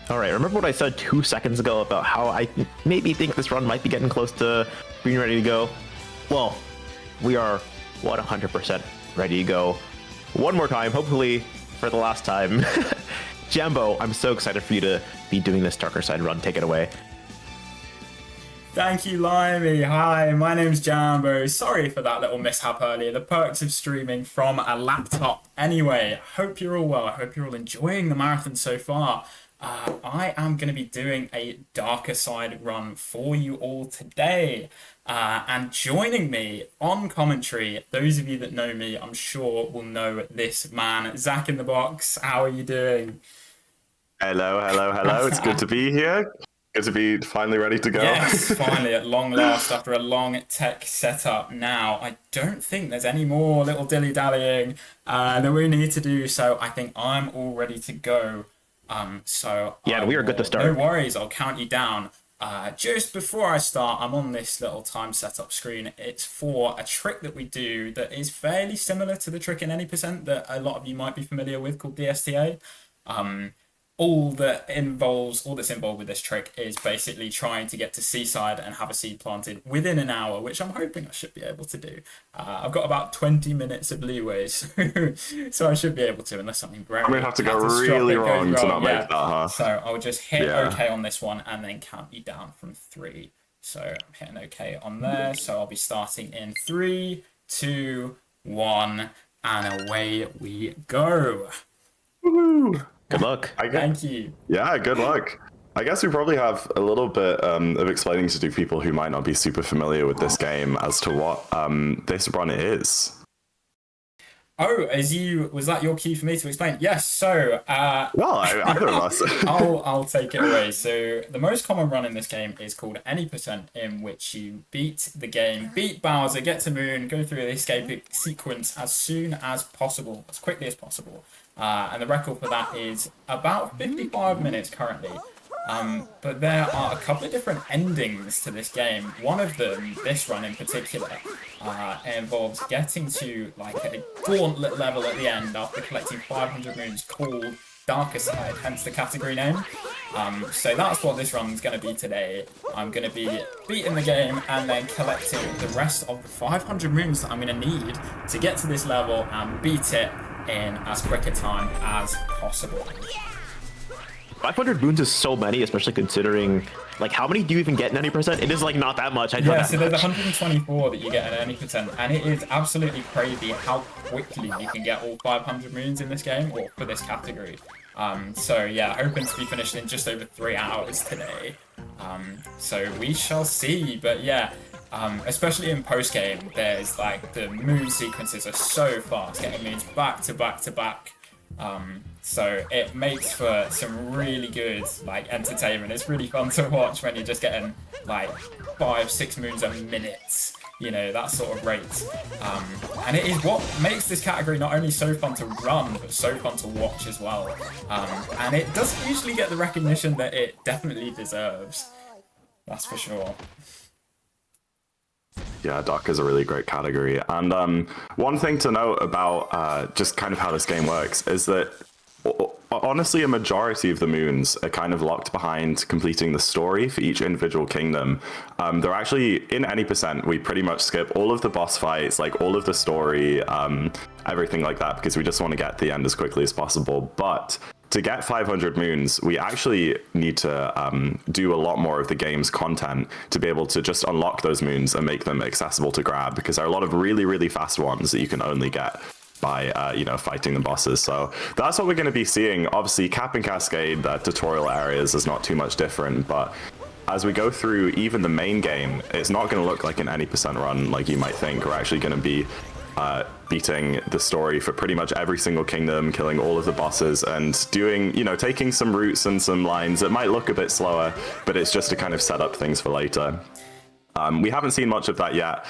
All right, remember what I said 2 seconds ago about how I maybe think this run might be getting close to being ready to go? Well, we are 100% ready to go. One more time, hopefully for the last time. Jambo, I'm so excited for you to be doing this darker side run. Take it away. Thank you, Limey. Hi, my name's Jambo. Sorry for that little mishap earlier. The perks of streaming from a laptop. Anyway, hope you're all well. I hope you're all enjoying the marathon so far. I am going to be doing a darker side run for you all today. And joining me on commentary, those of you that know me, I'm sure will know this man, Zach in the box. How are you doing? Hello, hello, hello. It's good to be here. Good to be finally ready to go. Yes, finally, at long last, after a long tech setup. Now, I don't think there's any more little dilly-dallying that we need to do, so I think I'm all ready to go. Yeah, we are good to start. No worries, I'll count you down. Just before I start, I'm on this little time setup screen. It's for a trick that we do that is fairly similar to the trick in any percent that a lot of you might be familiar with called DSTA. All that's involved with this trick is basically trying to get to seaside and have a seed planted within an hour, which I'm hoping I should be able to do. I've got about 20 minutes of leeway, so I should be able to, unless something very I'm going to have to go really wrong to not make that, huh? So I'll just hit OK on this one and then count you down from 3. So I'm hitting OK on there. So I'll be starting in 3, 2, 1, and away we go. Woohoo! Good luck. Thank you. Yeah, good luck. I guess we probably have a little bit of explaining to do people who might not be super familiar with this game as to what this run is. Oh, was that your cue for me to explain? Yes, so... well, either of us. I'll take it away. So the most common run in this game is called Any Percent, in which you beat the game, beat Bowser, get to Moon, go through the escape sequence as soon as possible, as quickly as possible. And the record for that is about 55 minutes currently. But there are a couple of different endings to this game. One of them, this run in particular, involves getting to like a gauntlet level at the end after collecting 500 moons called Darker Side, hence the category name. So that's what this run's going to be today. I'm going to be beating the game and then collecting the rest of the 500 moons that I'm going to need to get to this level and beat it in as quick a time as possible. 500 boons is so many, especially considering, like, how many do you even get in 90%? It is, like, not that much. Yeah, so there's 124 that you get in 90%, and it is absolutely crazy how quickly you can get all 500 moons in this game, or for this category. So, yeah, hoping to be finished in just over 3 hours today. So we shall see, but yeah, especially in post-game, there's, like, the moon sequences are so fast, getting moons back to back to back. So it makes for some really good like entertainment. It's really fun to watch when you're just getting like 5-6 moons a minute, you know, that sort of rate. And it is what makes this category not only so fun to run, but so fun to watch as well. And it doesn't usually get the recognition that it definitely deserves. That's for sure. Yeah, Dark is a really great category. And one thing to note about just kind of how this game works is that honestly, a majority of the moons are kind of locked behind completing the story for each individual kingdom. They're actually, in Any Percent, we pretty much skip all of the boss fights, like all of the story, everything like that, because we just want to get to the end as quickly as possible. But to get 500 moons, we actually need to do a lot more of the game's content to be able to just unlock those moons and make them accessible to grab, because there are a lot of really, really fast ones that you can only get by you know, fighting the bosses. So that's what we're going to be seeing. Obviously, Cap and Cascade, tutorial areas, is not too much different, but as we go through even the main game, it's not going to look like an Any Percent run like you might think. We're actually going to be beating the story for pretty much every single kingdom, killing all of the bosses, and doing, you know, taking some routes and some lines that might look a bit slower, but it's just to kind of set up things for later. We haven't seen much of that yet.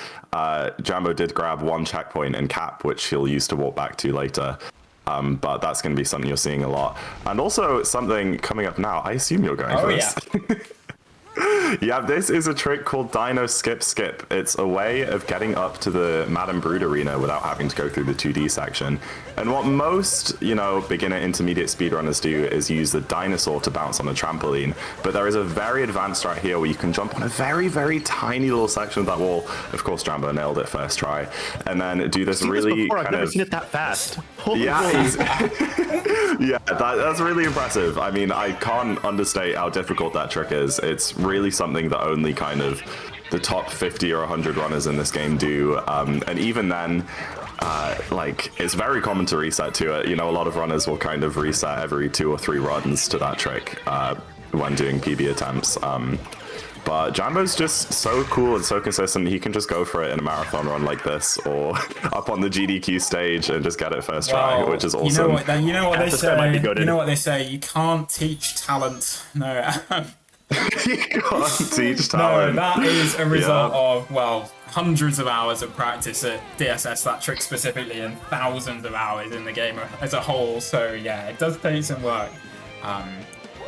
Jambo did grab one checkpoint in Cap, which he'll use to walk back to later. But that's going to be something you're seeing a lot. And also something coming up now. I assume you're going first. Yeah. Yeah, this is a trick called Dino Skip Skip. It's a way of getting up to the Madame Brood arena without having to go through the 2D section. And what most, beginner intermediate speedrunners do is use the dinosaur to bounce on the trampoline. But there is a very advanced right here where you can jump on a very, very tiny little section of that wall. Of course, Jambo nailed it first try. And then do this really I've never seen it that fast. Yeah, yeah, that's really impressive. I mean, I can't understate how difficult that trick is. It's really something that only kind of the top 50 or 100 runners in this game do. And even then, it's very common to reset to it. A lot of runners will kind of reset every 2 or 3 runs to that trick when doing PB attempts. But Jambo's just so cool and so consistent. He can just go for it in a marathon run like this, or up on the GDQ stage and just get it first try, which is awesome. You know what they say. You know what they say. You can't teach talent. No. You can't teach talent. No, that is a result of hundreds of hours of practice at DSS, that trick specifically, and thousands of hours in the game as a whole. So yeah, it does take some work.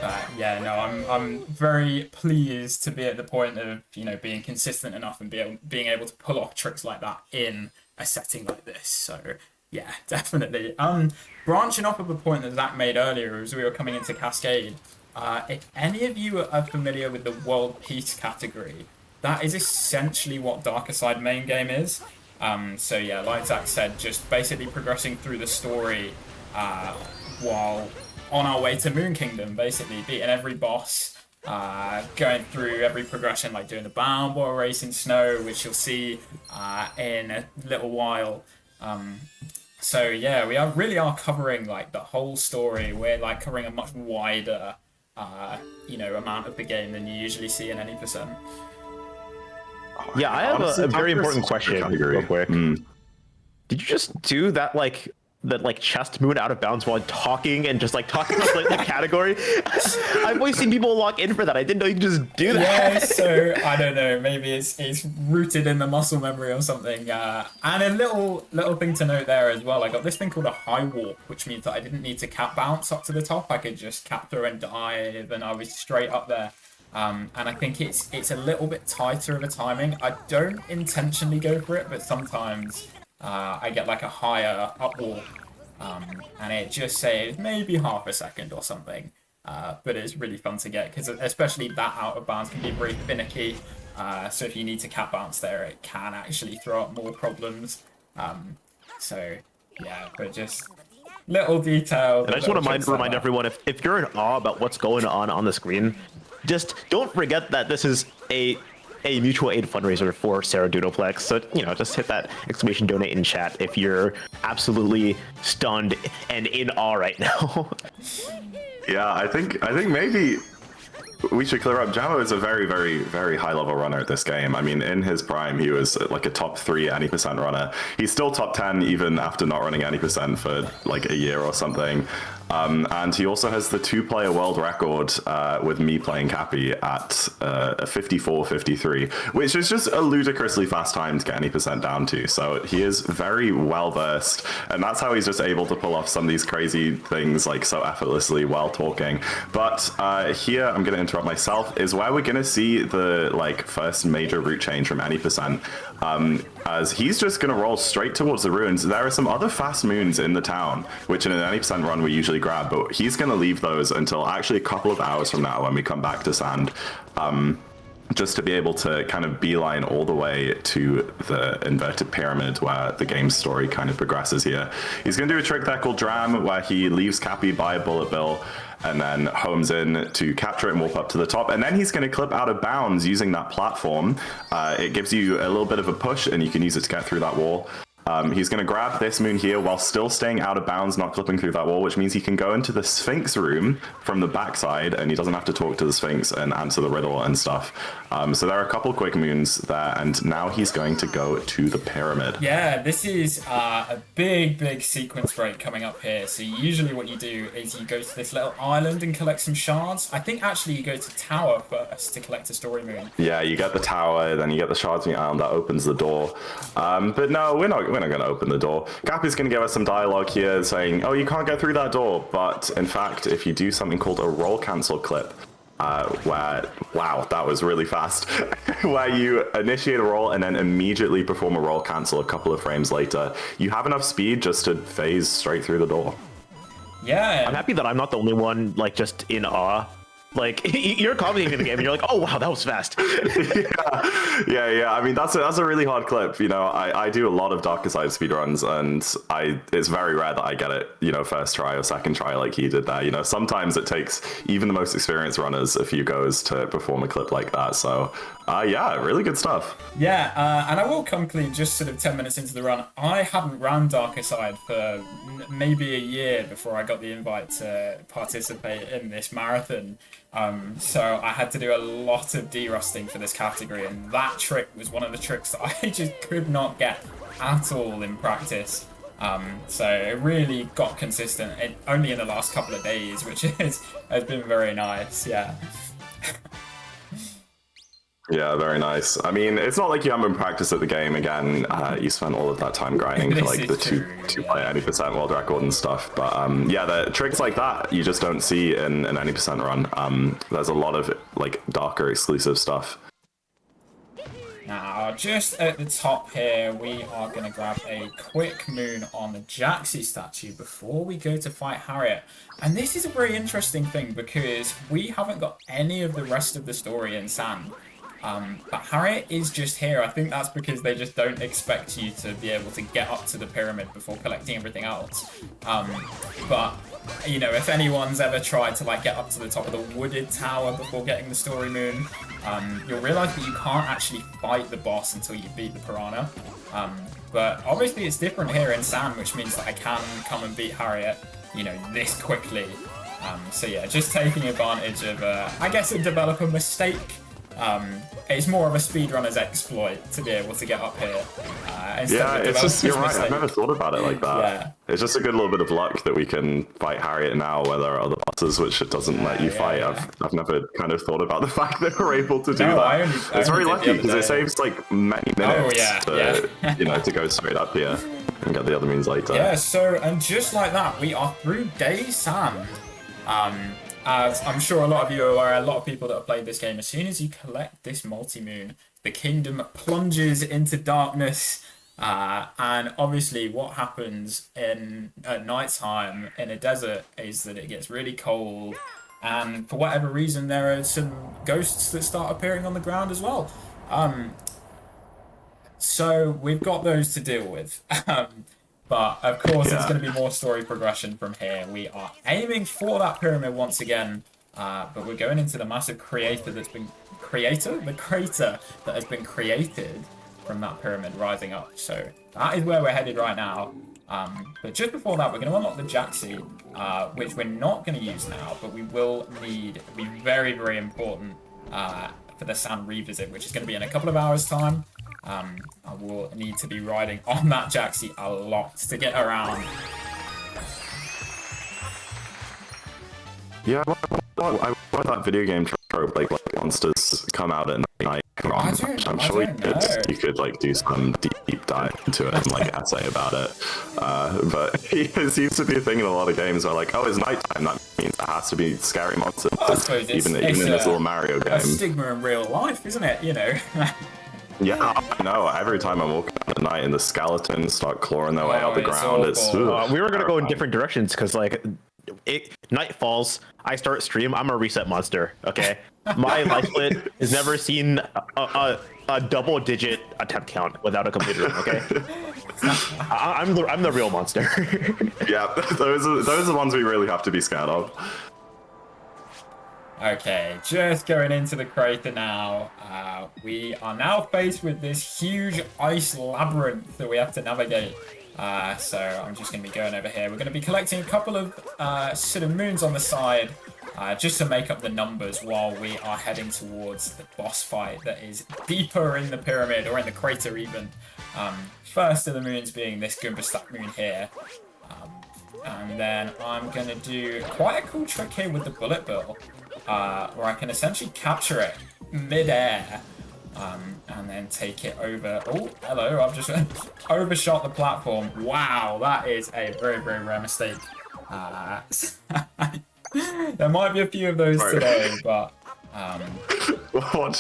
I'm very pleased to be at the point of being consistent enough and being able to pull off tricks like that in a setting like this. So yeah, definitely. Branching off of a point that Zach made earlier as we were coming into Cascade, if any of you are familiar with the World Peace category, that is essentially what Darker Side main game is. So yeah, like Zach said, just basically progressing through the story while on our way to Moon Kingdom, basically beating every boss, going through every progression, like doing the Bow race in snow, which you'll see in a little while. So yeah, we really are covering like the whole story. We're like covering a much wider, amount of the game than you usually see in any percent. Yeah, I have a very important question real quick. Did you just do that chest movement out of bounds while talking and just talking about the category? I've always seen people log in for that. I didn't know you could just do that. Yeah, so I don't know. Maybe it's rooted in the muscle memory or something. And a little thing to note there as well. I got this thing called a high warp, which means that I didn't need to cap bounce up to the top. I could just cap through and dive, and I was straight up there. And I think it's a little bit tighter of a timing. I don't intentionally go for it, but sometimes I get like a higher up warp, and it just saves maybe half a second or something. But it's really fun to get, because especially that out of bounds can be very finicky. So if you need to cap bounce there, it can actually throw up more problems. So yeah, but just little details. And I just want to remind everyone, if you're in awe about what's going on the screen, just don't forget that this is a mutual aid fundraiser for Sarah Dunoplex. So, just hit that exclamation donate in chat if you're absolutely stunned and in awe right now. Yeah, I think maybe we should clear up. Jambo is a very, very, very high level runner at this game. I mean, in his prime, he was like a top 3 any percent runner. He's still top 10 even after not running any percent for like a year or something. And he also has the 2-player world record with me playing Cappy at a 54.53, which is just a ludicrously fast time to get any percent down to. So he is very well versed, and that's how he's just able to pull off some of these crazy things like so effortlessly while talking. But here, I'm going to interrupt myself, is where we're going to see the first major route change from any percent. As he's just going to roll straight towards the ruins. There are some other fast moons in the town, which in an 90% run we usually grab, but he's going to leave those until actually a couple of hours from now when we come back to Sand, just to be able to kind of beeline all the way to the inverted pyramid where the game's story kind of progresses here. He's going to do a trick there called Dram, where he leaves Cappy by Bullet Bill, and then homes in to capture it and warp up to the top. And then he's going to clip out of bounds using that platform. It gives you a little bit of a push, and you can use it to get through that wall. He's going to grab this moon here while still staying out of bounds, not clipping through that wall, which means he can go into the Sphinx room from the backside, and he doesn't have to talk to the Sphinx and answer the riddle and stuff. So there are a couple quick moons there, and now he's going to go to the pyramid. Yeah, this is a big sequence break coming up here. So usually what you do is you go to this little island and collect some shards. I think actually you go to Tower first to collect a story moon. Yeah, you get the tower, then you get the shards on the island that opens the door. But no, we're not going to open the door. Cappy's going to give us some dialogue here saying, oh, you can't get through that door. But in fact, if you do something called a roll cancel clip, where, wow, that was really fast, where you initiate a roll and then immediately perform a roll cancel a couple of frames later. You have enough speed just to phase straight through the door. Yeah. I'm happy that I'm not the only one, like, just in awe. Like, you're commenting the game and you're like, oh, wow, that was fast. Yeah. I mean, that's a really hard clip. You know, I do a lot of Darker Side speedruns, and it's very rare that I get it, you know, first try or second try like he did there. You know, sometimes it takes even the most experienced runners a few goes to perform a clip like that. So, yeah, really good stuff. Yeah, and I will come clean just sort of 10 minutes into the run. I hadn't ran Darker Side for maybe a year before I got the invite to participate in this marathon. So I had to do a lot of derusting for this category, and that trick was one of the tricks that I just could not get at all in practice. So it really got consistent only in the last couple of days, which has been very nice, yeah. Yeah, very nice. I mean, it's not like you haven't practiced at the game. Again, you spent all of that time grinding for like the two player 80% world record and stuff. But yeah, the tricks like that you just don't see in an 80% run. There's a lot of like darker exclusive stuff. Now, just at the top here, we are going to grab a quick moon on the Jaxi statue before we go to fight Harriet. And this is a very interesting thing because we haven't got any of the rest of the story in Sand. But Harriet is just here. I think that's because they just don't expect you to be able to get up to the pyramid before collecting everything else. But, you know, if anyone's ever tried to like get up to the top of the wooded tower before getting the story moon, you'll realize that you can't actually fight the boss until you beat the piranha. But obviously it's different here in Sand, which means that I can come and beat Harriet, you know, this quickly. So yeah, just taking advantage of, I guess, a developer mistake. It's more of a speedrunner's exploit to be able to get up here. Yeah, it's just, you're right, I've never thought about it like that. Yeah. It's just a good little bit of luck that we can fight Harriet now where there are other bosses which it doesn't let you fight. I've never kind of thought about the fact that we're able to do that. It's very lucky because it saves like many minutes you know, to go straight up here and get the other moons later. Yeah, so, and just like that, we are through day Sand. As I'm sure a lot of you are aware, a lot of people that have played this game, as soon as you collect this multi-moon, the kingdom plunges into darkness. And obviously what happens at nighttime in a desert is that it gets really cold. And for whatever reason, there are some ghosts that start appearing on the ground as well. So we've got those to deal with. But of course, it's going to be more story progression from here. We are aiming for that pyramid once again, but we're going into the massive crater that's been the crater that has been created from that pyramid rising up. So that is where we're headed right now. But just before that, we're going to unlock the Jaxi, which we're not going to use now, but we will need. It'll be very, very important for the Sand revisit, which is going to be in a couple of hours' time. I will need to be riding on that Jaxi a lot to get around. Yeah, I want that video game trope, like monsters come out at night. I'm sure you could like do some deep dive into it and like essay about it. But it seems to be a thing in a lot of games where like, oh, it's nighttime, that means it has to be scary monsters. Well, even in this little Mario game. A stigma in real life, isn't it? You know. Yeah, I know. Every time I'm walking at night and the skeletons start clawing their way out the ground, it's we were gonna go in different directions because like night falls, I start stream, I'm a reset monster. Okay, my life split has never seen a double-digit attempt count without a complete room. Okay, I'm the real monster. Yeah, those are the ones we really have to be scared of. Okay, just going into the crater now. We are now faced with this huge ice labyrinth that we have to navigate. So I'm just going to be going over here. We're going to be collecting a couple of sort of moons on the side, just to make up the numbers while we are heading towards the boss fight that is deeper in the pyramid, or in the crater even. First of the moons being this Goomba moon here. And then I'm going to do quite a cool trick here with the bullet bill. Where I can essentially capture it mid-air and then take it over. Oh, hello, I've just overshot the platform. Wow, that is a very, very rare mistake. There might be a few of those today, but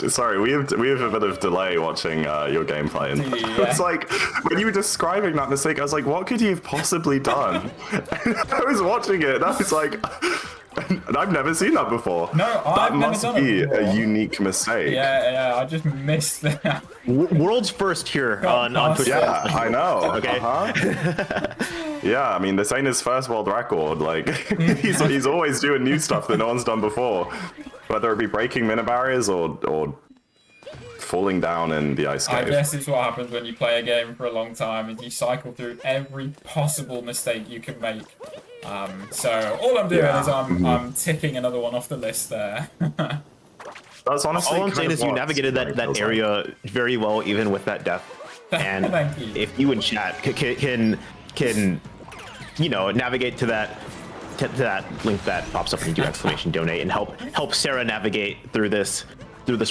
Sorry, we have a bit of delay watching your gameplay, and it's like when you were describing that mistake, I was like, what could you have possibly done? I was watching it, and I was like, I've never seen that before. No, I've never must done be it before. a unique mistake. Yeah, I just missed that. World's first here on Twitch. Yeah, I know. Okay. Yeah, I mean, this ain't his first world record. Like, he's always doing new stuff that no one's done before, whether it be breaking minute barriers or falling down in the ice cave. I guess it's what happens when you play a game for a long time, is you cycle through every possible mistake you can make. So all I'm doing is I'm ticking another one off the list there. That's honestly all I'm saying is you navigated that area very well, even with that death. And Thank you. if you in chat can navigate to that link that pops up when you do exclamation donate and help Sarah navigate through this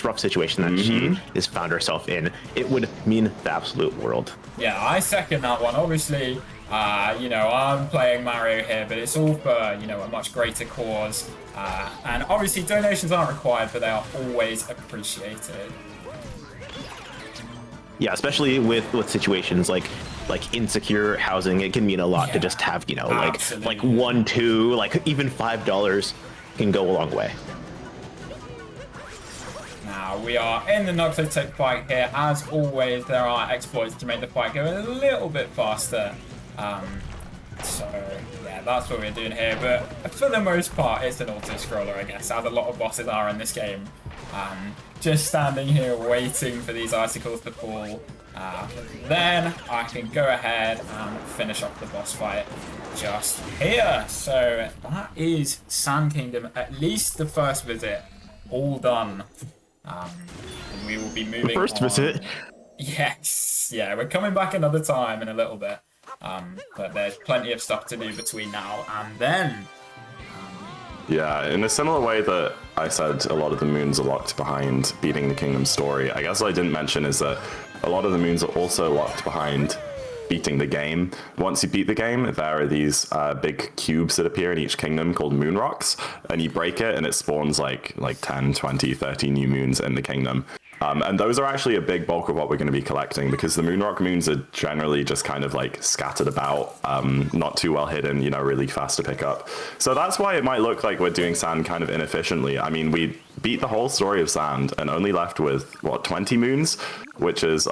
rough situation that she has found herself in, it would mean the absolute world. Yeah, I second that one. Obviously, I'm playing Mario here, but it's all for, a much greater cause. And obviously donations aren't required, but they are always appreciated. Yeah, especially with situations like insecure housing, it can mean a lot to just have, like $1, $2, like even $5 can go a long way. Now we are in the Noxotech fight here. As always, there are exploits to make the fight go a little bit faster. So yeah, that's what we're doing here. But for the most part, it's an auto-scroller, I guess, as a lot of bosses are in this game. Just standing here waiting for these icicles to fall. Then I can go ahead and finish off the boss fight just here. So that is Sand Kingdom, at least the first visit, all done. And we will be moving First on. visit? Yes. Yeah, we're coming back another time in a little bit. But there's plenty of stuff to do between now and then. Yeah, in a similar way that I said a lot of the moons are locked behind beating the kingdom story, I guess what I didn't mention is that a lot of the moons are also locked behind beating the game. Once you beat the game, there are these big cubes that appear in each kingdom called moon rocks, and you break it and it spawns like 10, 20, 30 new moons in the kingdom. And those are actually a big bulk of what we're going to be collecting, because the Moonrock moons are generally just kind of like scattered about, not too well hidden, really fast to pick up. So that's why it might look like we're doing Sand kind of inefficiently. I mean, we beat the whole story of Sand and only left with, 20 moons, which is,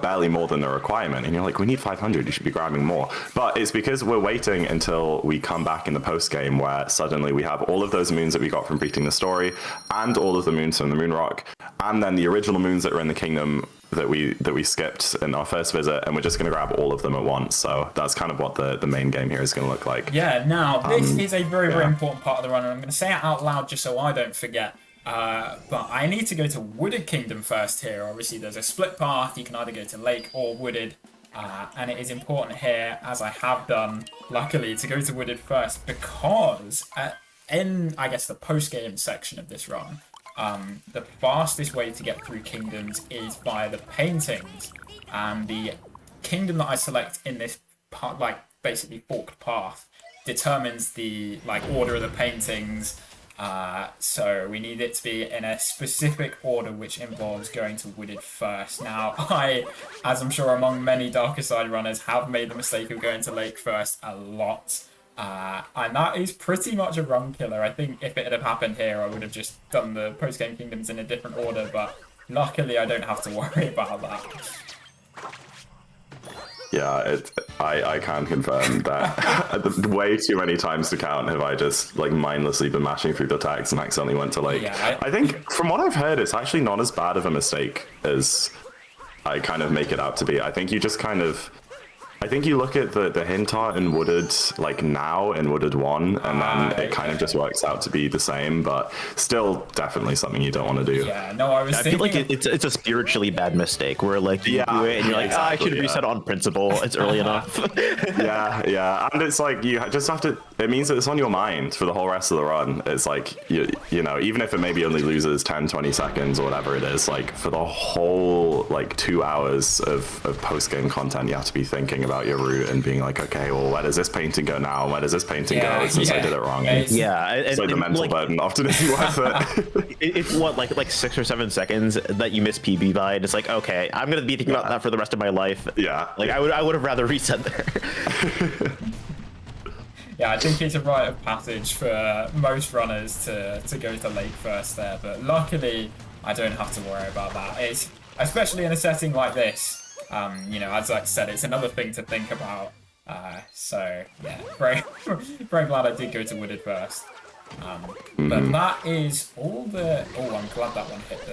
barely more than the requirement. And you're like, we need 500, you should be grabbing more. But it's because we're waiting until we come back in the post game where suddenly we have all of those moons that we got from beating the story, and all of the moons from the moon rock, and then the original moons that were in the kingdom that we skipped in our first visit, and we're just going to grab all of them at once. So that's kind of what the main game here is going to look like. Yeah, now this is a very, very important part of the run, and I'm going to say it out loud just so I don't forget. But I need to go to Wooded Kingdom first here. Obviously, there's a split path. You can either go to Lake or Wooded. And it is important here, as I have done, luckily, to go to Wooded first, because in, I guess, the post-game section of this run, the fastest way to get through kingdoms is via the paintings. And the kingdom that I select in this part, basically forked path, determines the order of the paintings. So we need it to be in a specific order, which involves going to Wooded first. Now, I, as I'm sure among many Darker Side runners, have made the mistake of going to Lake first a lot. And that is pretty much a run killer. I think if it had happened here, I would have just done the post-game kingdoms in a different order, but luckily I don't have to worry about that. Yeah, I can confirm that way too many times to count have I just mindlessly been mashing through the attacks and accidentally went to Lake. Yeah, I think from what I've heard, it's actually not as bad of a mistake as I kind of make it out to be. I think you just I think you look at the hint art in Wooded now in Wooded 1, and then it kind of just works out to be the same, but still definitely something you don't want to do. Yeah, no, I feel like it's a spiritually bad mistake where you do it and you're exactly, I should have reset on principle. It's early enough. yeah, and it's you just have to. It means that it's on your mind for the whole rest of the run. It's even if it maybe only loses 10, 20 seconds or whatever it is, for the whole 2 hours of post game content, you have to be thinking about about your route and being like, okay, well, where does this painting go now? Where does this painting go since I did it wrong? Yeah, so the mental burden often isn't worth it. It's what like 6 or 7 seconds that you miss PB by, and it's like, okay, I'm gonna be thinking about that for the rest of my life. Yeah, like I would have rather reset there. Yeah, I think it's a rite of passage for most runners to go to lake first there, but luckily I don't have to worry about that. It's especially in a setting like this. You know, as I said, it's another thing to think about. So yeah, very very glad I did go to wooded first. But that is all the. Oh, I'm glad that one hit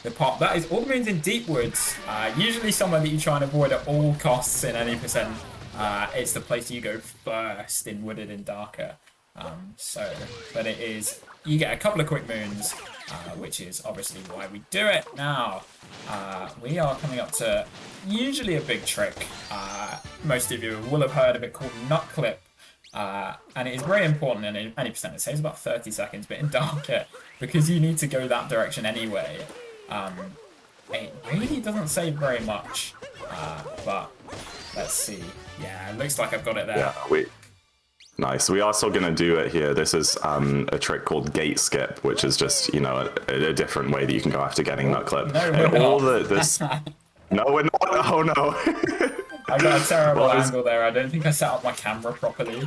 the pot. That is all the moons in deep woods. Usually somewhere that you try and avoid at all costs in any percent. It's the place you go first in wooded and darker. But it is, you get a couple of quick moons, which is obviously why we do it now. We are coming up to usually a big trick. Most of you will have heard of it called nut clip. And it is very important in any percent. It saves about 30 seconds, but in darker, because you need to go that direction anyway. It really doesn't save very much, but let's see. Yeah, it looks like I've got it there. Yeah, nice. We are still going to do it here. This is a trick called gate skip, which is just, you know, a different way that you can go after getting nut clip. No, we're not. This... No, we're not. Oh, no. I got a terrible angle there. I don't think I set up my camera properly.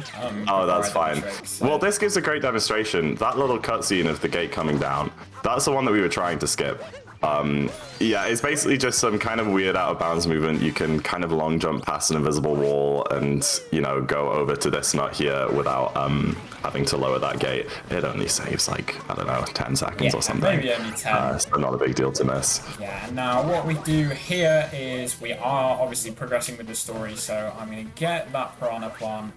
Oh, that's fine. Well, this gives a great demonstration. That little cutscene of the gate coming down, that's the one that we were trying to skip. Yeah, it's basically just some kind of weird out of bounds movement. You can kind of long jump past an invisible wall and, you know, go over to this nut here without having to lower that gate. It only saves like, I don't know, 10 seconds or something. Maybe only 10. So not a big deal to miss. Yeah, now what we do here is we are obviously progressing with the story, so I'm going to get that piranha plant.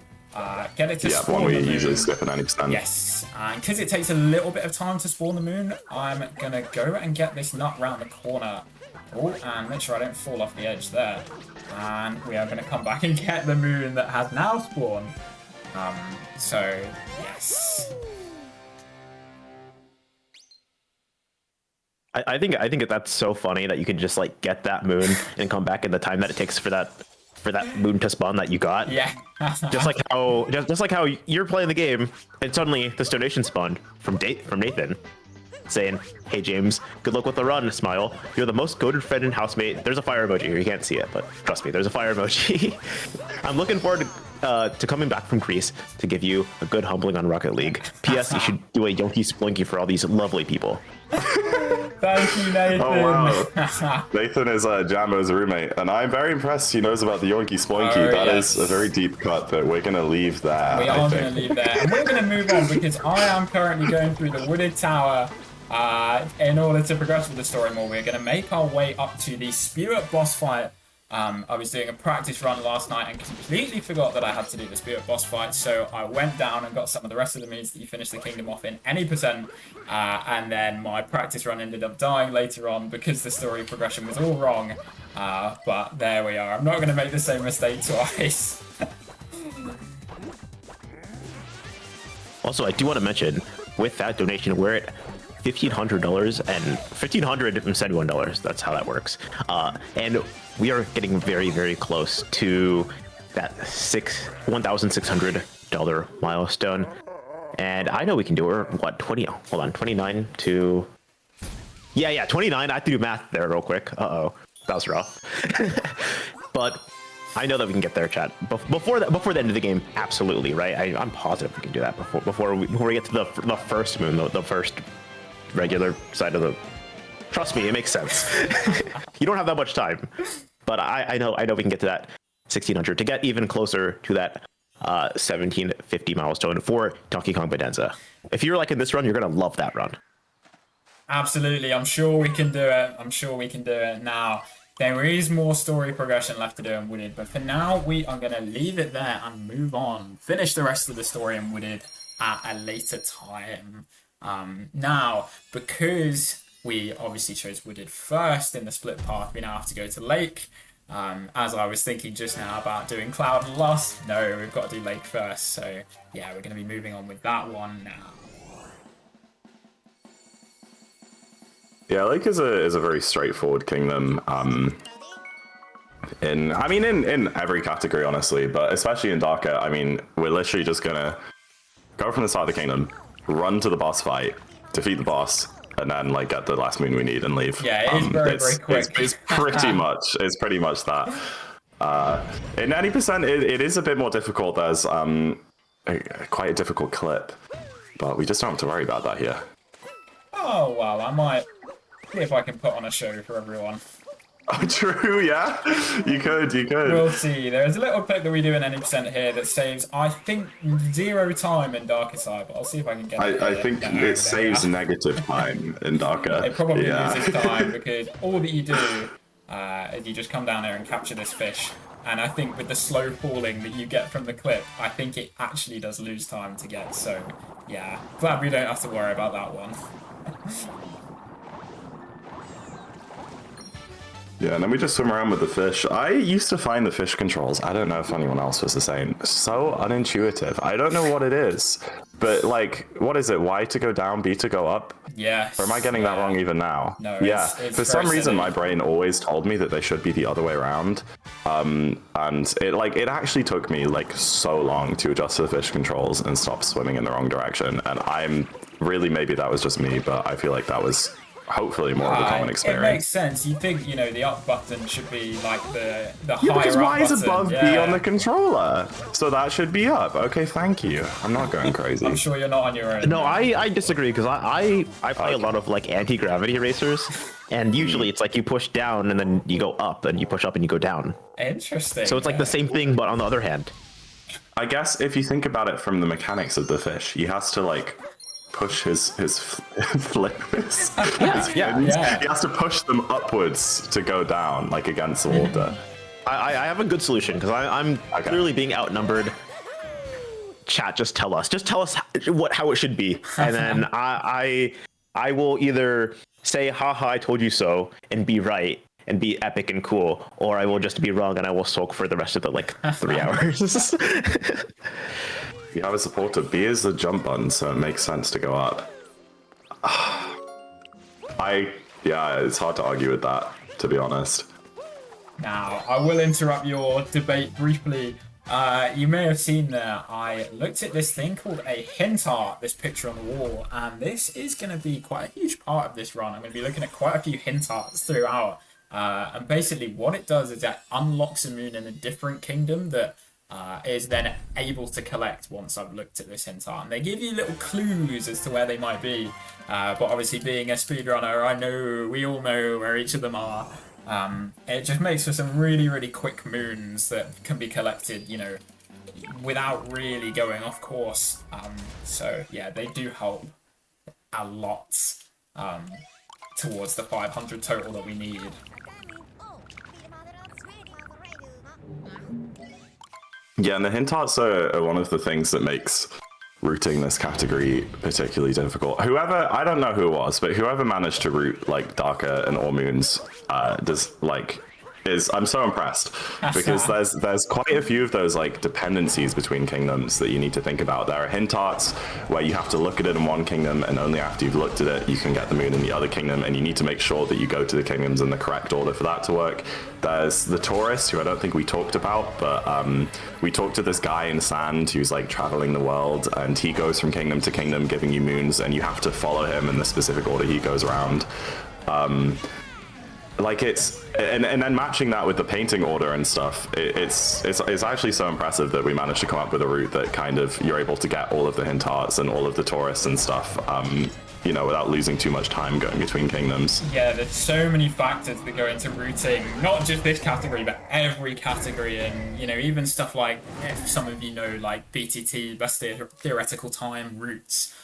Get it to spawn one we the moon. usually skip at 90%. Yes, and because it takes a little bit of time to spawn the moon, I'm gonna go and get this nut round the corner. Oh, and make sure I don't fall off the edge there. And we are gonna come back and get the moon that has now spawned. So yes. I think that's so funny that you can just like get that moon and come back in the time that it takes for that moon to spawn that you got. Yeah. just like how you're playing the game and suddenly this donation spawned from Nathan saying, "Hey James, good luck with the run, smile. You're the most goated friend and housemate." There's a fire emoji here. You can't see it, but trust me, there's a fire emoji. I'm looking forward to coming back from Greece to give you a good humbling on Rocket League. P.S. You should do a Yonky Splinky for all these lovely people. Thank you, Nathan. Oh, wow. Nathan is Jambo's roommate, and I'm very impressed he knows about the Yonky Sploinky. Oh, That yes. is a very deep cut, but we're going to leave there. We are going to leave there. And we're going to move on because I am currently going through the wooded tower in order to progress with the story more. We're going to make our way up to the Spirit boss fight. I was doing a practice run last night and completely forgot that I had to do the Spirit boss fight, so I went down and got some of the rest of the moons that you finish the kingdom off in any percent, and then my practice run ended up dying later on because the story progression was all wrong, but there we are. I'm not going to make the same mistake twice. Also, I do want to mention, with that donation, we're at $1,500 and $1,571. That's how that works. And we are getting very, very close to that $1,600 milestone. And I know we can do it. What, 29 to... Yeah, 29. I have to do math there real quick. Uh-oh, that was rough. But I know that we can get there, chat. Before the end of the game, absolutely, right? I'm positive we can do that before we get to the first moon, the first regular side of the... Trust me, it makes sense. You don't have that much time, but I know we can get to that 1600 to get even closer to that 1750 milestone for Donkey Kong Bonanza. If you're liking this run, you're gonna love that run. Absolutely, I'm sure we can do it. Now, there is more story progression left to do in Wooded, but for now, we are gonna leave it there and move on. Finish the rest of the story in Wooded at a later time. Now, because we obviously chose Wooded first in the split path, we now have to go to Lake. As I was thinking just now about doing Cloud and Lost, no, we've got to do Lake first. So yeah, we're going to be moving on with that one now. Yeah, Lake is a very straightforward kingdom. in every category, honestly, but especially in Darker, I mean, we're literally just gonna go from the start of the kingdom, run to the boss fight, defeat the boss, and then like get the last moon we need and leave. Yeah, it is very quick. It's pretty much that. In any percent, it is a bit more difficult. There's quite a difficult clip, but we just don't have to worry about that here. Oh, well, I might see if I can put on a show for everyone. Oh, true, yeah. You could. We'll see. There's a little clip that we do in any percent here that saves, I think, 0 time in Darker Side, but I'll see if I can get it. I think it saves negative time in Darker. It probably loses time because all that you do is you just come down there and capture this fish. And I think with the slow falling that you get from the clip, I think it actually does lose time to get. So, yeah, glad we don't have to worry about that one. Yeah, and then we just swim around with the fish. I used to find the fish controls, I don't know if anyone else was the same, so unintuitive. I don't know what it is, but like, what is it? Y to go down, B to go up? Yeah. Or am I getting that wrong even now? No, yeah. it's For some reason, my brain always told me that they should be the other way around. And it actually took me like so long to adjust to the fish controls and stop swimming in the wrong direction. And maybe that was just me, but I feel like that was hopefully more of a common experience. It makes sense. You think, the up button should be like the higher because up Y is button. above B on the controller, so that should be up. Okay, thank you. I'm not going crazy. I'm sure you're not on your own. No, I disagree because I play a lot of like anti-gravity racers, and usually it's like you push down and then you go up, and you push up and you go down. Interesting. So it's like the same thing, but on the other hand. I guess if you think about it from the mechanics of the fish, he has to like push his flippers. Yeah. He has to push them upwards to go down, like against the water. I have a good solution because I'm clearly being outnumbered. Chat, just tell us how it should be, and then I will either say haha I told you so and be right and be epic and cool, or I will just be wrong and I will sulk for the rest of the like 3 hours. You have a supporter. B is the jump button, so it makes sense to go up. It's hard to argue with that, to be honest. Now, I will interrupt your debate briefly. You may have seen there, I looked at this thing called a hint art, this picture on the wall, and this is going to be quite a huge part of this run. I'm going to be looking at quite a few hint arts throughout. And basically what it does is it unlocks a moon in a different kingdom that is then able to collect once I've looked at this hint art. And they give you little clues as to where they might be. But obviously being a speedrunner, we all know where each of them are. It just makes for some really, really quick moons that can be collected, without really going off course. So yeah, they do help a lot towards the 500 total that we need. Yeah, and the hint arts are one of the things that makes routing this category particularly difficult. I don't know who it was, but whoever managed to route like Darker and all moons I'm so impressed because there's quite a few of those like dependencies between kingdoms that you need to think about. There are hint arts where you have to look at it in one kingdom, and only after you've looked at it you can get the moon in the other kingdom, and you need to make sure that you go to the kingdoms in the correct order for that to work. There's the tourist, who I don't think we talked about, but we talked to this guy in Sand who's like traveling the world, and he goes from kingdom to kingdom giving you moons, and you have to follow him in the specific order he goes around. And then matching that with the painting order and stuff, it's actually so impressive that we managed to come up with a route that kind of you're able to get all of the hint arts and all of the tourists and stuff, without losing too much time going between kingdoms. Yeah, there's so many factors that go into routing, not just this category, but every category, and even stuff like, if some of you know, like BTT, best theoretical time routes.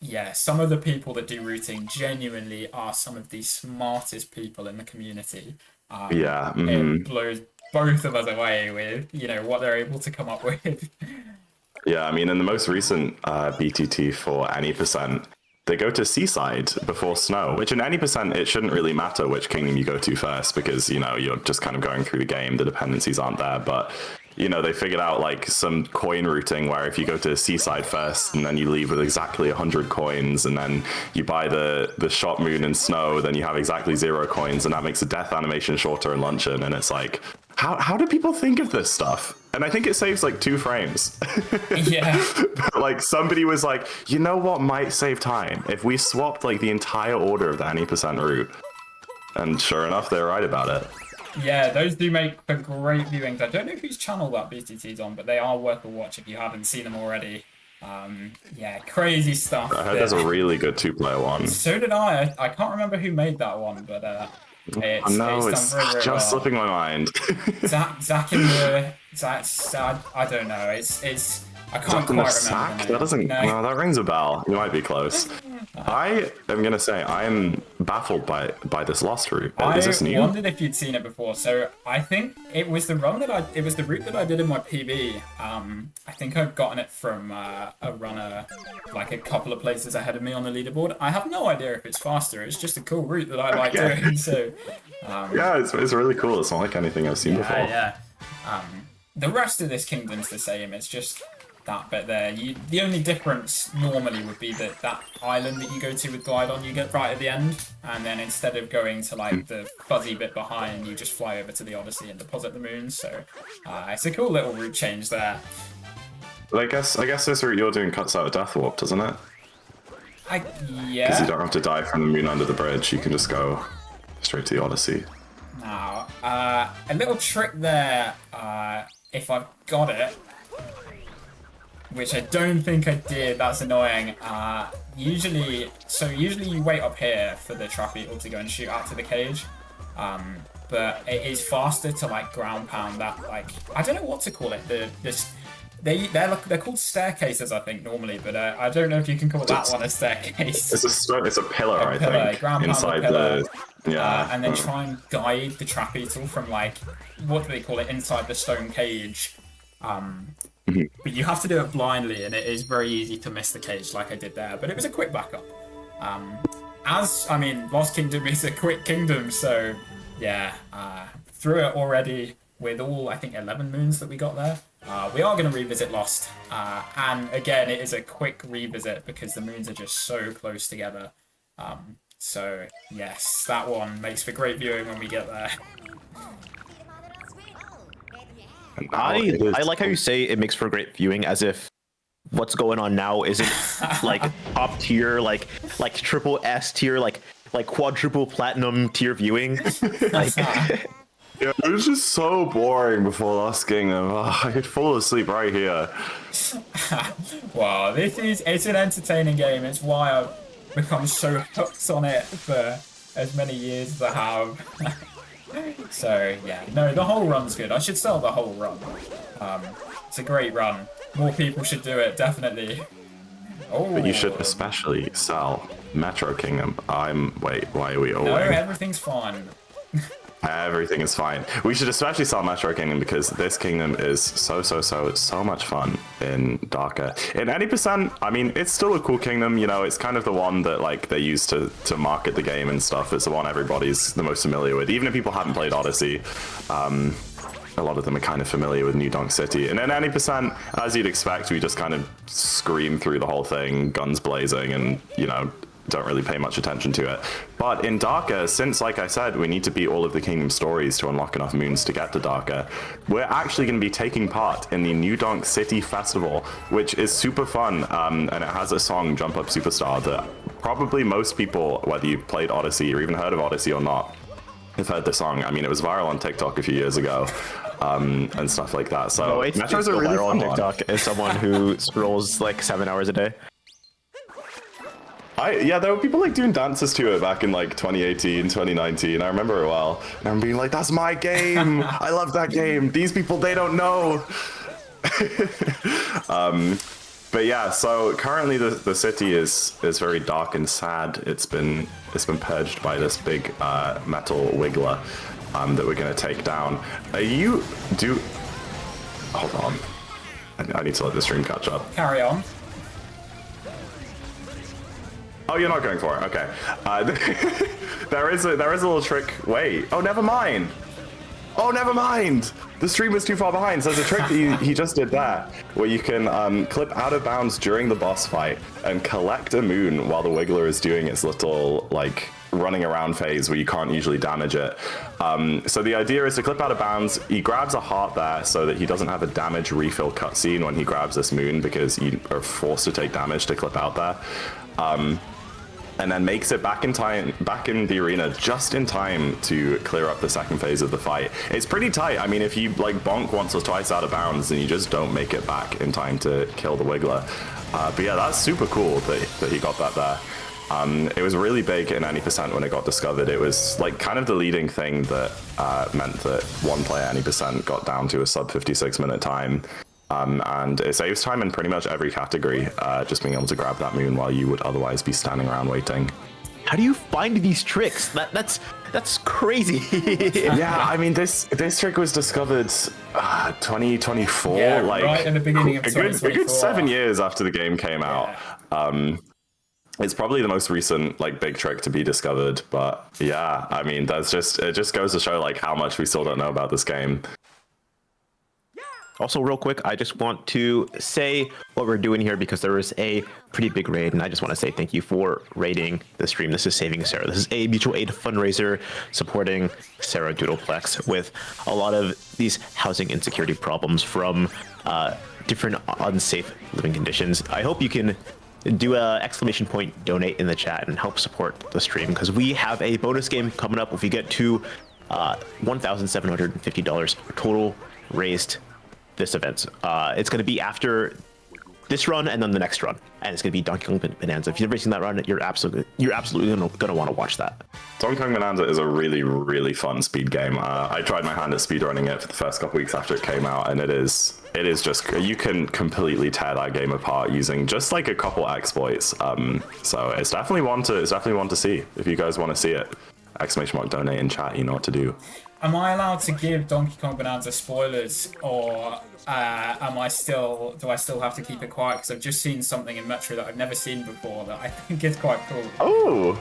Yeah, some of the people that do routing genuinely are some of the smartest people in the community. It blows both of us away with, what they're able to come up with. Yeah, I mean, in the most recent BTT for any percent, they go to Seaside before Snow, which in any percent, it shouldn't really matter which kingdom you go to first because, you're just kind of going through the game. The dependencies aren't there. But you know, they figured out like some coin routing where if you go to Seaside first and then you leave with exactly 100 coins, and then you buy the shot moon and snow, then you have exactly 0 coins, and that makes the death animation shorter in luncheon. And it's like, how do people think of this stuff? And I think it saves like 2 frames. Yeah. Like somebody was like, you know what might save time? If we swapped like the entire order of the any percent route. And sure enough, they're right about it. Yeah, those do make for great viewings. I don't know whose channel that BTT's on, but they are worth a watch if you haven't seen them already. Yeah, crazy stuff. I heard there's a really good 2-player one. So did I. I can't remember who made that one, but it's it's done very, very just well. slipping my mind. Zach in the I don't know. It's I can't quite remember. Sack? That doesn't. No. Well, that rings a bell. You might be close. I am gonna say I am baffled by this lost route. Is this new? I wondered if you'd seen it before. So I think it was the route that I did in my PB. I think I've gotten it from a runner like a couple of places ahead of me on the leaderboard. I have no idea if it's faster. It's just a cool route that I like doing. So yeah, it's really cool. It's not like anything I've seen before. Yeah. The rest of this kingdom's the same. It's just that bit there. The only difference normally would be that island that you go to with glide on, you get right at the end, and then instead of going to like the fuzzy bit behind, you just fly over to the Odyssey and deposit the moon. So it's a cool little route change there. But I guess this route you're doing cuts out a death warp, doesn't it? Yeah. Because you don't have to die from the moon under the bridge. You can just go straight to the Odyssey. Now, a little trick there, if I've got it, which I don't think I did, that's annoying. Usually you wait up here for the trap beetle to go and shoot out to the cage. But it is faster to like ground pound that, like, I don't know what to call it. They're called staircases, I think, normally, but I don't know if you can call that one a staircase. It's a pillar, I think. Ground inside pound pillar. Yeah. And then try and guide the trap beetle from like, what do they call it, inside the stone cage. But you have to do it blindly, and it is very easy to miss the cage like I did there, but it was a quick backup. Lost Kingdom is a quick kingdom, so yeah, through it already with all, I think, 11 moons that we got there. We are going to revisit Lost, and again, it is a quick revisit because the moons are just so close together. So yes, that one makes for great viewing when we get there. I like how you say it makes for great viewing, as if what's going on now isn't like top tier, like triple S tier, like quadruple platinum tier viewing. Like, yeah, it was just so boring before Lost Kingdom. I could fall asleep right here. Wow, it's an entertaining game. It's why I've become so hooked on it for as many years as I have. So yeah, no, the whole run's good. I should sell the whole run. It's a great run. More people should do it, definitely. Oh. But you should especially sell Metro Kingdom. Wait, why are we all? No, everything's fine. Everything is fine. We should especially sell Metro Kingdom because this kingdom is so much fun in Darker. In any percent, I mean, it's still a cool kingdom. You know, it's kind of the one that like they use to market the game and stuff. It's the one everybody's the most familiar with. Even if people haven't played Odyssey, a lot of them are kind of familiar with New Donk City. And in any percent, as you'd expect, we just kind of scream through the whole thing, guns blazing, and you know, don't really pay much attention to it. But in Darker, since, like I said, we need to beat all of the kingdom stories to unlock enough moons to get to Darker, we're actually going to be taking part in the New Donk City Festival, which is super fun, and it has a song, Jump Up Superstar, that probably most people, whether you've played Odyssey or even heard of Odyssey or not, have heard the song. I mean, it was viral on TikTok a few years ago, and stuff like that. So Metro's a really viral on fun TikTok as someone who scrolls like 7 hours a day. Yeah, there were people like doing dances to it back in like 2018, 2019. I remember it well. And I'm being like, that's my game. I love that game. These people, they don't know. But yeah, so currently the city is very dark and sad. It's been purged by this big metal wiggler that we're gonna take down. Hold on. I need to let the stream catch up. Carry on. Oh, you're not going for it. Okay. There is a little trick. Wait. Oh, never mind. Oh, never mind. The stream was too far behind. So there's a trick that he just did there, where you can clip out of bounds during the boss fight and collect a moon while the Wiggler is doing its little like running around phase where you can't usually damage it. So the idea is to clip out of bounds. He grabs a heart there so that he doesn't have a damage refill cutscene when he grabs this moon, because you are forced to take damage to clip out there. And then makes it back in the arena just in time to clear up the second phase of the fight. It's pretty tight. I mean, if you like bonk once or twice out of bounds, then you just don't make it back in time to kill the Wiggler. But yeah, that's super cool that he got that there. It was really big in any percent when it got discovered. It was like kind of the leading thing that meant that one player any percent got down to a sub 56-minute time. And it saves time in pretty much every category, just being able to grab that moon while you would otherwise be standing around waiting. How do you find these tricks? That's crazy. Yeah, I mean, this trick was discovered 2024, yeah, like right in the beginning of a 2024. good 7 years after the game came out. It's probably the most recent like big trick to be discovered, but yeah, I mean, it just goes to show like how much we still don't know about this game. Also, real quick, I just want to say what we're doing here because there is a pretty big raid, and I just want to say thank you for raiding the stream. This is Saving Sarah. This is a mutual aid fundraiser supporting Sarah Doodleplex with a lot of these housing insecurity problems from different unsafe living conditions. I hope you can do a ! donate in the chat and help support the stream, because we have a bonus game coming up if we get to $1,750 total raised this event. It's going to be after this run and then the next run, and it's going to be Donkey Kong Bonanza. If you've never seen that run, you're absolutely going to want to watch that. Donkey Kong Bonanza is a really, really fun speed game. I tried my hand at speedrunning it for the first couple weeks after it came out, and it is just, you can completely tear that game apart using just like a couple exploits. So it's definitely one to see if you guys want to see it. ! donate in chat, you know what to do. Am I allowed to give Donkey Kong Bonanza spoilers, or do I still have to keep it quiet? Because I've just seen something in Metro that I've never seen before that I think is quite cool. Oh,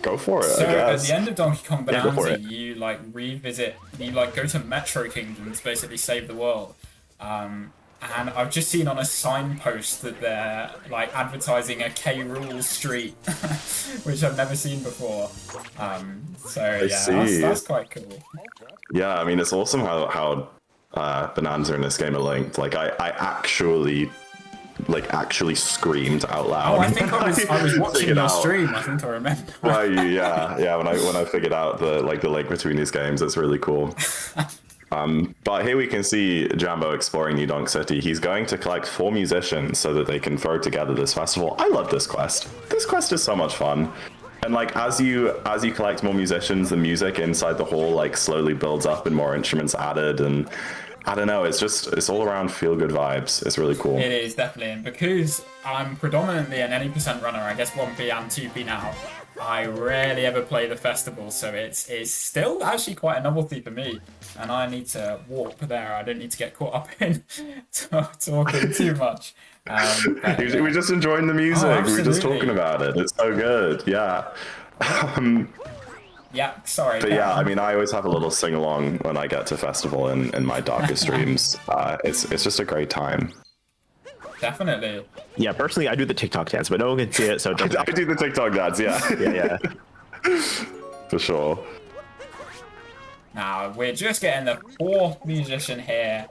go for it. So I guess. at the end of Donkey Kong Bonanza, it. you like go to Metro Kingdom to basically save the world. And I've just seen on a signpost that they're like advertising a K. Rool street, which I've never seen before. So yeah, that's quite cool. Yeah, I mean, it's awesome how Bonanza in this game are linked. Like I actually screamed out loud. Oh, I think I was watching your stream. I think I remember. Well, yeah. When I figured out the link between these games, it's really cool. But here we can see Jambo exploring New Donk City. He's going to collect 4 musicians so that they can throw together this festival. I love this quest. This quest is so much fun. And like as you collect more musicians, the music inside the hall like slowly builds up and more instruments added, and I don't know, it's all around feel good vibes. It's really cool. It is definitely, and because I'm predominantly an any percent runner, I guess 1P and 2P now, I rarely ever play the festival, so it's still actually quite a novelty for me, and I need to warp there. I don't need to get caught up in talking too much. We're just enjoying the music. We're just talking about it. It's so good. Yeah. Yeah, sorry. But yeah, I mean, I always have a little sing along when I get to festival in my darkest streams. It's just a great time. Definitely. Yeah, personally, I do the TikTok dance, but no one can see it, so don't. I do the TikTok dance, yeah. Yeah. For sure. Now, we're just getting the 4th musician here.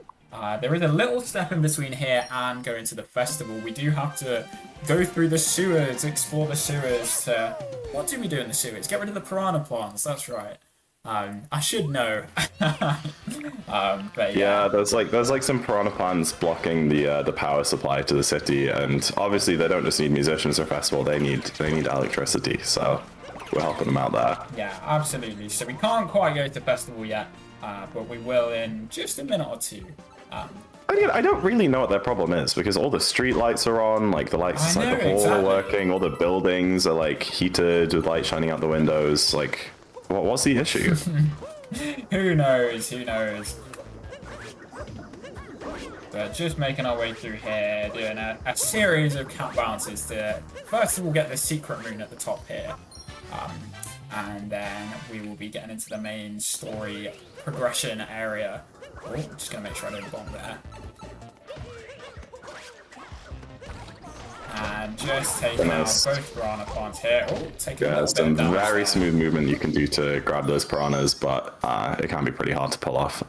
There is a little step in between here and going to the festival. We do have to go through the sewers, explore the sewers. What do we do in the sewers? Get rid of the piranha plants, that's right. I should know. But yeah, there's like some piranha plants blocking the power supply to the city, and obviously they don't just need musicians for festival, they need electricity, so we're helping them out there. Yeah, absolutely. So we can't quite go to festival yet, but we will in just a minute or two. I don't really know what their problem is, because all the street lights are on, like the lights inside the hall are working, all the buildings are like heated with light shining out the windows. Like, what's the issue? Who knows? But just making our way through here, doing a series of cat bounces to first of all get the secret moon at the top here. and then we will be getting into the main story progression area. Oh, just gonna make sure I don't bomb there. And just taking out both piranha plants here. Oh, taking a little bit some of damage very there. smooth movement you can do to grab those piranhas, but it can be pretty hard to pull off.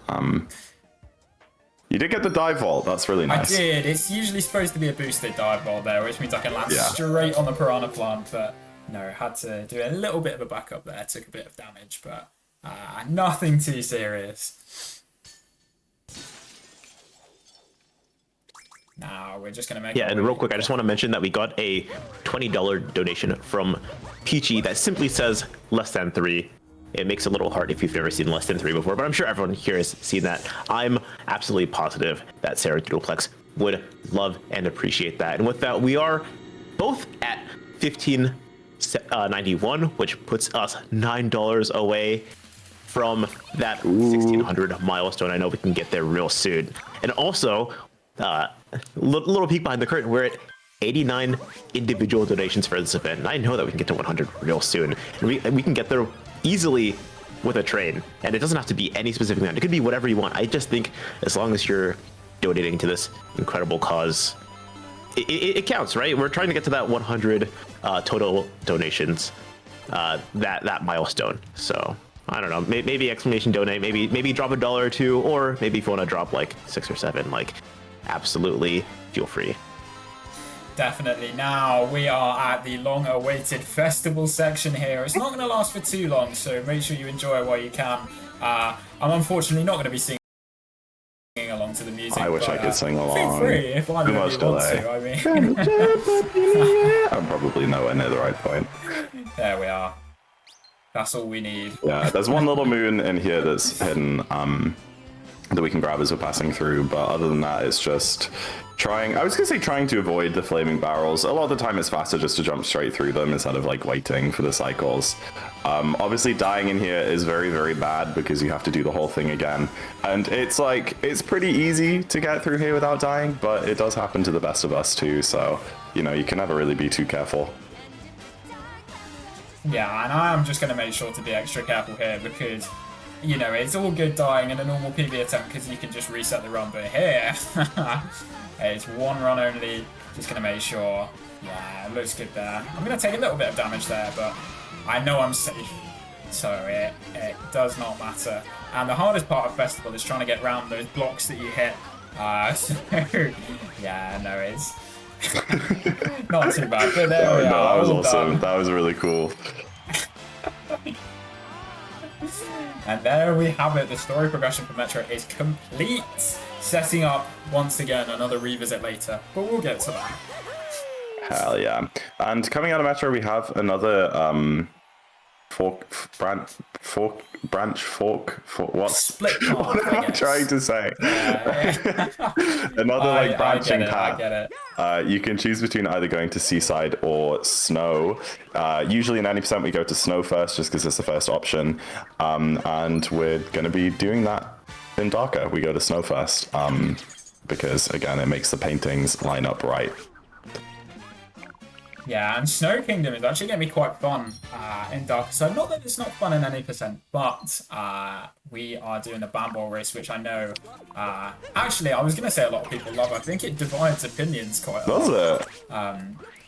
You did get the dive vault. That's really nice. I did. It's usually supposed to be a boosted dive vault there, which means I can land straight on the piranha plant, but no, had to do a little bit of a backup there. Took a bit of damage, but nothing too serious. Now we're just gonna make. Yeah, and real quick, I just want to mention that we got a $20 donation from Peachy that simply says less than 3. It makes it a little hard if you've never seen less than 3 before, but I'm sure everyone here has seen that. I'm absolutely positive that Sarah Doodleplex would love and appreciate that. And with that, we are both at 1591, which puts us $9 away from that 1600 milestone. I know we can get there real soon. And also, little peek behind the curtain, we're at 89 individual donations for this event, and I know that we can get to 100 real soon, and we can get there easily with a train, and it doesn't have to be any specific amount. It could be whatever you want. I just think as long as you're donating to this incredible cause, it counts, right? We're trying to get to that 100 total donations, that milestone. So I don't know, maybe exclamation donate, maybe drop $1 or $2, or maybe if you want to drop like 6 or 7, like absolutely feel free. Definitely. Now we are at the long-awaited festival section here. It's not going to last for too long, so make sure you enjoy it while you can. I'm unfortunately not going to be singing along to the music. I wish I could sing along. Feel free if I really want to. I mean, I'm probably nowhere near the right point. there we are. That's all we need. Yeah, there's one little moon in here that's hidden that we can grab as we're passing through, but other than that, it's just trying to avoid the flaming barrels. A lot of the time it's faster just to jump straight through them instead of like waiting for the cycles. Obviously dying in here is very, very bad because you have to do the whole thing again. And it's pretty easy to get through here without dying, but it does happen to the best of us too, so, you know, you can never really be too careful. Yeah, and I am just going to make sure to be extra careful here because, you know, it's all good dying in a normal PB attempt because you can just reset the run, but here, it's one run only. Just going to make sure. Yeah, it looks good there. I'm going to take a little bit of damage there, but I know I'm safe, so it does not matter. And the hardest part of Festival is trying to get around those blocks that you hit. So, yeah, no, it's not too bad, but there we are. No, that was awesome. Done. That was really cool. And there we have it. The story progression for Metro is complete. Setting up, once again, another revisit later, but we'll get to that. Hell yeah. And coming out of Metro, we have another what? Split path, What am I trying to say? Another like branching path. I get it. You can choose between either going to Seaside or Snow. Usually in 90% we go to Snow first just because it's the first option. And we're going to be doing that in Darker. We go to Snow first because, again, it makes the paintings line up right. Yeah, and Snow Kingdom is actually going to be quite fun in Dark. So not that it's not fun in any percent, but we are doing the Bamboo race, which I know, actually, I was going to say a lot of people love. I think it divides opinions quite a lot. Does it?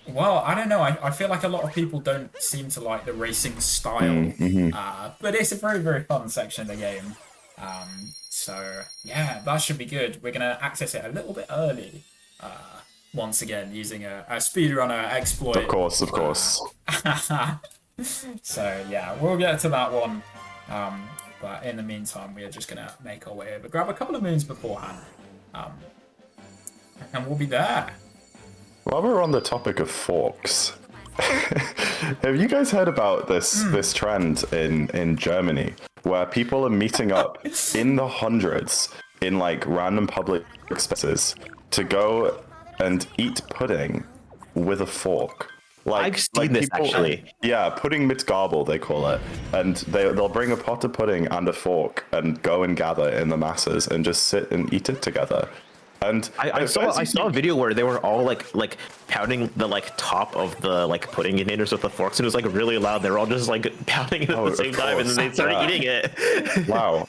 Well, I don't know. I feel like a lot of people don't seem to like the racing style, but it's a very, very fun section of the game. So, yeah, that should be good. We're going to access it a little bit early. Once again, using a speedrunner exploit. Of course. So, yeah, we'll get to that one. But in the meantime, we are just going to make our way over. Grab a couple of moons beforehand. And we'll be there. While we're on the topic of forks, have you guys heard about this trend in Germany where people are meeting up in the hundreds in like random public spaces to go and eat pudding with a fork? I've seen this people, actually. Yeah, pudding mit Gabel they call it, and they'll bring a pot of pudding and a fork and go and gather in the masses and just sit and eat it together. And I saw a video where they were all like pounding the like top of the like pudding containers with the forks, and it was like really loud. They were all just like pounding it at the same time, and then they started eating it. Wow.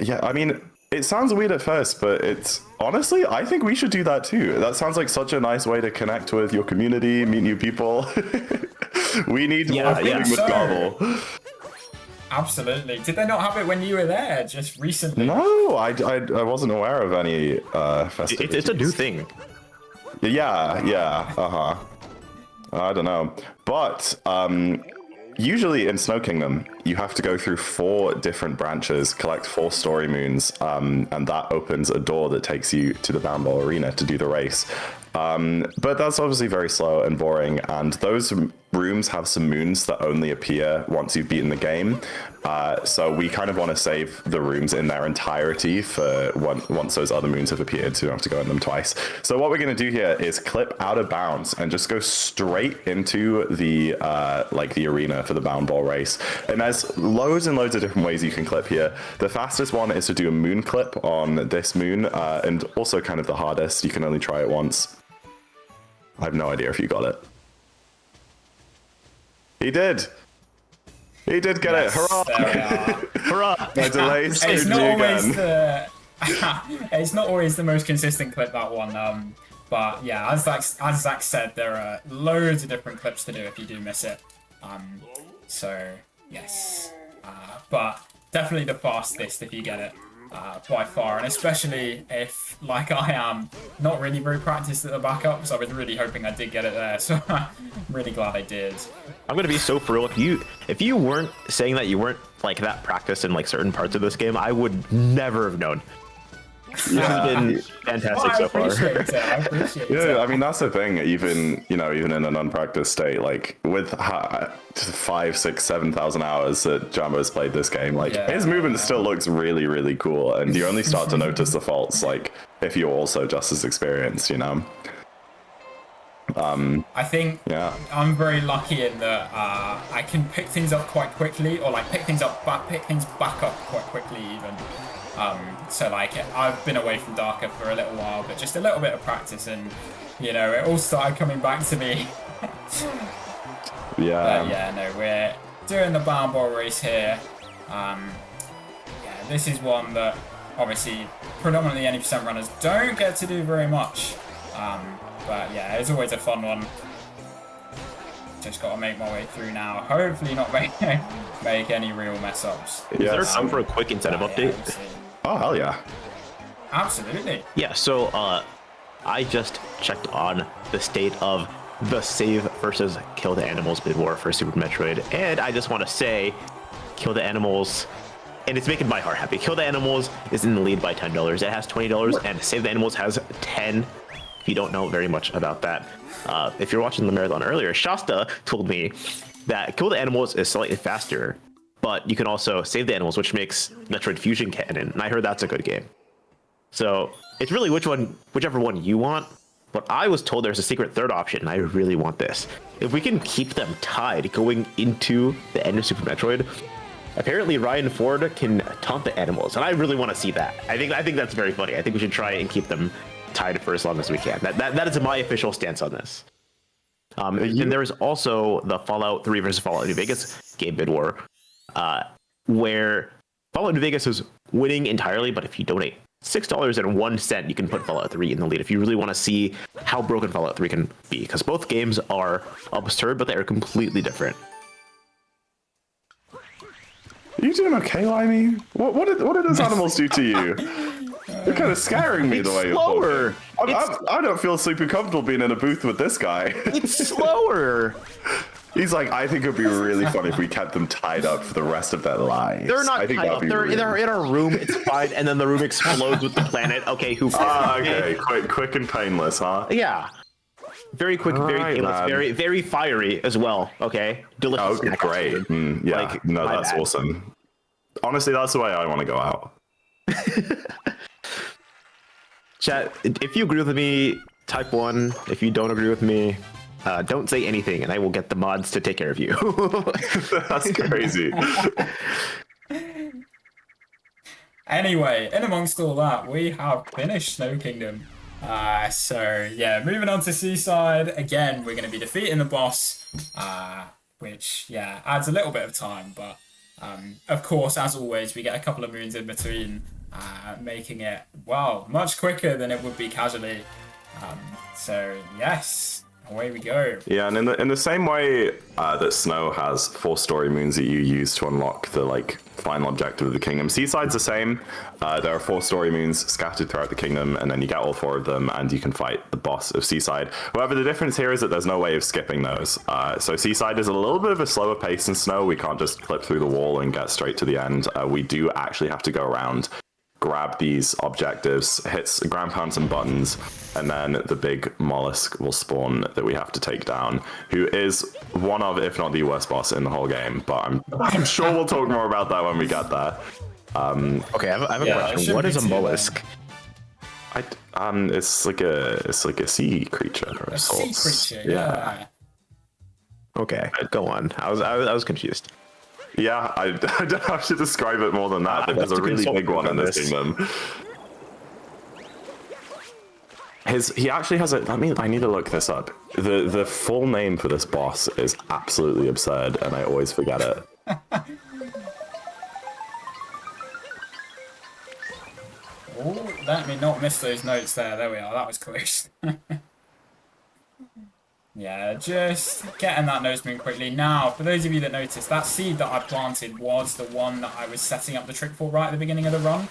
Yeah, I mean, it sounds weird at first, but it's honestly, I think we should do that too. That sounds like such a nice way to connect with your community, meet new people. We need more pudding with gobble. Absolutely. Did they not have it when you were there just recently? No, I wasn't aware of any festivities. It's a new thing. Yeah, I don't know. But usually in Snow Kingdom, you have to go through 4 different branches, collect 4 story moons, and that opens a door that takes you to the Bamboo Arena to do the race. But that's obviously very slow and boring, and those rooms have some moons that only appear once you've beaten the game. So we kind of want to save the rooms in their entirety for once those other moons have appeared, so you don't have to go in them twice. So what we're going to do here is clip out of bounds and just go straight into the like the arena for the bound ball race. And there's loads and loads of different ways you can clip here. The fastest one is to do a moon clip on this moon, and also kind of the hardest. You can only try it once. I have no idea if you got it. He did. He did get it. Hurrah! Hurrah! My delay It's screwed not me always again. it's not always the most consistent clip, that one. But yeah, as Zach said, there are loads of different clips to do if you do miss it. So yes, but definitely the fastest if you get it. By far, and especially if, like I am, not really very practiced at the backups. I was really hoping I did get it there, so I'm really glad I did. I'm gonna be so for real. If you weren't saying that you weren't like that practiced in like certain parts of this game, I would never have known. This has been fantastic so far. I appreciate it. Yeah, I mean that's the thing. Even even in an unpracticed state, like with 5, 6, 7,000 hours that Jambo has played this game, like his movement still looks really, really cool, and you only start to notice the faults like if you're also just as experienced, I think I'm very lucky in that I can pick things up quite quickly, or like pick things back up quite quickly even. So like I've been away from Darker for a little while, but just a little bit of practice, and it all started coming back to me. Yeah. But yeah, no, we're doing the bound ball race here. This is one that obviously predominantly 80% runners don't get to do very much. But yeah, it's always a fun one. Just got to make my way through now. Hopefully not make any real mess ups. Is there time for a quick incentive update? Oh hell yeah! Absolutely. Yeah. So I just checked on the state of the Save versus Kill the Animals bid war for Super Metroid, and I just want to say, Kill the Animals. And it's making my heart happy. Kill the Animals is in the lead by $10. It has $20, and Save the Animals has 10. If you don't know very much about that, if you're watching the marathon earlier, Shasta told me that Kill the Animals is slightly faster, but you can also Save the Animals, which makes Metroid Fusion canon, and I heard that's a good game. So it's really whichever one you want. But I was told there's a secret third option, and I really want this. If we can keep them tied going into the end of Super Metroid, apparently Ryan Ford can taunt the animals, and I really want to see that. I think that's very funny. I think we should try and keep them tied for as long as we can. That is my official stance on this. And there's also the Fallout 3 versus Fallout New Vegas game bid war, where Fallout New Vegas is winning entirely, but if you donate $6.01, you can put Fallout 3 in the lead if you really want to see how broken Fallout 3 can be, because both games are absurd, but they are completely different. Are you doing okay, Limey? What did those animals do to you? They're kind of scaring me the way you're slower. I don't feel super comfortable being in a booth with this guy. It's slower. He's like, I think it'd be really funny if we kept them tied up for the rest of their lives. They're not tied up. They're in our room. It's fine, and then the room explodes with the planet. Okay, who? Okay, quick and painless, huh? Yeah. Very quick, very painless, very fiery as well. Okay, delicious. Oh, great. Yeah, that's awesome. Honestly, that's the way I want to go out. Chat, if you agree with me, type 1. If you don't agree with me, don't say anything, and I will get the mods to take care of you. That's crazy. Anyway, in amongst all that, we have finished Snow Kingdom. So yeah, moving on to Seaside. Again, we're going to be defeating the boss, which yeah adds a little bit of time, but of course, as always, we get a couple of moons in between, making it well much quicker than it would be casually. So yes, away we go. Yeah, and in the same way that Snow has 4 story moons that you use to unlock the final objective of the kingdom, Seaside's the same. There are 4 story moons scattered throughout the kingdom, and then you get all 4 of them, and you can fight the boss of Seaside. However, the difference here is that there's no way of skipping those. So Seaside is a little bit of a slower pace than Snow. We can't just clip through the wall and get straight to the end. We do actually have to go around, grab these objectives, ground pound some buttons, and then the big mollusk will spawn that we have to take down, who is one of, if not the worst boss in the whole game. But I'm sure we'll talk more about that when we get there. Okay, I have a question. What is a mollusk? It's like a sea creature of sorts. Sea creature, yeah. Okay, go on. I was confused. Yeah, I don't know how to describe it more than that, but there's a really big one in this kingdom. He actually has a. I need to look this up. The full name for this boss is absolutely absurd, and I always forget it. Oh, let me not miss those notes there. There we are. That was close. Yeah, just getting that nose moon quickly. Now, for those of you that noticed, that seed that I planted was the one that I was setting up the trick for right at the beginning of the run.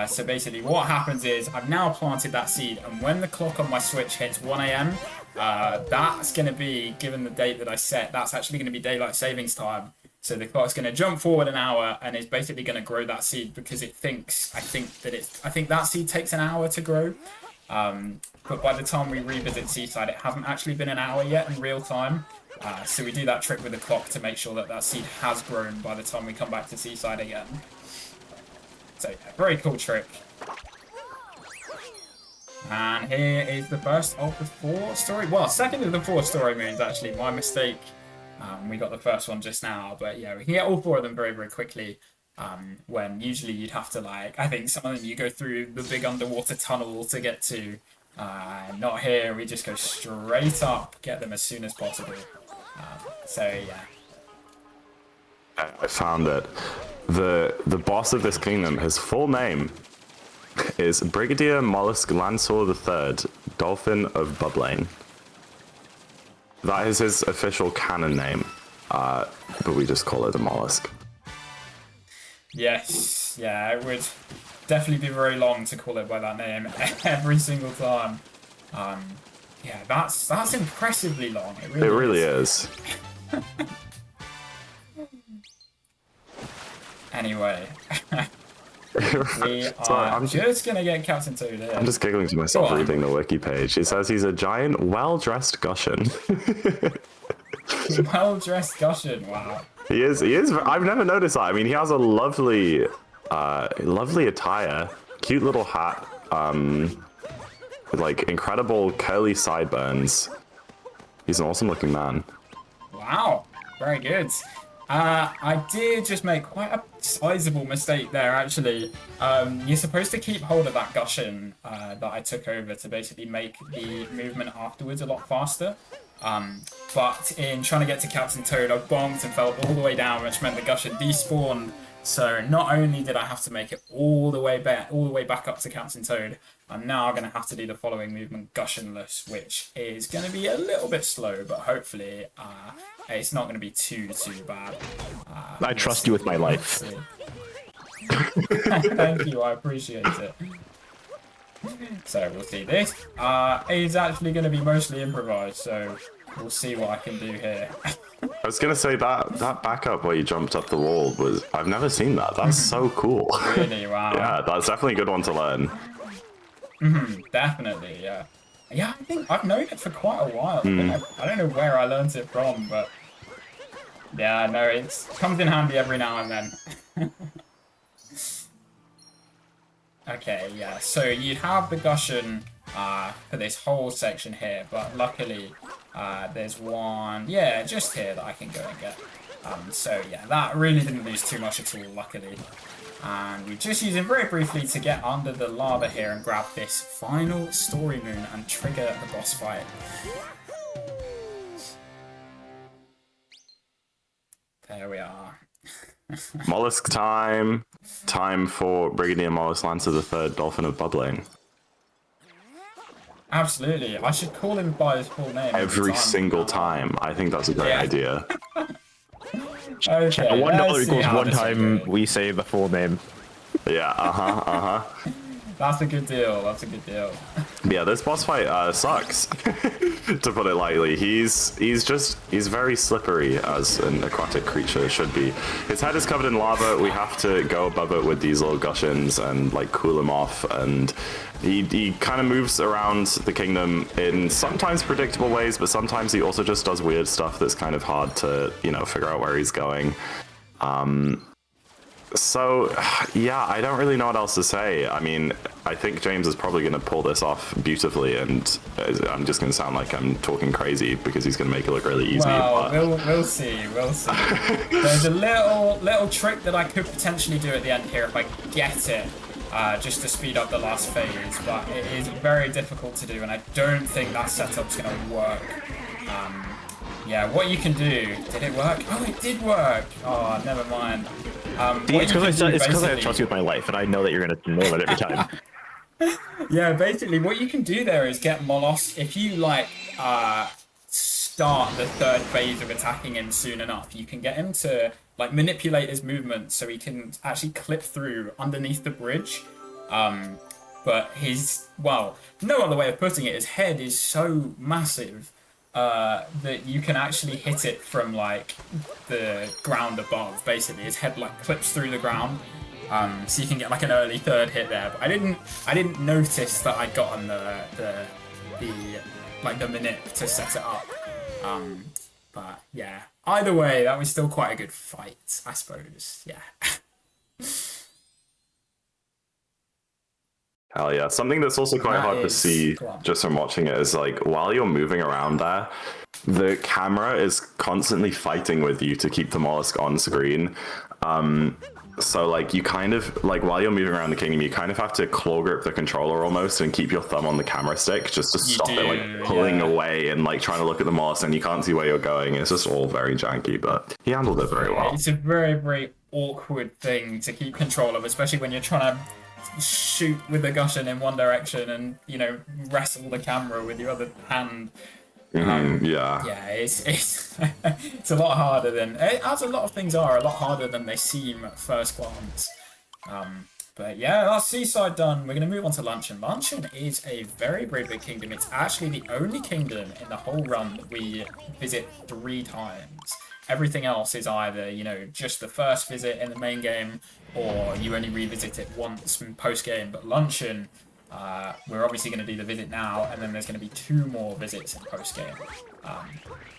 So basically what happens is I've now planted that seed, and when the clock on my Switch hits 1 AM, that's going to be, given the date that I set, that's actually going to be daylight savings time. So the clock's going to jump forward an hour, and it's basically going to grow that seed because it thinks, I think that seed takes an hour to grow. But by the time we revisit Seaside, it hasn't actually been an hour yet in real time. So we do that trick with the clock to make sure that that seed has grown by the time we come back to Seaside again. So yeah, very cool trick. And here is the first of the 4 story, well, second of the 4 story moons actually, my mistake. We got the first one just now, but yeah, we can get all 4 of them very, very quickly. When usually you'd have to I think some of them you go through the big underwater tunnel to get to. Not here, we just go straight up, get them as soon as possible. So yeah. I found it. The boss of this kingdom, his full name is Brigadier Mollusk Lancer III, Dolphin of Bubblain. That is his official canon name, but we just call it a mollusk. Yes, yeah, it would definitely be very long to call it by that name every single time. Yeah, that's impressively long. It really is. Anyway, we are just gonna get Captain Toad here. I'm just giggling to myself reading the wiki page. It says he's a giant, well-dressed Gushan. Well-dressed Gushan, wow. He is. I've never noticed that. I mean, he has a lovely attire, cute little hat, with incredible curly sideburns. He's an awesome-looking man. Wow, very good. I did just make quite a sizable mistake there, actually. You're supposed to keep hold of that Gushan that I took over to basically make the movement afterwards a lot faster. But in trying to get to Captain Toad, I bonked and fell all the way down, which meant the Gushan despawned. So not only did I have to make it all the way back up to Captain Toad, I'm now going to have to do the following movement Gushanless, which is going to be a little bit slow, but hopefully it's not going to be too bad. I trust you with my life. Thank you, I appreciate it. So we'll see. This is actually going to be mostly improvised, so we'll see what I can do here. I was gonna say that backup where you jumped up the wall I've never seen that. That's so cool. Really, wow. Yeah, that's definitely a good one to learn. Definitely, yeah. Yeah, I think I've known it for quite a while. I don't know where I learned it from, but yeah, no, it comes in handy every now and then. Okay, yeah, so you'd have the Gushan for this whole section here, but luckily there's one, yeah, just here that I can go and get. So yeah, that really didn't lose too much at all, luckily. And we just use it very briefly to get under the lava here and grab this final story moon and trigger the boss fight. There we are. Mollusk time. Time for Brigadier Mollusk Lancer the Third, Dolphin of Bubbling. Absolutely. I should call him by his full name Every single time. I think that's a great idea. Okay, $1 let's see equals how one this is time going. we say the full name. Yeah, That's a good deal. That's a good deal. Yeah, this boss fight sucks, to put it lightly. He's very slippery, as an aquatic creature should be. His head is covered in lava. We have to go above it with these little gushins and like cool him off. And he kind of moves around the kingdom in sometimes predictable ways, but sometimes he also just does weird stuff that's kind of hard to, you know, figure out where he's going. So, yeah, I don't really know what else to say. I mean, I think James is probably going to pull this off beautifully, and I'm just going to sound like I'm talking crazy because he's going to make it look really easy. Well, but... we'll see. We'll see. There's a little trick that I could potentially do at the end here if I get it, just to speed up the last phase, but it is very difficult to do, and I don't think that setup's going to work. Yeah, what you can do... Did it work? Oh, it did work! Oh, never mind. It's because I trust you with my life, and I know that you're going to nail it every time. Yeah, basically, what you can do there is get Mollusk. If you, like, start the third phase of attacking him soon enough, you can get him to, like, manipulate his movement so he can actually clip through underneath the bridge. But well, no other way of putting it, his head is so massive that you can actually hit it from like the ground above. Basically, his head like clips through the ground, so you can get like an early third hit there. But I didn't notice that I'd gotten the manip to set it up. But yeah, either way, that was still quite a good fight, I suppose. Yeah. Hell yeah. Something that's also quite hard to see just from watching it is like while you're moving around there, the camera is constantly fighting with you to keep the mollusk on screen. So like you kind of like while you're moving around the kingdom, you kind of have to claw grip the controller almost and keep your thumb on the camera stick just to stop it like pulling away and like trying to look at the mollusk and you can't see where you're going. It's just all very janky, but he handled it very well. It's a very, very awkward thing to keep control of, especially when you're trying to shoot with the gushin in one direction and, you know, wrestle the camera with your other hand. Yeah, it's it's a lot harder than, as a lot of things are, a lot harder than they seem at first glance. But yeah, that's Seaside done. We're going to move on to Luncheon. Luncheon is a very, very big kingdom. It's actually the only kingdom in the whole run that we visit 3 times. Everything else is either, you know, just the first visit in the main game, or you only revisit it once post-game. But Luncheon, we're obviously going to do the visit now, and then there's going to be 2 more visits in post-game.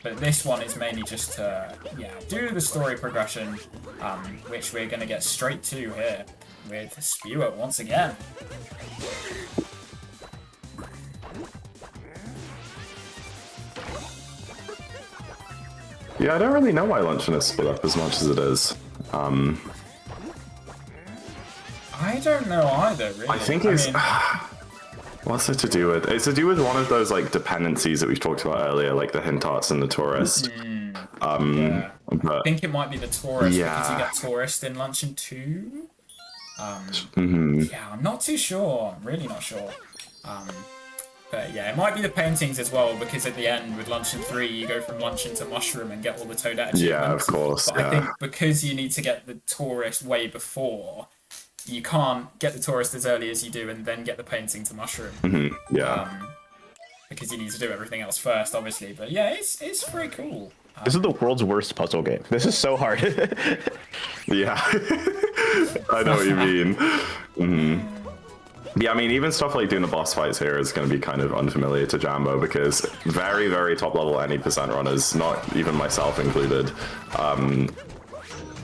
But this one is mainly just to, do the story progression, which we're going to get straight to here with Spewer once again. Yeah, I don't really know why Luncheon is split up as much as it is. I don't know either, really. I think it's... what's it to do with? It's to do with one of those like dependencies that we've talked about earlier, like the hint arts and the tourist. I But, think it might be the tourist, because you get tourist in Luncheon 2. Yeah, I'm not too sure. I'm really not sure. But yeah, it might be the paintings as well, because at the end with Luncheon 3, you go from Luncheon to Mushroom and get all the Toadette achievements. yeah, of course. But I think because you need to get the tourist way before, you can't get the tourist as early as you do and then get the painting to Mushroom. Because you need to do everything else first, obviously. But yeah, it's very cool. This is the world's worst puzzle game. This is so hard. Yeah, I know what you mean. Yeah, I mean, even stuff like doing the boss fights here is going to be kind of unfamiliar to Jambo because very, very top level any percent runners, not even myself included,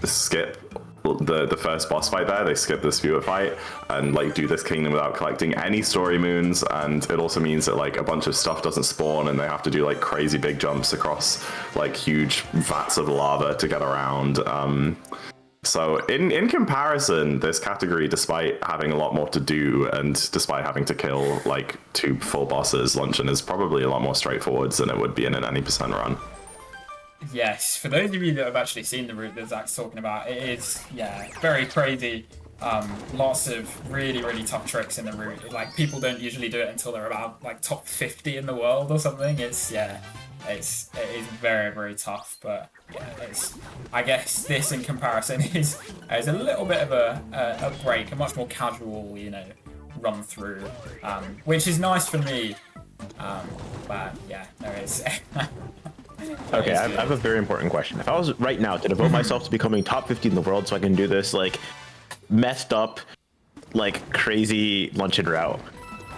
skip the first boss fight there. They skip the Spewer fight and like do this kingdom without collecting any story moons, and it also means that like a bunch of stuff doesn't spawn and they have to do like crazy big jumps across like huge vats of lava to get around. So in comparison, this category, despite having a lot more to do and despite having to kill like 2 full bosses, Luncheon is probably a lot more straightforward than it would be in an any percent run. Yes, for those of you that have actually seen the route that Zach's talking about, it is, yeah, very crazy. Lots of really, really tough tricks in the route. Like, people don't usually do it until they're about, like, top 50 in the world or something. It's, yeah, it is very, very tough. But, yeah, I guess this, in comparison, is a little bit of a break, a much more casual, you know, run through, which is nice for me. But, yeah, there is... Okay, I have a very important question. If I was right now to devote myself to becoming top 50 in the world so I can do this, like, messed up, like, crazy Luncheon route,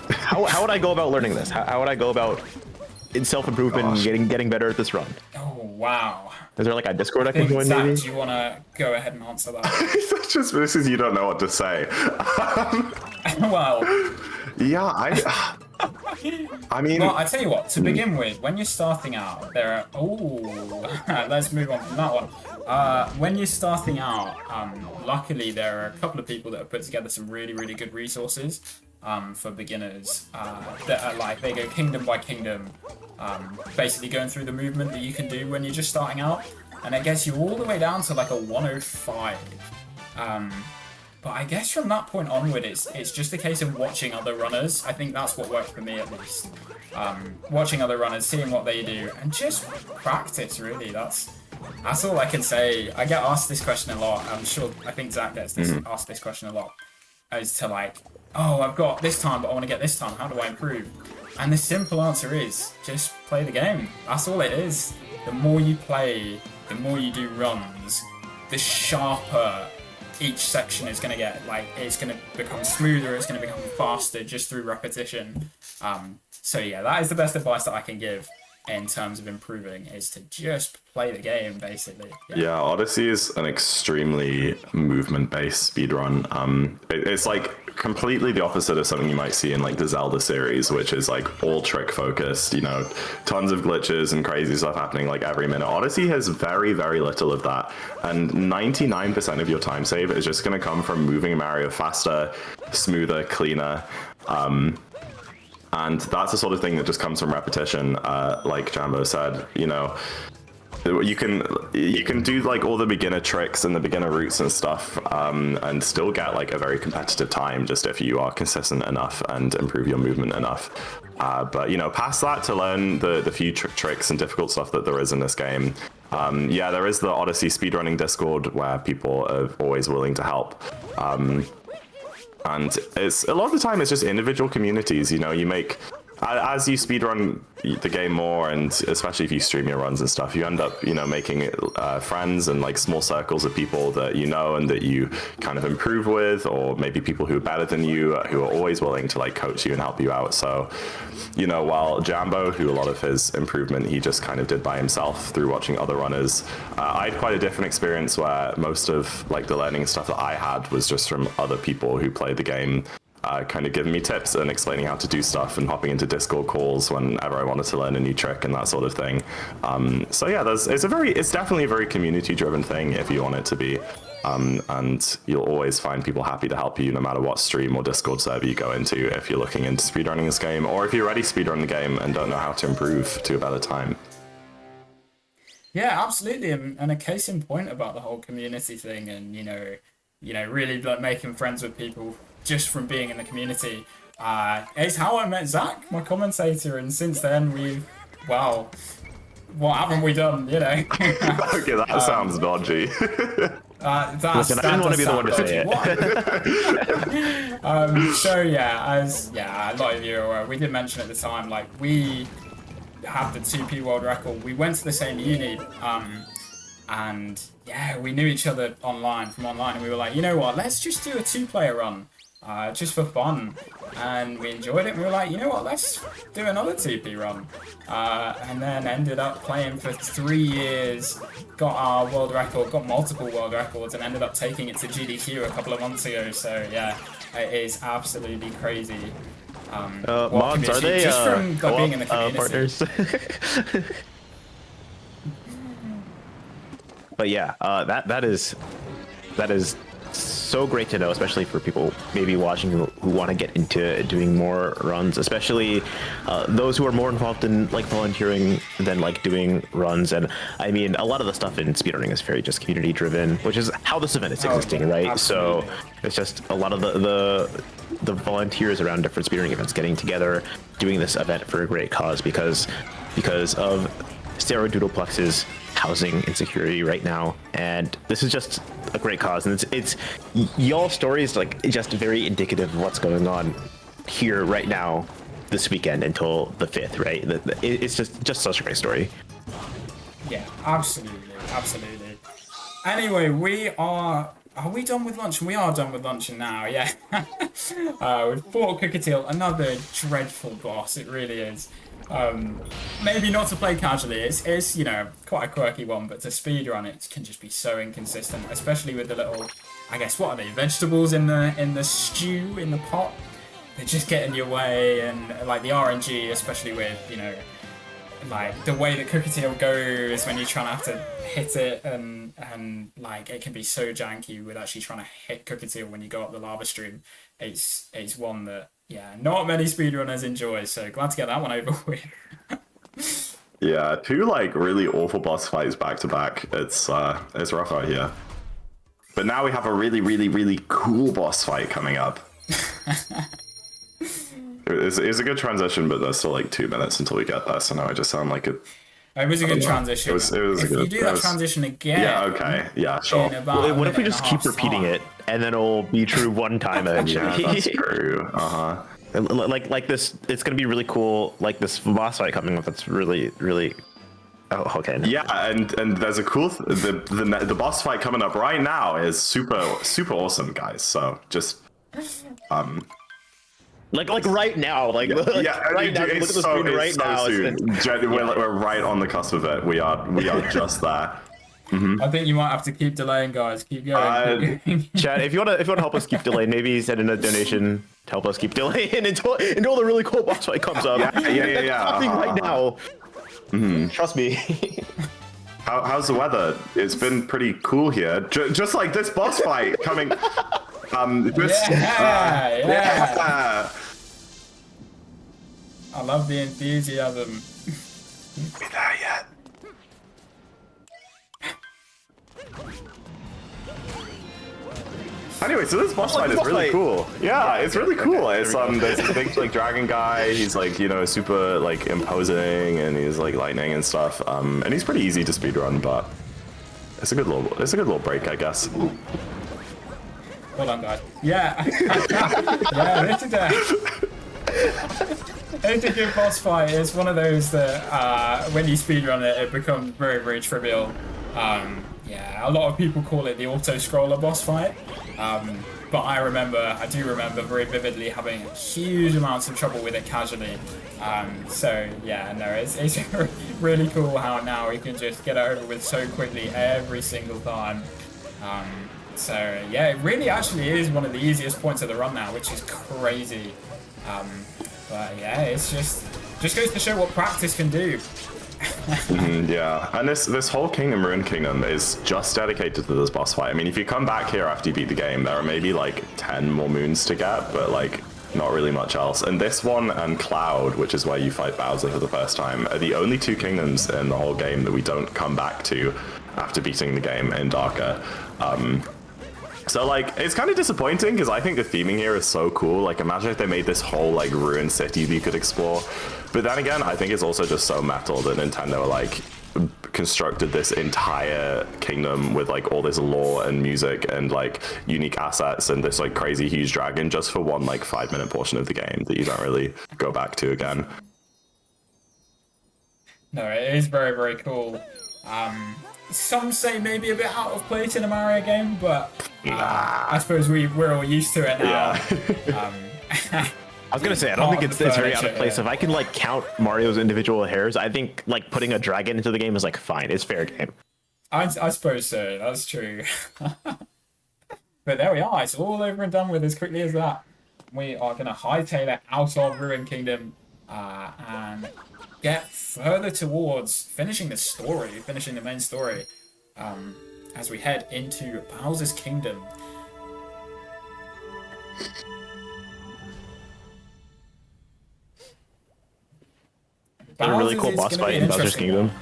how would I go about learning this? How would I go about in self-improvement and getting better at this run? Oh, wow. Is there, like, a Discord I can join, Zach, maybe? do you want to go ahead and answer that? This is you don't know what to say. Well... Yeah, I mean... Well, I tell you what, to begin with, when you're starting out, there are... Oh, let's move on from that one. When you're starting out, luckily there are a couple of people that have put together some really, really good resources for beginners that are like, they go kingdom by kingdom, basically going through the movement that you can do when you're just starting out, and it gets you all the way down to like a 105. But I guess from that point onward, it's just a case of watching other runners. I think that's what worked for me, at least. Watching other runners, seeing what they do, and just practice, really. That's all I can say. I get asked this question a lot. I think Zach gets asked this question a lot. As to like, oh, I've got this time, but I want to get this time. How do I improve? And the simple answer is, just play the game. That's all it is. The more you play, the more you do runs, the sharper each section is going to get. Like, it's going to become smoother, it's going to become faster just through repetition. So yeah, that is the best advice that I can give in terms of improving, is to just play the game, basically. Yeah, Odyssey is an extremely movement-based speedrun. It's like completely the opposite of something you might see in like the Zelda series, which is like all trick focused, you know, tons of glitches and crazy stuff happening like every minute. Odyssey has very, very little of that, and 99% of your time save is just going to come from moving Mario faster, smoother, cleaner. And that's the sort of thing that just comes from repetition. Like Jambo said, you know, you can do like all the beginner tricks and the beginner routes and stuff, and still get like a very competitive time, just if you are consistent enough and improve your movement enough. But you know, past that, to learn the few tricks and difficult stuff that there is in this game, yeah, there is the Odyssey speedrunning Discord where people are always willing to help. And it's a lot of the time it's just individual communities, you know, you make, as you speedrun the game more, and especially if you stream your runs and stuff, you end up, you know, making friends and like small circles of people that you know and that you kind of improve with, or maybe people who are better than you, who are always willing to like coach you and help you out. So, you know, while Jambo, who a lot of his improvement he just kind of did by himself through watching other runners, I had quite a different experience where most of like the learning stuff that I had was just from other people who played the game, kind of giving me tips and explaining how to do stuff and hopping into Discord calls whenever I wanted to learn a new trick and that sort of thing. So yeah, it's definitely a very community-driven thing if you want it to be. And you'll always find people happy to help you no matter what stream or Discord server you go into if you're looking into speedrunning this game, or if you're already speedrunning the game and don't know how to improve to a better time. Yeah, absolutely. And a case in point about the whole community thing, and you know, really like making friends with people just from being in the community, is how I met Zach, my commentator, and since then well, what haven't we done, you know? Okay, that sounds dodgy. Listen, I didn't want to be the one to say it. So yeah, a lot of you are aware, we did mention at the time, like, we have the 2P world record. We went to the same uni, and yeah, we knew each other from online, and we were like, you know what, let's just do a 2-player run, just for fun. And we enjoyed it, and we were like, you know what, let's do another 2P run. And then ended up playing for 3 years, got our world record, got multiple world records, and ended up taking it to GDQ a couple of months ago. So yeah, it is absolutely crazy. Mods, are they just from being in the community. Partners? But yeah, that is that is so great to know, especially for people maybe watching who want to get into doing more runs, especially those who are more involved in like volunteering than like doing runs. And I mean, a lot of the stuff in speedrunning is very just community driven, which is how this event is existing, right? Absolutely. So it's just a lot of the volunteers around different speedrunning events getting together, doing this event for a great cause because of Steroid Doodleplex's housing insecurity right now, and this is just a great cause, and it's y'all's story is like just very indicative of what's going on here right now this weekend until the 5th, right? It's just such a great story. Yeah, absolutely. Anyway, are we done with luncheon? We are done with luncheon now, yeah. We've fought Cookatiel, another dreadful boss, it really is. Maybe not to play casually, it's you know, quite a quirky one, but to speedrun it can just be so inconsistent, especially with the little, I guess, what are they, vegetables in the stew, in the pot? They just get in your way, and like the RNG, especially with, you know, like the way that Cookatiel goes when you're trying to have to hit it, and like it can be so janky with actually trying to hit Cookatiel when you go up the lava stream. It's one that, yeah, not many speedrunners enjoy, so glad to get that one over with. Yeah, 2 like really awful boss fights back to back. It's rough out here. But now we have a really, really, really cool boss fight coming up. It's a good transition, but there's still like 2 minutes until we get there, so now I just sound like a... It was a good transition. It was if you do that transition again... Yeah, okay. Yeah, sure. What if we just keep repeating it, and then it'll be true one time eventually? Yeah, that's true. Like this, it's gonna be really cool. Like this boss fight coming up, that's really, really... Oh, okay. Yeah, and there's a cool... the boss fight coming up right now is super awesome, guys. So, just... Like right now, right now. Look at the screen right now. We're right on the cusp of it. We are just there. I think you might have to keep delaying, guys. Keep going. Chad, if you wanna help us keep delaying, maybe send in a donation to help us keep delaying until the really cool boss fight comes up. Yeah. Happening right now. Trust me. How's the weather? It's been pretty cool here. Just like this boss fight coming. Yeah. I love the enthusiasm. Be there yet? Anyway, so this boss fight is really cool. Yeah, it's really cool. It's there's a big like dragon guy. He's like, you know, super like imposing, and he's like lightning and stuff. And he's pretty easy to speedrun, but it's a good little break, I guess. Well done, guys. Yeah. Yeah, it's a good boss fight. It's one of those that when you speedrun it, it becomes very, very trivial. Yeah, a lot of people call it the auto-scroller boss fight. But I do remember very vividly having huge amounts of trouble with it casually. So yeah, no, it's really cool how now you can just get it over with so quickly every single time. So yeah, it really actually is one of the easiest points of the run now, which is crazy. But yeah, it's just goes to show what practice can do. Yeah, and this whole kingdom, Ruined Kingdom, is just dedicated to this boss fight. I mean, if you come back here after you beat the game, there are maybe like 10 more moons to get, but like not really much else. And this one and Cloud, which is where you fight Bowser for the first time, are the only 2 kingdoms in the whole game that we don't come back to after beating the game in Darker. So like, it's kind of disappointing because I think the theming here is so cool. Like, imagine if they made this whole like ruined city that you could explore. But then again, I think it's also just so metal that Nintendo like constructed this entire kingdom with like all this lore and music and like unique assets and this like crazy huge dragon just for one like 5-minute portion of the game that you don't really go back to again. No, it is very, very cool. Some say maybe a bit out of place in a Mario game, but I suppose we're all used to it now. Yeah. I was gonna say, I don't think it's very out of place. If I can like count Mario's individual hairs, I think like putting a dragon into the game is like fine. It's fair game. I suppose so. That's true. But there we are. It's all over and done with as quickly as that. We are gonna hightail it out of Ruined Kingdom and get further towards finishing the main story. as we head into Bowser's Kingdom. A really cool is boss gonna be fight an in Bowser's interesting Kingdom. one.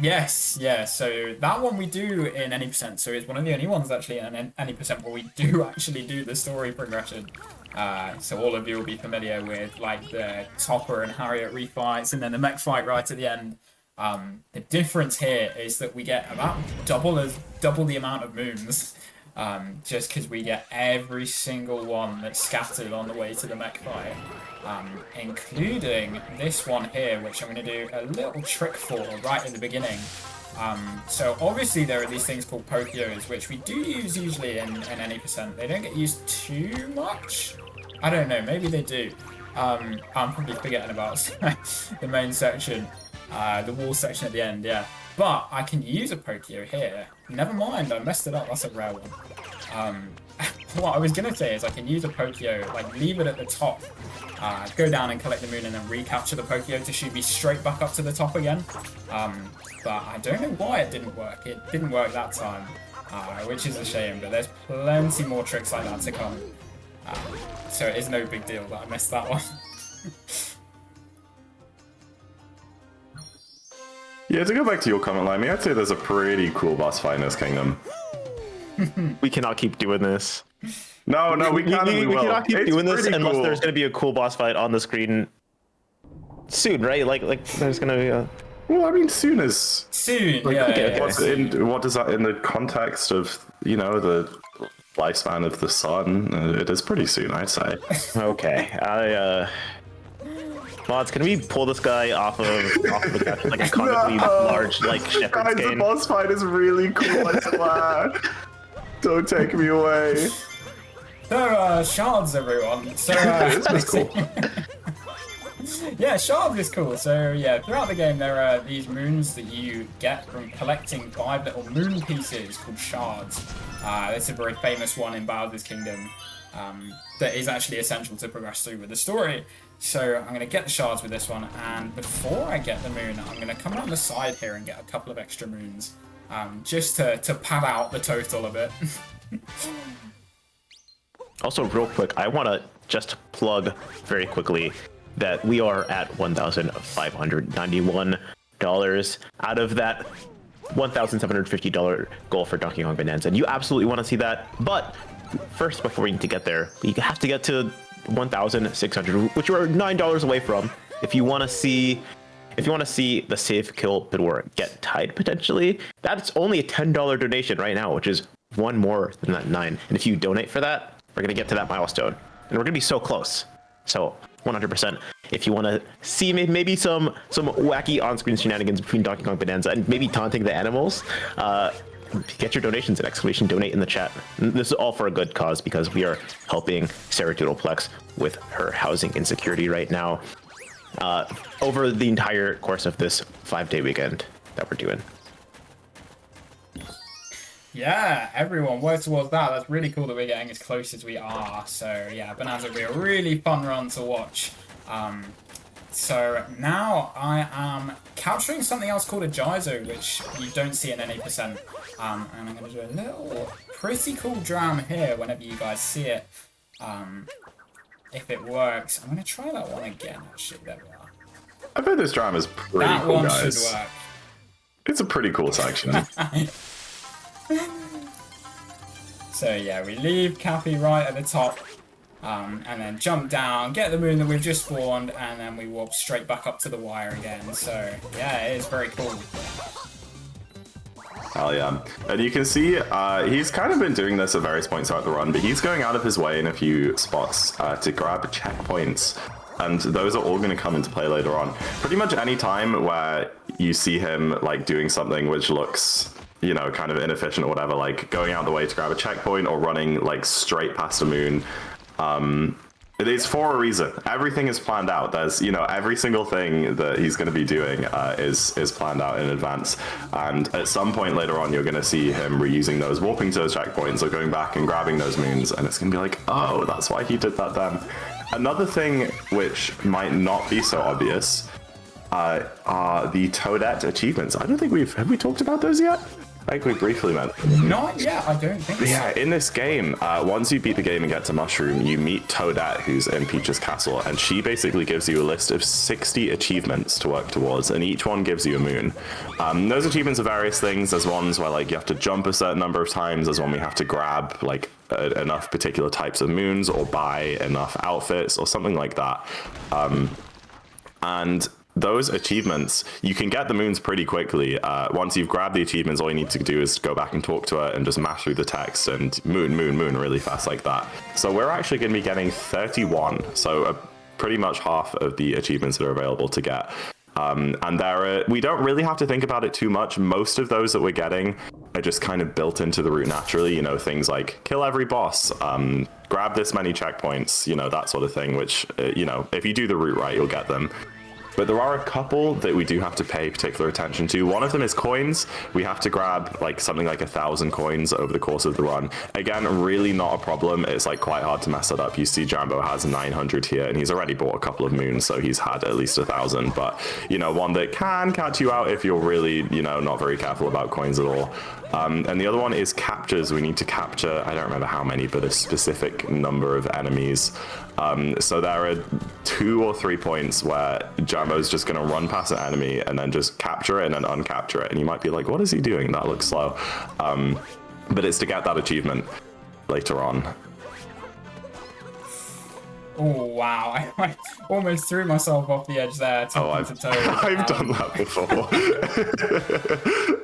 Yes, yeah, so that one we do in any percent, so it's one of the only ones actually in any percent where we do actually do the story progression. So all of you will be familiar with like the Topper and Harriet refights and then the mech fight right at the end. The difference here is that we get about double the amount of moons, just because we get every single one that's scattered on the way to the mech fight. Including this one here, which I'm going to do a little trick for right at the beginning. So obviously there are these things called Pokios, which we do use usually in any percent. They don't get used too much. I don't know, maybe they do. I'm probably forgetting about the main section, the wall section at the end, yeah. But I can use a Pokio here. Never mind, I messed it up, that's a rare one. What I was going to say is I can use a Pokio, like leave it at the top, go down and collect the moon and then recapture the Pokio to shoot me straight back up to the top again. But I don't know why it didn't work. It didn't work that time, which is a shame, but there's plenty more tricks like that to come. So it is no big deal that I missed that one. Yeah, to go back to your comment, Limey, I'd say there's a pretty cool boss fight in this kingdom. We cannot keep doing this. No, we can't. We cannot keep doing this unless cool. there's going to be a cool boss fight on the screen soon, right? Like there's going to be a... Well, I mean, soon is... Soon, like, yeah. What does that in the context of, you know, the lifespan of the sun? It is pretty soon, I'd say. Okay, Mods, can we pull this guy off of the couch with, like a comically large, like, shepherd's Guys, the cane? boss fight is really cool, I swear. Don't take me away. So, shards, everyone. So, This is cool. yeah, shards is cool. So, yeah, throughout the game, there are these moons that you get from collecting 5 little moon pieces called shards. That's a very famous one in Bowser's Kingdom that is actually essential to progress through with the story. So, I'm going to get the shards with this one, and before I get the moon, I'm going to come around the side here and get a couple of extra moons, just to pad out the total a bit. Also, real quick, I want to just plug very quickly that we are at $1,591 out of that $1,750 goal for Donkey Kong Bonanza. And you absolutely want to see that. But first, before we need to get there, you have to get to 1,600, which we're $9 away from. If you want to see the save kill Bidwar get tied potentially, that's only a $10 donation right now, which is one more than that 9. And if you donate for that, we're gonna get to that milestone, and we're gonna be so close. So 100%. If you want to see maybe some wacky on-screen shenanigans between Donkey Kong Bonanza and maybe taunting the animals, get your donations at !donate in the chat. And this is all for a good cause because we are helping Sarah Doodleplex with her housing insecurity right now, over the entire course of this 5-day weekend that we're doing. Yeah, everyone, work towards that. That's really cool that we're getting as close as we are. So yeah, Bonanza will be a really fun run to watch. So now I am capturing something else called a Gyzo, which you don't see in any percent. And I'm going to do a little pretty cool dram here whenever you guys see it. If it works, I'm going to try that one again. Actually, there we are. I bet this dram is pretty That cool, one guys. should work. It's a pretty cool section. So yeah, we leave Cappy right at the top, and then jump down, get the moon that we've just spawned, and then we walk straight back up to the wire again. So yeah, it is very cool. Hell yeah. And you can see he's kind of been doing this at various points throughout the run, but he's going out of his way in a few spots to grab checkpoints. And those are all going to come into play later on. Pretty much any time where you see him like doing something which looks, you know, kind of inefficient or whatever, like going out the way to grab a checkpoint or running like straight past a moon, it is for a reason. Everything is planned out. There's, you know, every single thing that he's going to be doing is planned out in advance. And at some point later on, you're going to see him reusing those, warping to those checkpoints or going back and grabbing those moons. And it's going to be like, oh, that's why he did that then. Another thing which might not be so obvious are the Toadette achievements. I don't think have we talked about those yet? I think we briefly met. Not yet, I don't think But so. yeah, in this game, once you beat the game and get to Mushroom, you meet Toadette, who's in Peach's castle, and she basically gives you a list of 60 achievements to work towards, and each one gives you a moon. Those achievements are various things. There's ones where like you have to jump a certain number of times. There's one we have to grab like enough particular types of moons or buy enough outfits or something like that. And those achievements, you can get the moons pretty quickly. Once you've grabbed the achievements, all you need to do is go back and talk to her and just mash through the text and moon really fast like that. So we're actually going to be getting 31, so pretty much half of the achievements that are available to get. And we don't really have to think about it too much. Most of those that we're getting are just kind of built into the route naturally. You know, things like kill every boss, grab this many checkpoints, you know, that sort of thing, which, you know, if you do the route right, you'll get them. But there are a couple that we do have to pay particular attention to. One of them is coins. We have to grab like something like 1,000 coins over the course of the run. Again, really not a problem. It's like quite hard to mess it up. You see Jambo has 900 here and he's already bought a couple of moons, so he's had at least 1,000. But, you know, one that can catch you out if you're really, you know, not very careful about coins at all. And the other one is captures. We need to capture, I don't remember how many, but a specific number of enemies. So there are 2 or 3 points where Jambo's just going to run past an enemy and then just capture it and then uncapture it. And you might be like, what is he doing? That looks slow. But it's to get that achievement later on. Oh, wow. I almost threw myself off the edge there. I've done that before.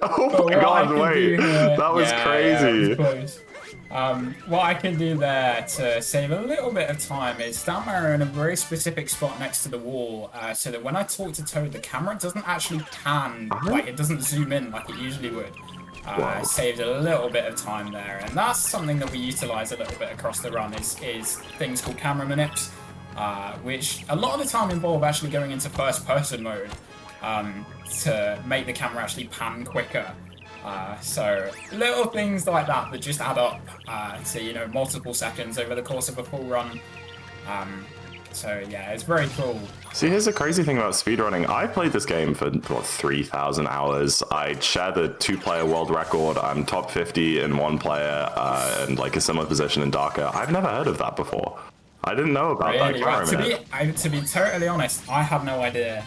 Oh but my god, wait. That was crazy. Yeah, that was close. What I can do there to save a little bit of time is stand there in a very specific spot next to the wall, so that when I talk to Toad, the camera doesn't actually pan, like it doesn't zoom in like it usually would. Saved a little bit of time there, and that's something that we utilize a little bit across the run is things called camera manips, which a lot of the time involve actually going into first person mode to make the camera actually pan quicker. So little things like that that just add up to, you know, multiple seconds over the course of a full run. So yeah, it's very cool. See, here's the crazy thing about speedrunning. I played this game for, what, 3,000 hours. I share the 2-player world record. I'm top 50 in 1 player and like a similar position in Darker. I've never heard of that before. I didn't know about that camera minute. To be totally honest, I had no idea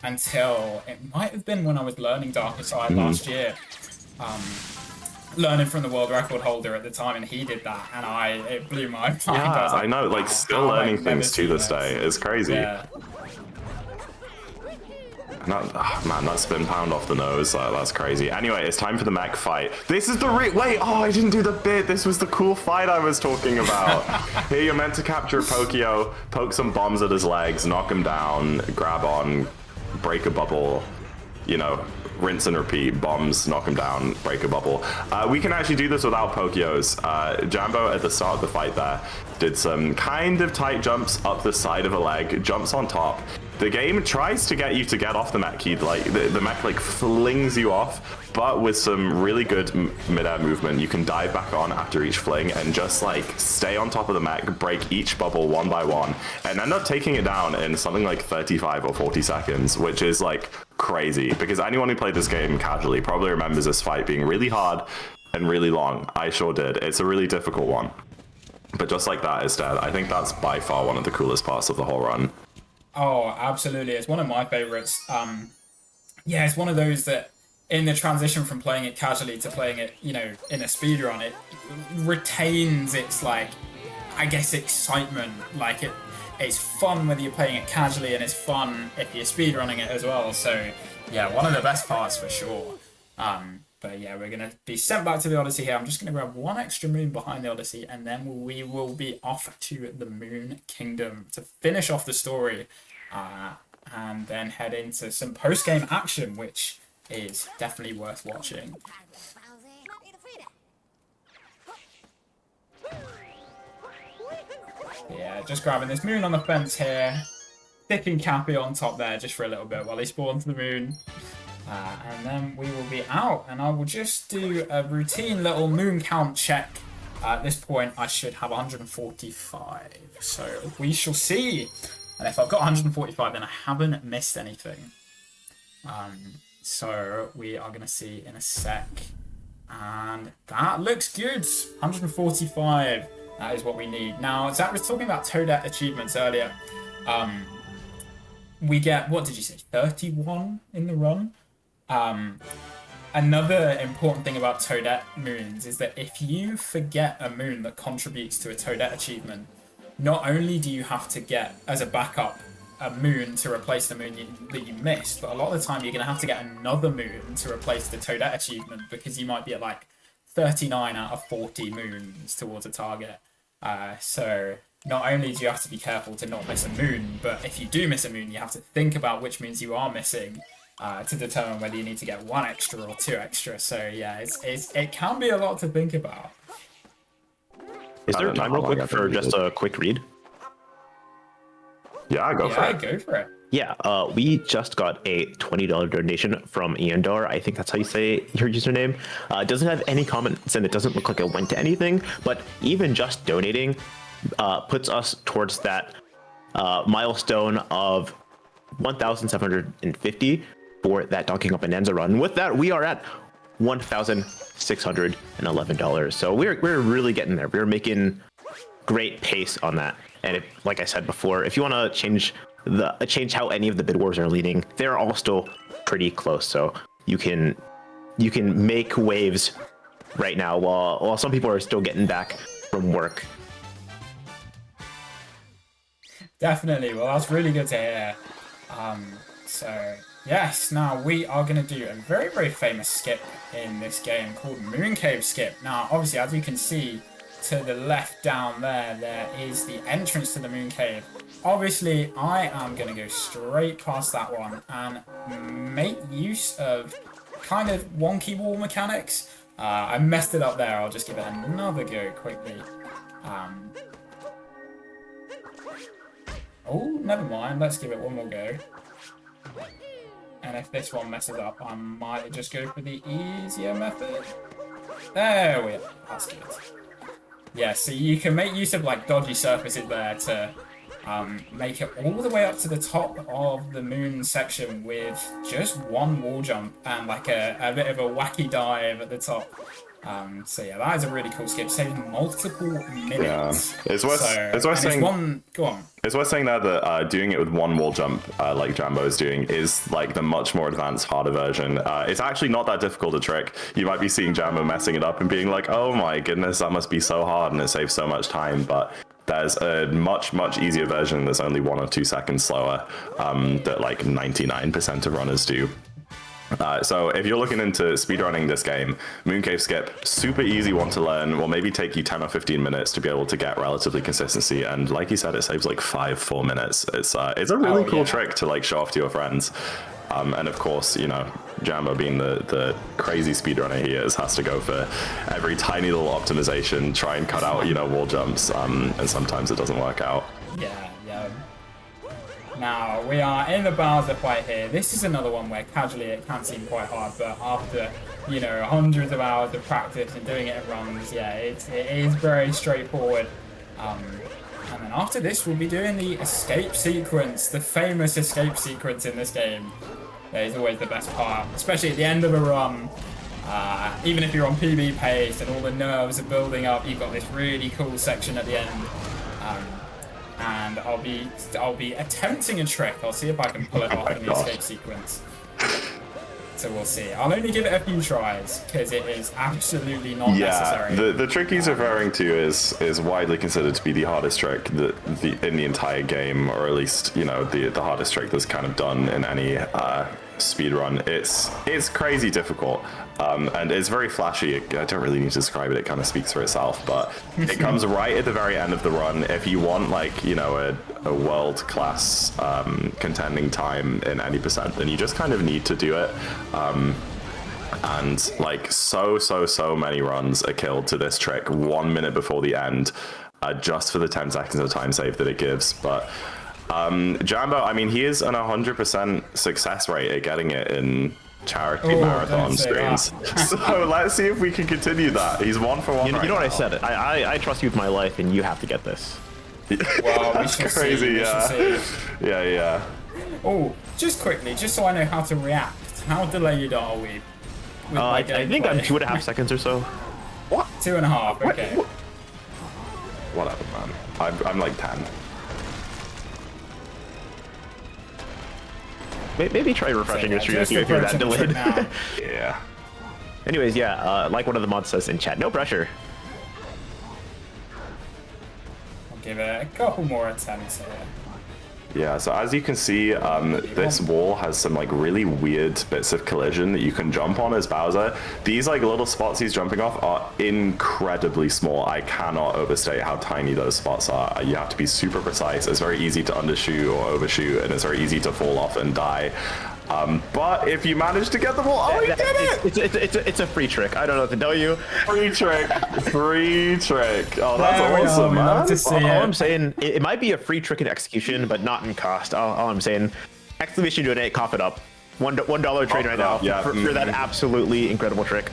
until it might have been when I was learning Darker Side last year. Learning from the world record holder at the time, and he did that, and it blew my mind. Yeah, I know, like, still learning things to this day. It's crazy. Yeah. Man, that spin pound off the nose, that's crazy. Anyway, it's time for the mech fight. This is the wait, I didn't do the bit. This was the cool fight I was talking about. Here, you're meant to capture Pokio, poke some bombs at his legs, knock him down, grab on, break a bubble, you know, rinse and repeat, bombs, knock him down, break a bubble. We can actually do this without Pokios. Jambo, at the start of the fight there, did some kind of tight jumps up the side of a leg, jumps on top. The game tries to get you to get off the mech key, like the mech like flings you off, but with some really good mid-air movement, you can dive back on after each fling and just like stay on top of the mech, break each bubble one by one, and end up taking it down in something like 35 or 40 seconds, which is like crazy, because anyone who played this game casually probably remembers this fight being really hard and really long. I sure did. It's a really difficult one. But just like that, it's dead. I think that's by far one of the coolest parts of the whole run. Oh, absolutely. It's one of my favorites. Yeah, it's one of those that in the transition from playing it casually to playing it, you know, in a speedrun, it retains its, like, I guess, excitement. Like, it's fun whether you're playing it casually, and it's fun if you're speedrunning it as well. So, yeah, one of the best parts for sure. But yeah, we're going to be sent back to the Odyssey here. I'm just going to grab one extra moon behind the Odyssey, and then we will be off to the Moon Kingdom to finish off the story, and then head into some post-game action, which is definitely worth watching. Yeah, just grabbing this moon on the fence here, sticking Cappy on top there just for a little bit while he spawns the moon. And then we will be out, and I will just do a routine little moon count check. At this point, I should have 145, so we shall see. And if I've got 145, then I haven't missed anything. So we are going to see in a sec. And that looks good. 145. That is what we need. Now, Zach was talking about Toadette achievements earlier. We get, what did you say, 31 in the run? Another important thing about Toadette moons is that if you forget a moon that contributes to a Toadette achievement, not only do you have to get, as a backup, a moon to replace the moon that you missed, but a lot of the time you're going to have to get another moon to replace the Toadette achievement because you might be at like 39 out of 40 moons towards a target. So not only do you have to be careful to not miss a moon, but if you do miss a moon, you have to think about which moons you are missing to determine whether you need to get 1 extra or 2 extra. So yeah, it can be a lot to think about. Is there time real quick for just a quick read? Yeah, go for it. Go for it. Yeah, we just got a $20 donation from Iandar. I think that's how you say your username. It doesn't have any comments and it doesn't look like it went to anything, but even just donating puts us towards that milestone of 1,750 for that Donkey Kong Bonanza run. With that, we are at $1,611. So we're really getting there. We're making great pace on that. And if, like I said before, if you want to change how any of the bid wars are leading, they're all still pretty close. So you can make waves right now while some people are still getting back from work. Definitely. Well, that's really good to hear. So yes, now we are going to do a very, very famous skip in this game called Moon Cave Skip. Now, obviously, as you can see to the left down there, there is the entrance to the Moon Cave. Obviously, I am going to go straight past that one and make use of kind of wonky wall mechanics. I messed it up there. I'll just give it another go quickly. Oh, never mind. Let's give it one more go. And if this one messes up, I might just go for the easier method. There we are. That's good. Yeah, so you can make use of like dodgy surfaces there to make it all the way up to the top of the moon section with just one wall jump and like a bit of a wacky dive at the top. So yeah, that is a really cool skip, saving multiple minutes. Yeah. It's worth saying. Go on. It's worth saying that doing it with one wall jump, like Jambo is doing, is like the much more advanced, harder version. It's actually not that difficult a trick. You might be seeing Jambo messing it up and being like, "Oh my goodness, that must be so hard," and it saves so much time. But there's a much easier version that's only 1 or 2 seconds slower that like 99% of runners do. So if you're looking into speedrunning this game, Moon Cave Skip, super easy one to learn, will maybe take you 10 or 15 minutes to be able to get relatively consistency. And like you said, it saves like 4 minutes. It's a really cool trick to like show off to your friends. And of course, you know, Jambo being the crazy speedrunner he is, has to go for every tiny little optimization, try and cut out, you know, wall jumps. And sometimes it doesn't work out. Yeah. Now, we are in the Bowser fight here. This is another one where casually it can seem quite hard, but after, you know, hundreds of hours of practice and doing it in runs, yeah, it is very straightforward. And then after this, we'll be doing the escape sequence, the famous escape sequence in this game. That is always the best part, especially at the end of a run. Even if you're on PB pace and all the nerves are building up, you've got this really cool section at the end. And I'll be attempting a trick. I'll see if I can pull it off in the escape sequence. So we'll see. I'll only give it a few tries because it is absolutely not necessary. The trick he's referring to is widely considered to be the hardest trick in the entire game, or at least, you know, the hardest trick that's kind of done in any speedrun. It's crazy difficult. And it's very flashy. I don't really need to describe it. It kind of speaks for itself. But it comes right at the very end of the run. If you want, like, you know, a world-class contending time in any percent, then you just kind of need to do it. And like so many runs are killed to this trick 1 minute before the end, just for the 10 seconds of time save that it gives. But Jambo, I mean, he is an 100% success rate at getting it in charity marathon streams. So let's see if we can continue that. He's 1 for 1. You know what I said? I trust you with my life, and you have to get this. Well, that's crazy. Yeah. Oh, just quickly, just so I know how to react. How delayed are we? with my I think I'm gameplay. 2.5 seconds or so. What? 2.5. Okay. Whatever, man. I'm like 10. Maybe try refreshing your stream if Just you're that approaching the trick delayed. now. Yeah. Anyways, yeah, like one of the mods says in chat, no pressure. I'll give it a couple more attempts here. Yeah, so as you can see, this wall has some like really weird bits of collision that you can jump on as Bowser. These like little spots he's jumping off are incredibly small. I cannot overstate how tiny those spots are. You have to be super precise. It's very easy to undershoot or overshoot, and it's very easy to fall off and die. But if you manage to get the ball, oh, he did it! It's a free trick. I don't know what to tell you. Free trick, free trick. Oh, that's There we are, awesome, we man. love to see All it. I'm saying, it might be a free trick in execution, but not in cost. All I'm saying, exclamation donate, cough it up. $1 trade right now yeah, for that absolutely incredible trick.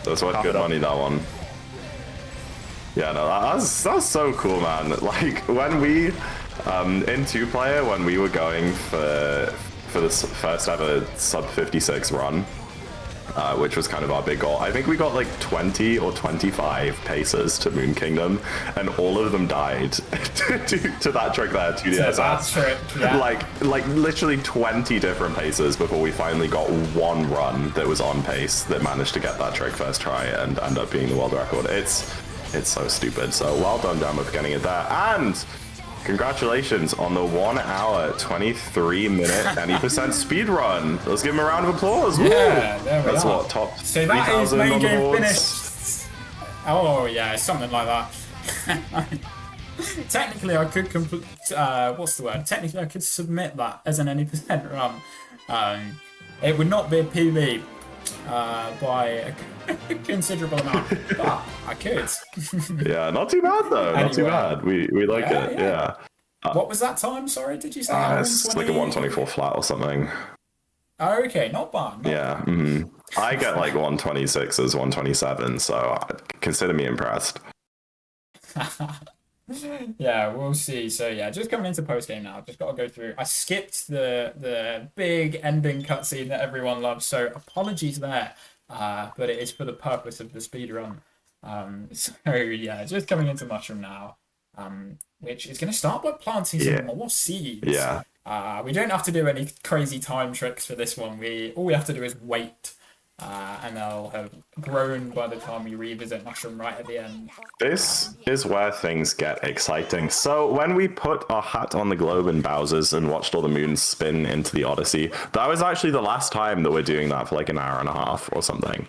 That's what Cough good it up. money, that one. Yeah, no, that's so cool, man. Like when we in 2-player, when we were going for this first ever sub 56 run, which was kind of our big goal. I think we got like 20 or 25 paces to Moon Kingdom, and all of them died to that trick there, 2DSS. That trick, yeah. Like literally 20 different paces before we finally got one run that was on pace that managed to get that trick first try and end up being the world record. It's so stupid. So well done, Jambo, for getting it there. And congratulations on the 1 hour, 23 minute, 90% speed run. Let's give him a round of applause. Woo! Yeah, there we That's are. what, top So that is 3,000 main on the game boards? finished. Oh yeah, something like that. Technically, I could complete. What's the word? Technically, I could submit that as an any percent run. It would not be a PB by a considerable amount, but I could. Yeah, not too bad though. Not too Anyway. bad. We like Yeah, it. yeah. Yeah. What was that time? Sorry, did you say? It's like a 124 flat or something. Oh, okay, not bad. Not Yeah. I get like 126s, 127, so consider me impressed. Yeah, we'll see. So yeah, just coming into post game now. Just got to go through. I skipped the big ending cutscene that everyone loves. So apologies there, but it is for the purpose of the speed run. So yeah, just coming into mushroom now, which is going to start by planting some more seeds. Yeah. We don't have to do any crazy time tricks for this one. All we have to do is wait. And they'll have grown by the time we revisit mushroom right at the end. This is where things get exciting. So when we put our hat on the globe in Bowser's and watched all the moons spin into the Odyssey, that was actually the last time that we're doing that for like an hour and a half or something.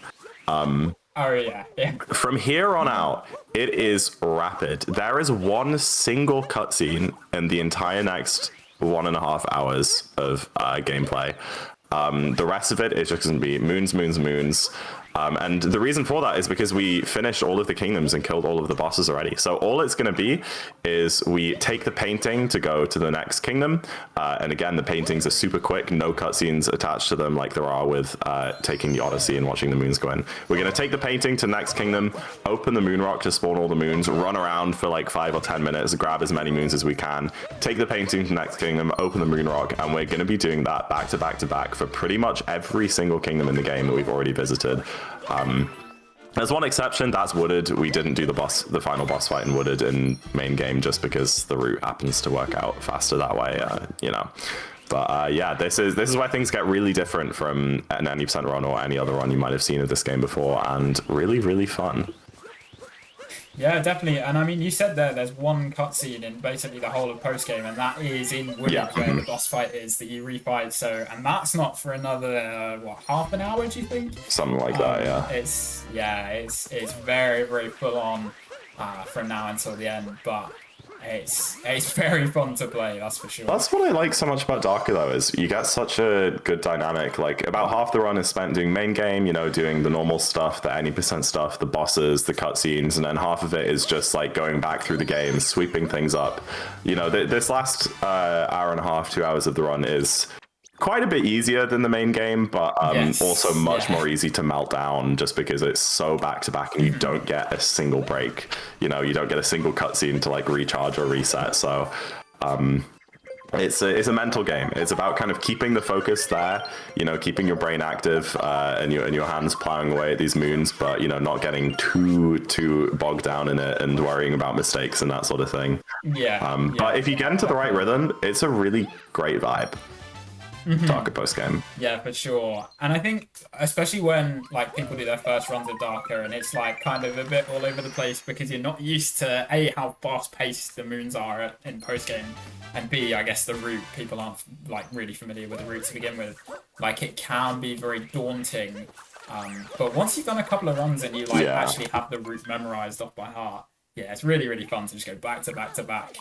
Oh yeah. From here on out, it is rapid. There is one single cutscene in the entire next 1.5 hours of gameplay. The rest of it is just going to be moons, moons, moons. And the reason for that is because we finished all of the kingdoms and killed all of the bosses already. So all it's going to be is we take the painting to go to the next kingdom. And again, the paintings are super quick, no cutscenes attached to them like there are with taking the Odyssey and watching the moons go in. We're going to take the painting to next kingdom, open the moon rock to spawn all the moons, run around for like 5 or 10 minutes, grab as many moons as we can, take the painting to next kingdom, open the moon rock, and we're going to be doing that back to back to back for pretty much every single kingdom in the game that we've already visited. There's one exception, that's Wooded. We didn't do the final boss fight in Wooded in main game just because the route happens to work out faster that way, you know. But yeah, this is where things get really different from an 90% run or any other run you might have seen of this game before, and really, really fun. Yeah, definitely. And I mean, you said there's one cutscene in basically the whole of post game, and that is in Wooded where the boss fight is that you refight. So, and that's not for another half an hour? Do you think? Something like that, yeah. It's very, very full on from now until the end, but it's very fun to play, that's for sure. That's what I like so much about Darker, though, is you get such a good dynamic. Like, about half the run is spent doing main game, you know, doing the normal stuff, the 90% stuff, the bosses, the cutscenes, and then half of it is just, like, going back through the game, sweeping things up. You know, this last hour and a half, 2 hours of the run is quite a bit easier than the main game, but also much more easy to melt down just because it's so back to back and you don't get a single break. You know, you don't get a single cutscene to like recharge or reset. So it's a mental game. It's about kind of keeping the focus there, you know, keeping your brain active, and your hands plowing away at these moons, but you know, not getting too bogged down in it and worrying about mistakes and that sort of thing. Yeah. But if you get into the right rhythm, it's a really great vibe. Darker post game. Yeah, for sure. And I think, especially when like people do their first runs of Darker, and it's like kind of a bit all over the place because you're not used to A, how fast paced the moons are in post game, and B, I guess the route, people aren't like really familiar with the route to begin with. Like it can be very daunting. But once you've done a couple of runs and you like actually have the route memorized off by heart, yeah, it's really, really fun to just go back to back to back.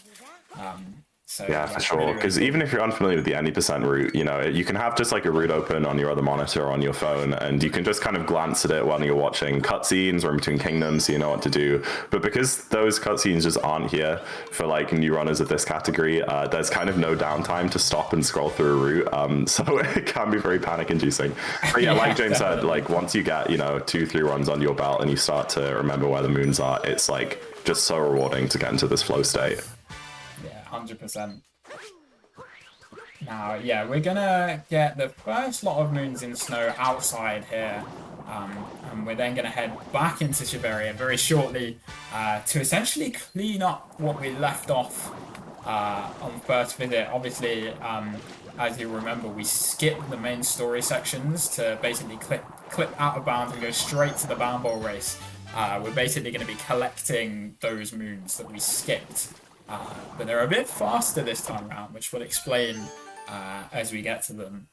So, yeah, for sure. Because even if you're unfamiliar with the any % route, you know, you can have just like a route open on your other monitor or on your phone, and you can just kind of glance at it while you're watching cutscenes or in between kingdoms, so you know what to do. But because those cutscenes just aren't here for like new runners of this category, there's kind of no downtime to stop and scroll through a route. So it can be very panic inducing. But yeah, like James said, like once you get, you know, 2-3 runs under your belt and you start to remember where the moons are, it's like just so rewarding to get into this flow state. 100%. Now, yeah, we're gonna get the first lot of moons in snow outside here, and we're then gonna head back into Shiveria very shortly to essentially clean up what we left off on first visit. Obviously, as you remember, we skipped the main story sections to basically clip out of bounds and go straight to the Bound Bowl race. We're basically going to be collecting those moons that we skipped. But they're a bit faster this time around, which we'll explain as we get to them.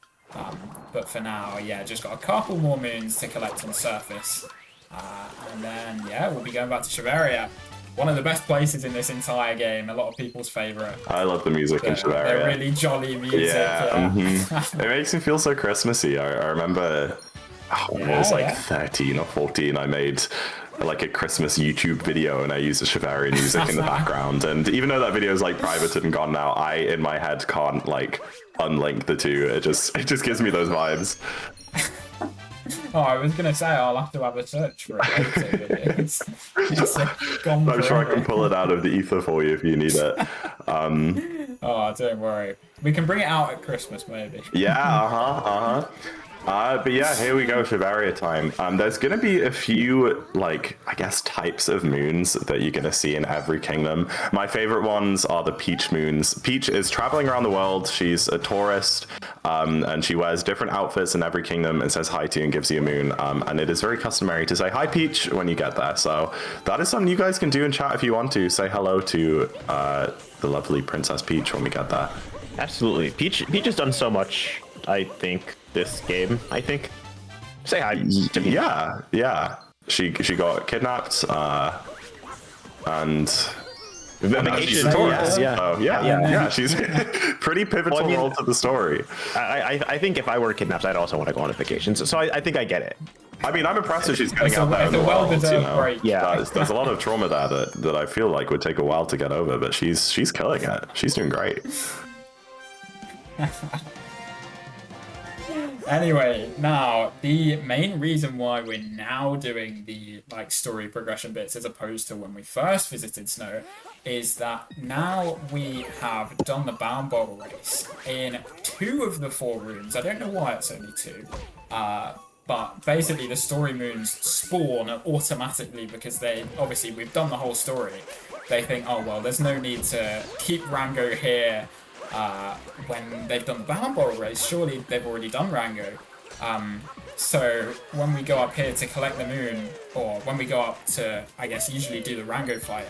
But for now, yeah, just got a couple more moons to collect on surface. And then, yeah, we'll be going back to Shiveria. One of the best places in this entire game, a lot of people's favourite. I love the music in Shiveria. They're really jolly music. Yeah, it makes me feel so Christmassy. I remember when I was like 13 or 14, I made like a Christmas YouTube video and I used the Shiveria music in the background, and even though that video is like privated and gone now, I in my head can't like unlink the two. It just gives me those vibes. Oh, I was gonna say I'll have to have a search for it. It's gone I'm sure I can pull it out of the ether for you if you need it. Oh, don't worry, we can bring it out at Christmas maybe. Yeah, but yeah, here we go, Shiveria time. There's going to be a few, like, I guess, types of moons that you're going to see in every kingdom. My favorite ones are the Peach moons. Peach is traveling around the world. She's a tourist, and she wears different outfits in every kingdom and says hi to you and gives you a moon. And it is very customary to say hi, Peach, when you get there. So that is something you guys can do in chat if you want to. Say hello to the lovely Princess Peach when we get there. Absolutely. Peach has done so much, I think, this game. I think. Say hi to me. Yeah. She got kidnapped, and she's a tourist. Yeah. She's pretty pivotal role to the story. I think if I were kidnapped, I'd also want to go on a vacation. So I think I get it. I mean, I'm impressed that she's getting out there in the world. You know? Yeah, there's a lot of trauma there that I feel like would take a while to get over, but she's killing it. She's doing great. Anyway, now the main reason why we're now doing the like story progression bits as opposed to when we first visited Snow is that now we have done the Bound Bowl race in 2 of the 4 rooms. I don't know why it's only 2. But basically the story moons spawn automatically because obviously we've done the whole story. They think, oh well, there's no need to keep Rango here when they've done the Bound Bowl race. Surely they've already done Rango. So when we go up here to collect the moon, or when we go up to, I guess, usually do the Rango fight,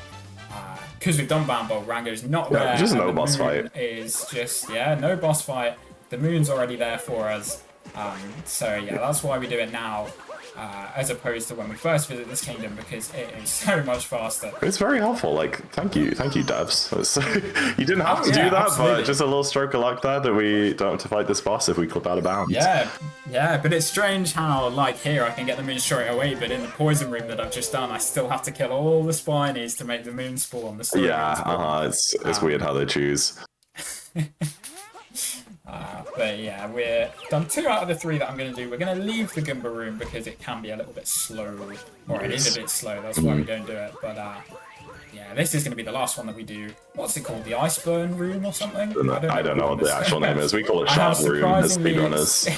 because we've done Bound Bowl, Rango's not there. Just no boss fight. Is just, no boss fight. The moon's already there for us. So yeah, that's why we do it now, as opposed to when we first visit this kingdom, because it is so much faster. It's very helpful. Like, thank you devs. You didn't have to do that, absolutely. But just a little stroke of luck there that we don't have to fight this boss if we clip out of bounds. Yeah, but it's strange how, like, here I can get the moon straight away, but in the poison room that I've just done, I still have to kill all the spinies to make the moon spawn. It's weird how they choose. But yeah, we're done 2 out of the 3 that I'm going to do. We're going to leave the Goomba room because it can be a little bit slow, or it is a bit slow, that's why we don't do it. But Yeah, this is going to be the last one that we do. What's it called? The Iceburn Room or something? I don't know what the actual name is. We call it I have Shard Room as speedrunners.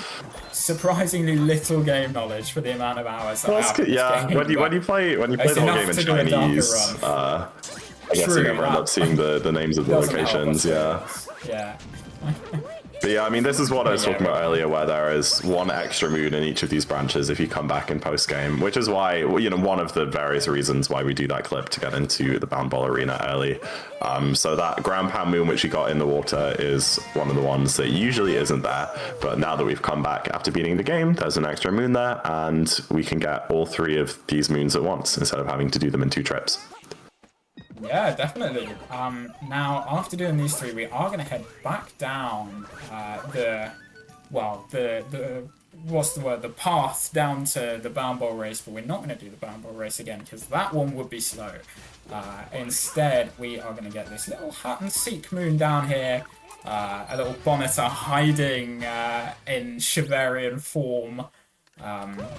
surprisingly little game knowledge for the amount of hours that I have in this Yeah, game, when you play the whole game in Chinese, I guess you never end up seeing the names of the locations. Yeah. Yeah. But yeah, I mean, this is what I was talking about earlier, where there is one extra moon in each of these branches if you come back in post-game, which is why, you know, one of the various reasons why we do that clip to get into the Bound Ball Arena early. So that ground pound moon, which you got in the water, is one of the ones that usually isn't there. But now that we've come back after beating the game, there's an extra moon there, and we can get all 3 of these moons at once instead of having to do them in 2 trips. Yeah, definitely. Now, after doing these 3, we are going to head back down the path down to the Bound Bowl race, but we're not going to do the Bound Bowl race again because that one would be slow. Instead, we are going to get this little hut and seek moon down here, a little Bonneter hiding in Shiverian form.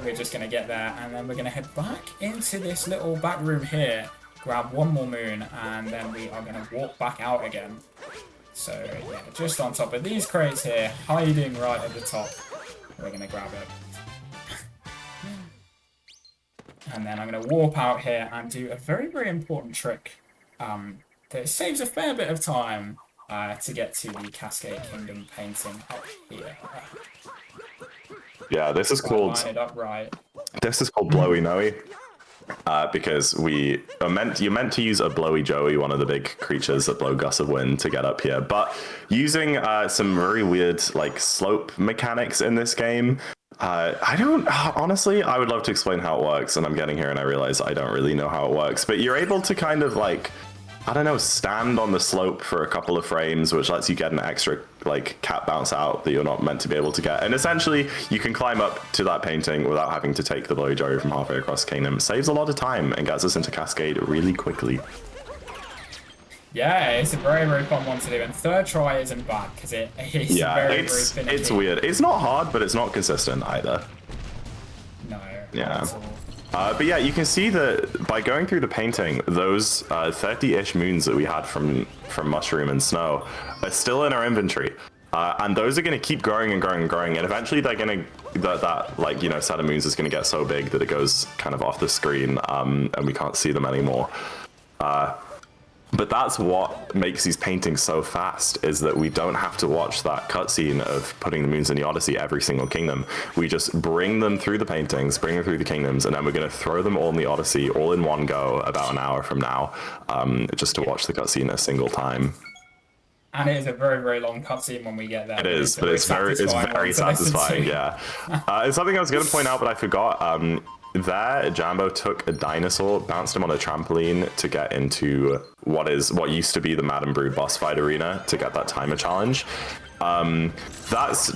We're just going to get there, and then we're going to head back into this little back room here, grab one more moon, and then we are going to walk back out again. So yeah, just on top of these crates here, hiding right at the top, we're going to grab it. And then I'm going to warp out here and do a very, very important trick that saves a fair bit of time to get to the Cascade Kingdom painting up here. Yeah, this is called... Line it up right. This is called Blowy Noey. Because you're meant to use a Blowy Joey, one of the big creatures that blow gusts of wind, to get up here. But using some very weird like slope mechanics in this game, honestly, I would love to explain how it works, and I'm getting here and I realize I don't really know how it works. But you're able to kind of like, I don't know, stand on the slope for a couple of frames, which lets you get an extra like cat bounce out that you're not meant to be able to get. And essentially, you can climb up to that painting without having to take the Blowy Joey from halfway across the kingdom. Saves a lot of time and gets us into Cascade really quickly. Yeah, it's a very, very fun one to do, and third try isn't bad because it is very finicky. It's weird. It's not hard, but it's not consistent either. No. Yeah. But yeah, you can see that by going through the painting, those 30-ish moons that we had from Mushroom and Snow are still in our inventory. And those are going to keep growing and growing and growing. And eventually they're going to, that like, you know, set of moons is going to get so big that it goes kind of off the screen and we can't see them anymore. But that's what makes these paintings so fast, is that we don't have to watch that cutscene of putting the moons in the Odyssey every single kingdom. We just bring them through the paintings, bring them through the kingdoms, and then we're going to throw them all in the Odyssey all in one go about an hour from now, just to watch the cutscene a single time. And it is a very, very long cutscene when we get there. It is, but it's very satisfying, yeah. It's something I was going to point out, but I forgot. There, Jambo took a dinosaur, bounced him on a trampoline to get into what used to be the Madame Brew boss fight arena to get that timer challenge. That's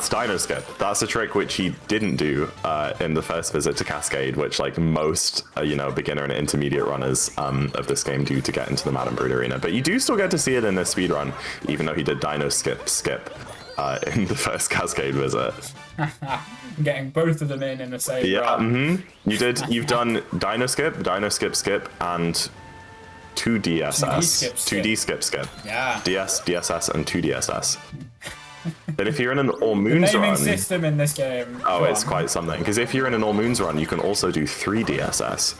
Dino Skip. That's a trick which he didn't do in the first visit to Cascade, which like most beginner and intermediate runners of this game do to get into the Madame Brew arena. But you do still get to see it in this speedrun, even though he did Dino Skip in the first Cascade visit. Getting both of them in the same run. You've done Dino Skip, Skip, and 2DSS. 2D Skip. Yeah. DSS, and 2DSS. And if you're in an All Moons run... run... The naming system in this game. Oh, it's quite something. Because if you're in an All Moons run, you can also do 3DSS,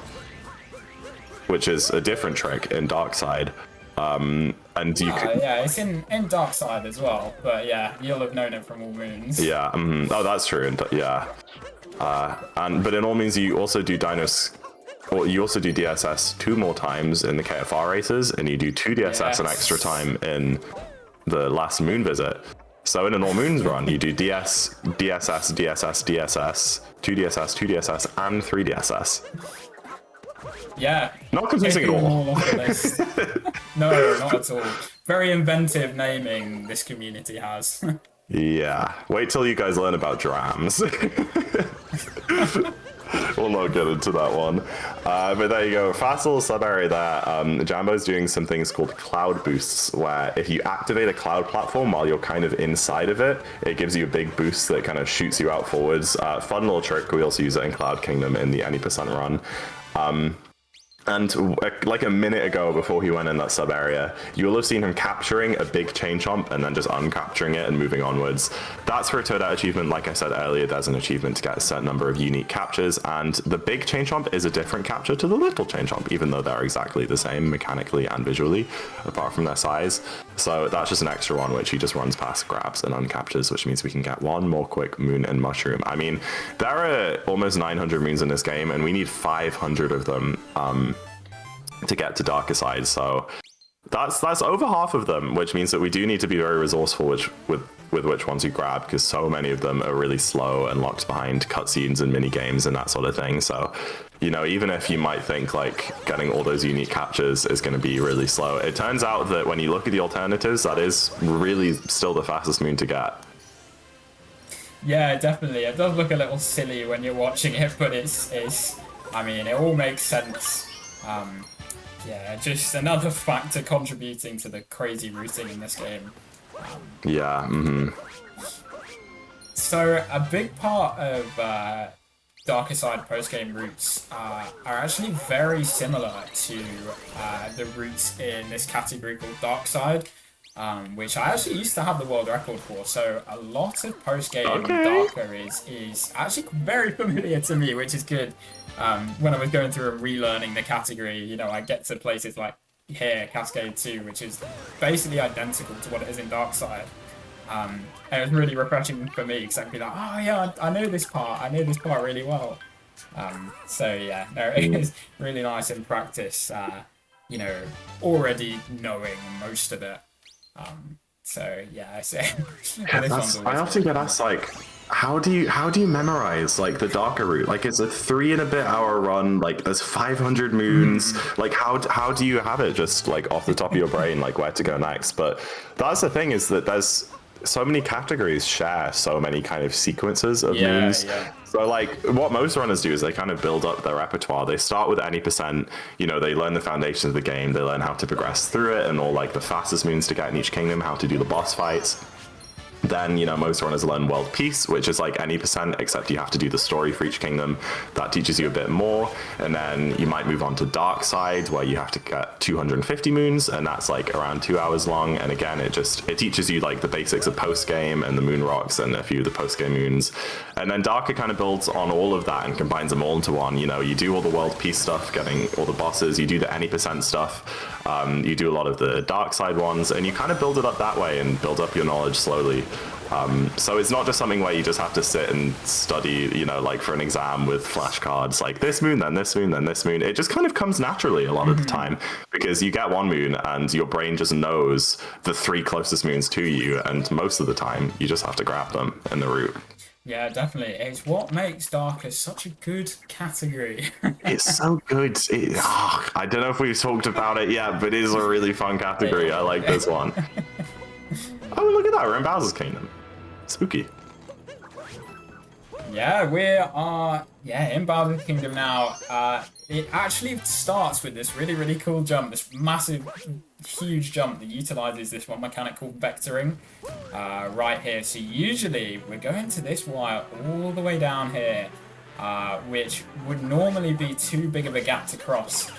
which is a different trick in Dark Side. And you can... Yeah, it's in Dark Side as well, but yeah, you'll have known it from All Moons. Yeah, oh, that's true, yeah. But in All Moons, you also do you also do DSS 2 more times in the KFR races, and you do 2 DSS an extra time in the last moon visit. So in an All Moons run, you do DSS, DSS, 2 DSS, 2 DSS, and 3 DSS. Yeah. Not confusing at all. No, not at all. Very inventive naming this community has. Yeah. Wait till you guys learn about drams. We'll not get into that one. But there you go. Fast little sub area there. Jambo's doing some things called cloud boosts, where if you activate a cloud platform while you're kind of inside of it, it gives you a big boost that kind of shoots you out forwards. Fun little trick. We also use it in Cloud Kingdom in the any% run. And like a minute ago, before he went in that sub area, you will have seen him capturing a big chain chomp and then just uncapturing it and moving onwards. That's for a Toadette achievement. Like I said earlier, there's an achievement to get a certain number of unique captures, and the big chain chomp is a different capture to the little chain chomp, even though they're exactly the same mechanically and visually, apart from their size. So that's just an extra one, which he just runs past, grabs, and uncaptures, which means we can get one more quick moon and mushroom. I mean, there are almost 900 moons in this game, and we need 500 of them to get to darker side. So that's over half of them, which means that we do need to be very resourceful with which ones we grab, because so many of them are really slow and locked behind cutscenes and mini games and that sort of thing. So, you know, even if you might think like getting all those unique captures is going to be really slow, it turns out that when you look at the alternatives, that is really still the fastest moon to get. Yeah, definitely. It does look a little silly when you're watching it, but it's I mean, it all makes sense. Yeah, just another factor contributing to the crazy routing in this game. Yeah. Mm-hmm. So a big part of Darker Side post-game routes are actually very similar to the routes in this category called Dark Side, which I actually used to have the world record for. So a lot of post-game Darker is actually very familiar to me, which is good. When I was going through and relearning the category, you know, I get to places like here, Cascade 2, which is basically identical to what it is in Dark Side. And it was really refreshing for me, because I could be like, oh yeah, I know this part really well. So yeah, no, it is really nice in practice, you know, already knowing most of it. So yeah, I say. I often get asked, like, how do you memorize like the darker route? Like, it's a 3-and-a-bit-hour run, like there's 500 moons. Like how do you have it just like off the top of your brain, like where to go next? But that's the thing, is that there's so many categories share so many kind of sequences of moons. So like what most runners do is they kind of build up their repertoire. They start with any percent, you know, they learn the foundations of the game, they learn how to progress through it and all like the fastest moons to get in each kingdom, how to do the boss fights. Then, you know, most runners learn World Peace, which is like any percent, except you have to do the story for each kingdom. That teaches you a bit more. And then you might move on to Dark Side, where you have to get 250 moons, and that's like around 2 hours long. And again, it teaches you like the basics of post-game and the moon rocks and a few of the post-game moons. And then Darker kind of builds on all of that and combines them all into one. You know, you do all the World Peace stuff, getting all the bosses, you do the any percent stuff, you do a lot of the Dark Side ones, and you kind of build it up that way and build up your knowledge slowly. So it's not just something where you just have to sit and study, you know, like for an exam with flashcards, like this moon, then this moon, then this moon. It just kind of comes naturally a lot of the time, because you get one moon and your brain just knows the 3 closest moons to you, and most of the time you just have to grab them in the route. Yeah, definitely. It's what makes Darker such a good category. It's so good. I don't know if we've talked about it yet, but it is a really fun category. I like this one. Oh, look at that. We're in Bowser's Kingdom. Spooky. Yeah, we are in Bowser's Kingdom now. It actually starts with this really, really cool jump, this massive, huge jump that utilizes this one mechanic called vectoring right here. So usually we're going to this wire all the way down here, which would normally be too big of a gap to cross.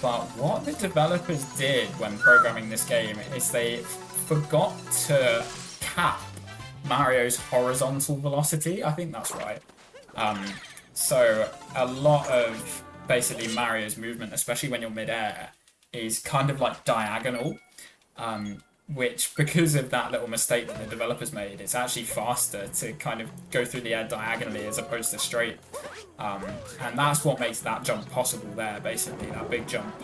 But what the developers did when programming this game is they forgot to cap Mario's horizontal velocity. I think that's right. So a lot of basically Mario's movement, especially when you're mid-air, is kind of like diagonal, which, because of that little mistake that the developers made, it's actually faster to kind of go through the air diagonally as opposed to straight. And that's what makes that jump possible there, basically, that big jump.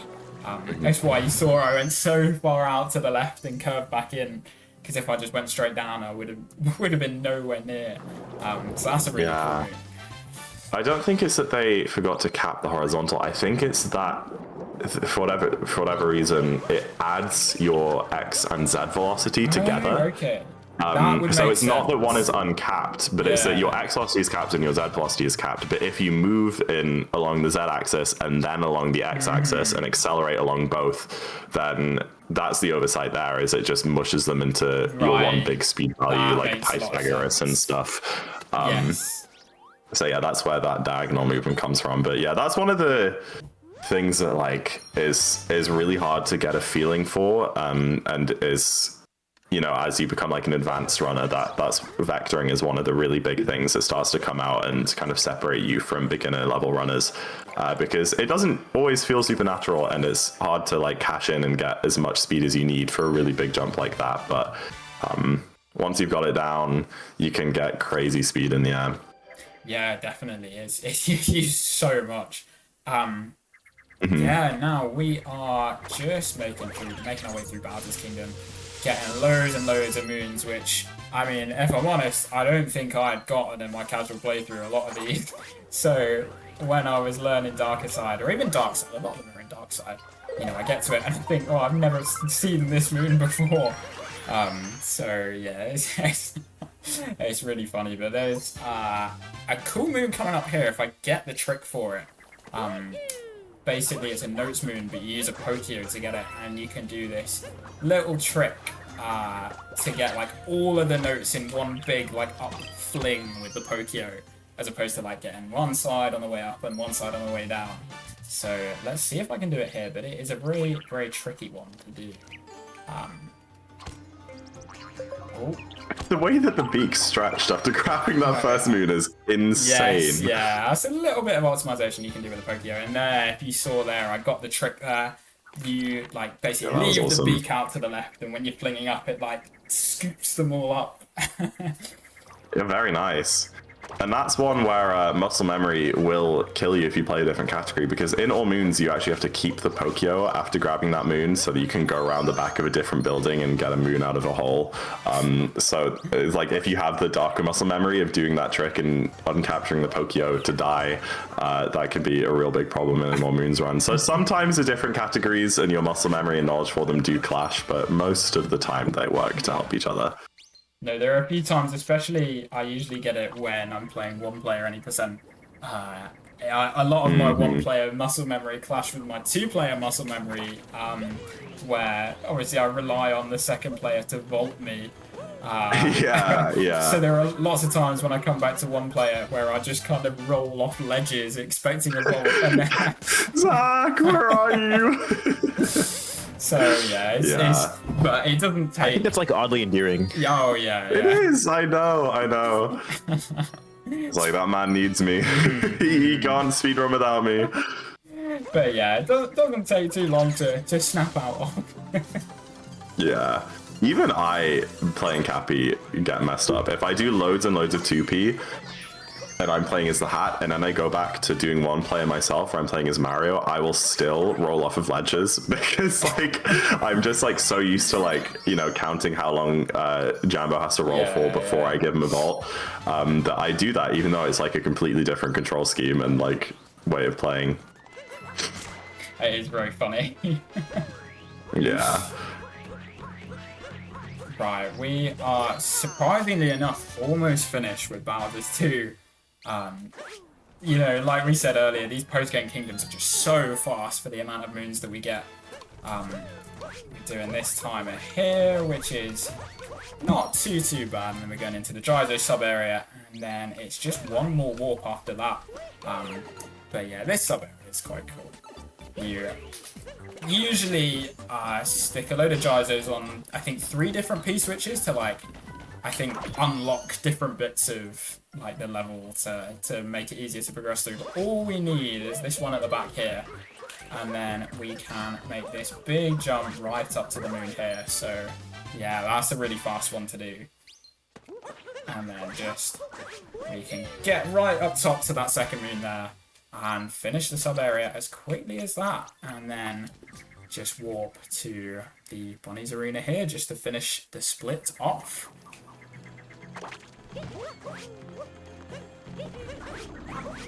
That's why you saw I went so far out to the left and curved back in, because if I just went straight down, I would have been nowhere near. So that's a really cool move. I don't think it's that they forgot to cap the horizontal. I think it's that for whatever reason, it adds your X and Z velocity together. Okay. So it's not that one is uncapped, but it's that your X velocity is capped and your Z velocity is capped. But if you move in along the Z axis and then along the X axis and accelerate along both, then that's the oversight there, is it just mushes them into your one big speed value, like Pythagoras and stuff. Yes. So yeah, that's where that diagonal movement comes from. But yeah, that's one of the things that like is really hard to get a feeling for, and is, you know, as you become like an advanced runner, that's vectoring is one of the really big things that starts to come out and kind of separate you from beginner level runners, because it doesn't always feel supernatural, and it's hard to like cash in and get as much speed as you need for a really big jump like that. But once you've got it down, you can get crazy speed in the air. Yeah, definitely. It's used so much. Yeah, now we are just making our way through Bowser's Kingdom, getting loads and loads of moons, which, I mean, if I'm honest, I don't think I'd gotten in my casual playthrough a lot of these. So when I was learning Darker Side, or even Dark Side, a lot of them are in Dark Side, you know, I get to it and I think, oh, I've never seen this moon before. So yeah, it's really funny, but there's a cool moon coming up here if I get the trick for it. Basically, it's a notes moon, but you use a Pokio to get it, and you can do this little trick to get like all of the notes in one big like up fling with the Pokio, as opposed to like getting one side on the way up and one side on the way down. So let's see if I can do it here, but it is a very, very tricky one to do. Oh. The way that the beak stretched after grabbing that first moon is insane. Yes, yeah, that's a little bit of optimization you can do with the Pokio. And there, if you saw there, I got the trick there. You like basically leave awesome. the beak out to the left, and when you're flinging up, it like scoops them all up. Yeah, very nice. And that's one where muscle memory will kill you if you play a different category, because in all moons you actually have to keep the Pokio after grabbing that moon so that you can go around the back of a different building and get a moon out of a hole. So it's like if you have the darker muscle memory of doing that trick and uncapturing the Pokio to die, that could be a real big problem in a more moons run. So sometimes the different categories and your muscle memory and knowledge for them do clash, but most of the time they work to help each other. No, there are a few times, especially I usually get it when I'm playing one player any percent. A lot of my one player muscle memory clash with my two player muscle memory, where obviously I rely on the second player to vault me. Yeah. So there are lots of times when I come back to one player where I just kind of roll off ledges expecting a vault, and then Zach, where are you? So yeah, but it doesn't take. I think that's like oddly endearing. Oh yeah. It is. I know. It's like, that man needs me. He can't speedrun without me. But yeah, it doesn't take too long to snap out of. Yeah. Even I, playing Cappy, get messed up. If I do loads and loads of 2P, and I'm playing as the Hat, and then I go back to doing one player myself where I'm playing as Mario, I will still roll off of ledges because like I'm just like so used to like, you know, counting how long Jambo has to roll for before I give him a vault, that I do that even though it's like a completely different control scheme and like way of playing. It is very funny. Yeah. Right, we are surprisingly enough almost finished with Bowser's 2. You know, like we said earlier, these post-game kingdoms are just so fast for the amount of moons that we get. We're doing this timer here, which is not too bad, and then we're going into the Gyzo sub-area, and then it's just one more warp after that. But yeah, this sub-area is quite cool. You usually stick a load of Gyzos on, I think, 3 different P-switches to, like, I think, unlock different bits of like the level to make it easier to progress through. But all we need is this one at the back here, and then we can make this big jump right up to the moon here. So yeah, that's a really fast one to do. And then just we can get right up top to that second moon there and finish the sub area as quickly as that, and then just warp to the Bunnies Arena here just to finish the split off.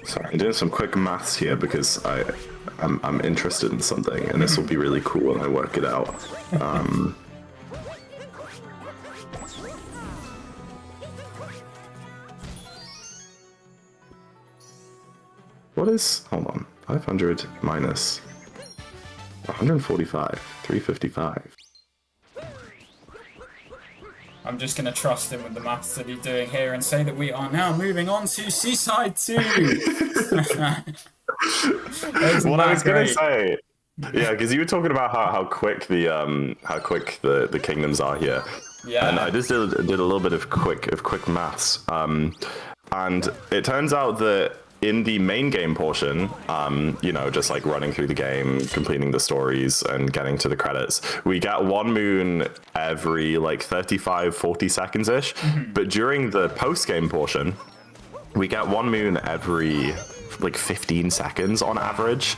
Sorry, I'm doing some quick maths here because I'm interested in something, and this will be really cool when I work it out. What is, hold on, 500 minus 145, 355. I'm just going to trust him with the maths that he's doing here and say that we are now moving on to Seaside 2. What I was gonna say, yeah, because you were talking about how quick the kingdoms are here. Yeah. And I just did a little bit of quick maths. And it turns out that in the main game portion, you know, just like running through the game, completing the stories and getting to the credits, we get one moon every like 35, 40 seconds ish. But during the post game portion, we get one moon every like 15 seconds on average.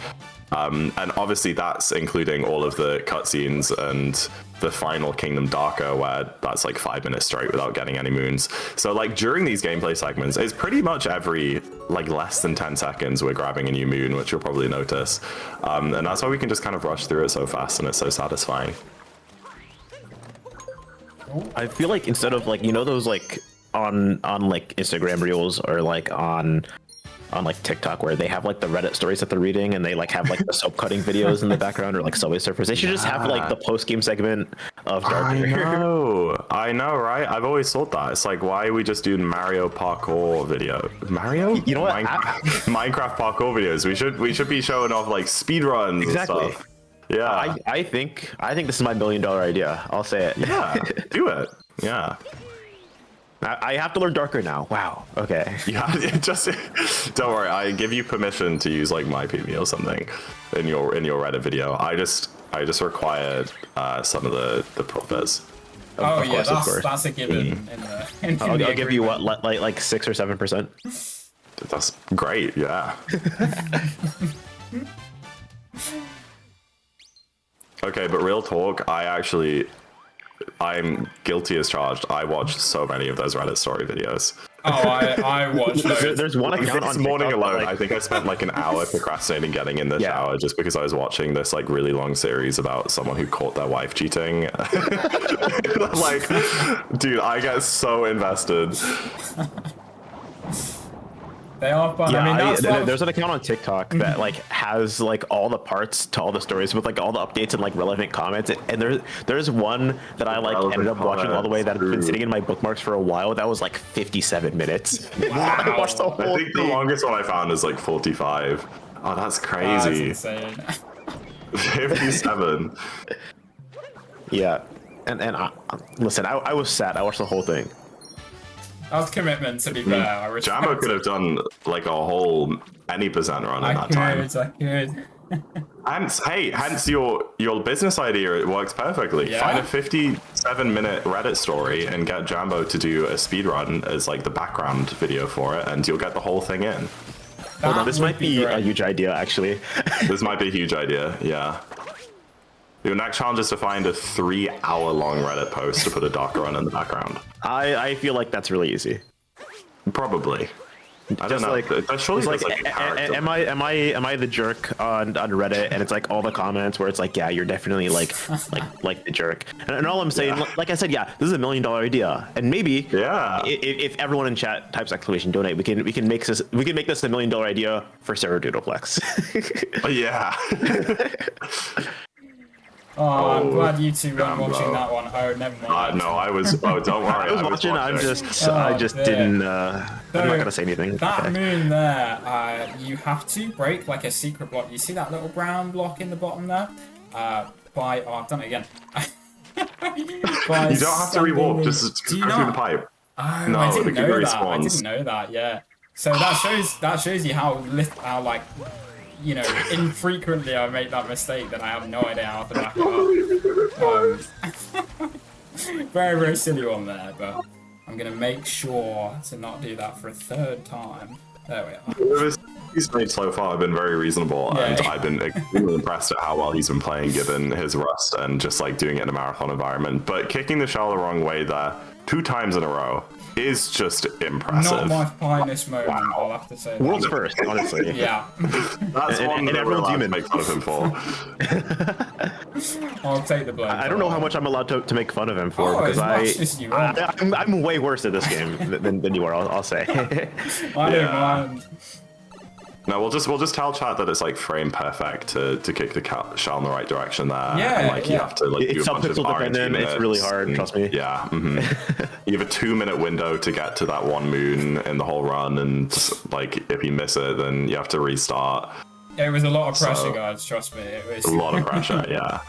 And obviously that's including all of the cutscenes and the final Kingdom Darker, where that's like 5 minutes straight without getting any moons. So like during these gameplay segments, it's pretty much every like less than 10 seconds we're grabbing a new moon, which you'll probably notice. And that's why we can just kind of rush through it so fast, and it's so satisfying. I feel like instead of like, you know, those like on like Instagram reels or like on like TikTok where they have like the Reddit stories that they're reading and they like have like the soap cutting videos in the background or like Subway Surfers. They should just have like the post game segment of Darker. I know, right? I've always thought that. It's like, why are we just doing Mario parkour video? Mario? You know what? Minecraft parkour videos. We should be showing off like speedruns and stuff. Yeah. I think this is my $1 million idea. I'll say it. Yeah. Do it. Yeah. I have to learn Darker now. Wow. Okay. Yeah, just don't worry. I give you permission to use like my PV or something in your Reddit video. I just required some of the profits. Oh yeah, that's a given. I'll give you what, like 6 or 7%. That's great. Yeah. Okay, but real talk. I'm guilty as charged. I watched so many of those Reddit story videos. Oh, I watched those. There's one account this on morning TikTok, alone. like... I think I spent like an hour procrastinating getting in the shower just because I was watching this like really long series about someone who caught their wife cheating. Like, dude, I get so invested. They are fun. Yeah, I mean, there's an account on TikTok that like has like all the parts to all the stories with like all the updates and like relevant comments. And there's one that I like ended up watching all the way that had been sitting in my bookmarks for a while. That was like 57 minutes. Wow. I watched the whole I think the longest one I found is like 45. Oh, that's crazy. That's insane. 57. Yeah, and listen, I was sad. I watched the whole thing. That was commitment, to be fair. Jambo could have done like a whole any percent run in that time. I could. Hence your business idea. It works perfectly. Yeah. Find a 57-minute Reddit story and get Jambo to do a speed run as like the background video for it, and you'll get the whole thing in. Hold on, this might be a huge idea, actually. This might be a huge idea. Yeah. Your next challenge is to find a 3-hour-long Reddit post to put a Darker run in the background. I feel like that's really easy. Probably. I don't know. Like, surely like, like a character. am I the jerk on Reddit? And it's like all the comments where it's like, yeah, you're definitely like the jerk. And all I'm saying, like I said, yeah, this is $1 million idea, and maybe if everyone in chat types !donate, we can make this $1 million idea for Sarah Doodleplex. Yeah. Oh, I'm glad you two weren't watching that one. Oh, never mind. No, I was. Oh, don't worry. I was watching. I just didn't. I'm not gonna say anything. That moon there, you have to break like a secret block. You see that little brown block in the bottom there? I've done it again. You don't have to rewarp. Just go through the pipe. Oh, no, I didn't know that. I didn't know that. Yeah. So that shows you how like, you know, infrequently I make that mistake that I have no idea how to back it up. Very, very silly one there, but I'm going to make sure to not do that for a third time. There we are. He's made so far have been very reasonable, and I've been extremely impressed at how well he's been playing given his rust and just like doing it in a marathon environment. But kicking the shell the wrong way there 2 times in a row is just impressive. Not my finest moment, I'll have to say. World's first, honestly. Yeah. That's one that everyone's allowed to make fun of him for. I'll take the blame. I don't know how much I'm allowed to make fun of him for, because I'm way worse at this game than you are, I'll say. I don't mind. No, we'll just tell chat that it's like frame perfect to kick the shell in the right direction there. Yeah, and, like you have to like do a bunch of dependent. It's really hard, trust me. Yeah. You have a 2-minute window to get to that one moon in the whole run, and like if you miss it, then you have to restart. It was a lot of pressure, So- guys. Trust me, it was A lot of pressure, yeah.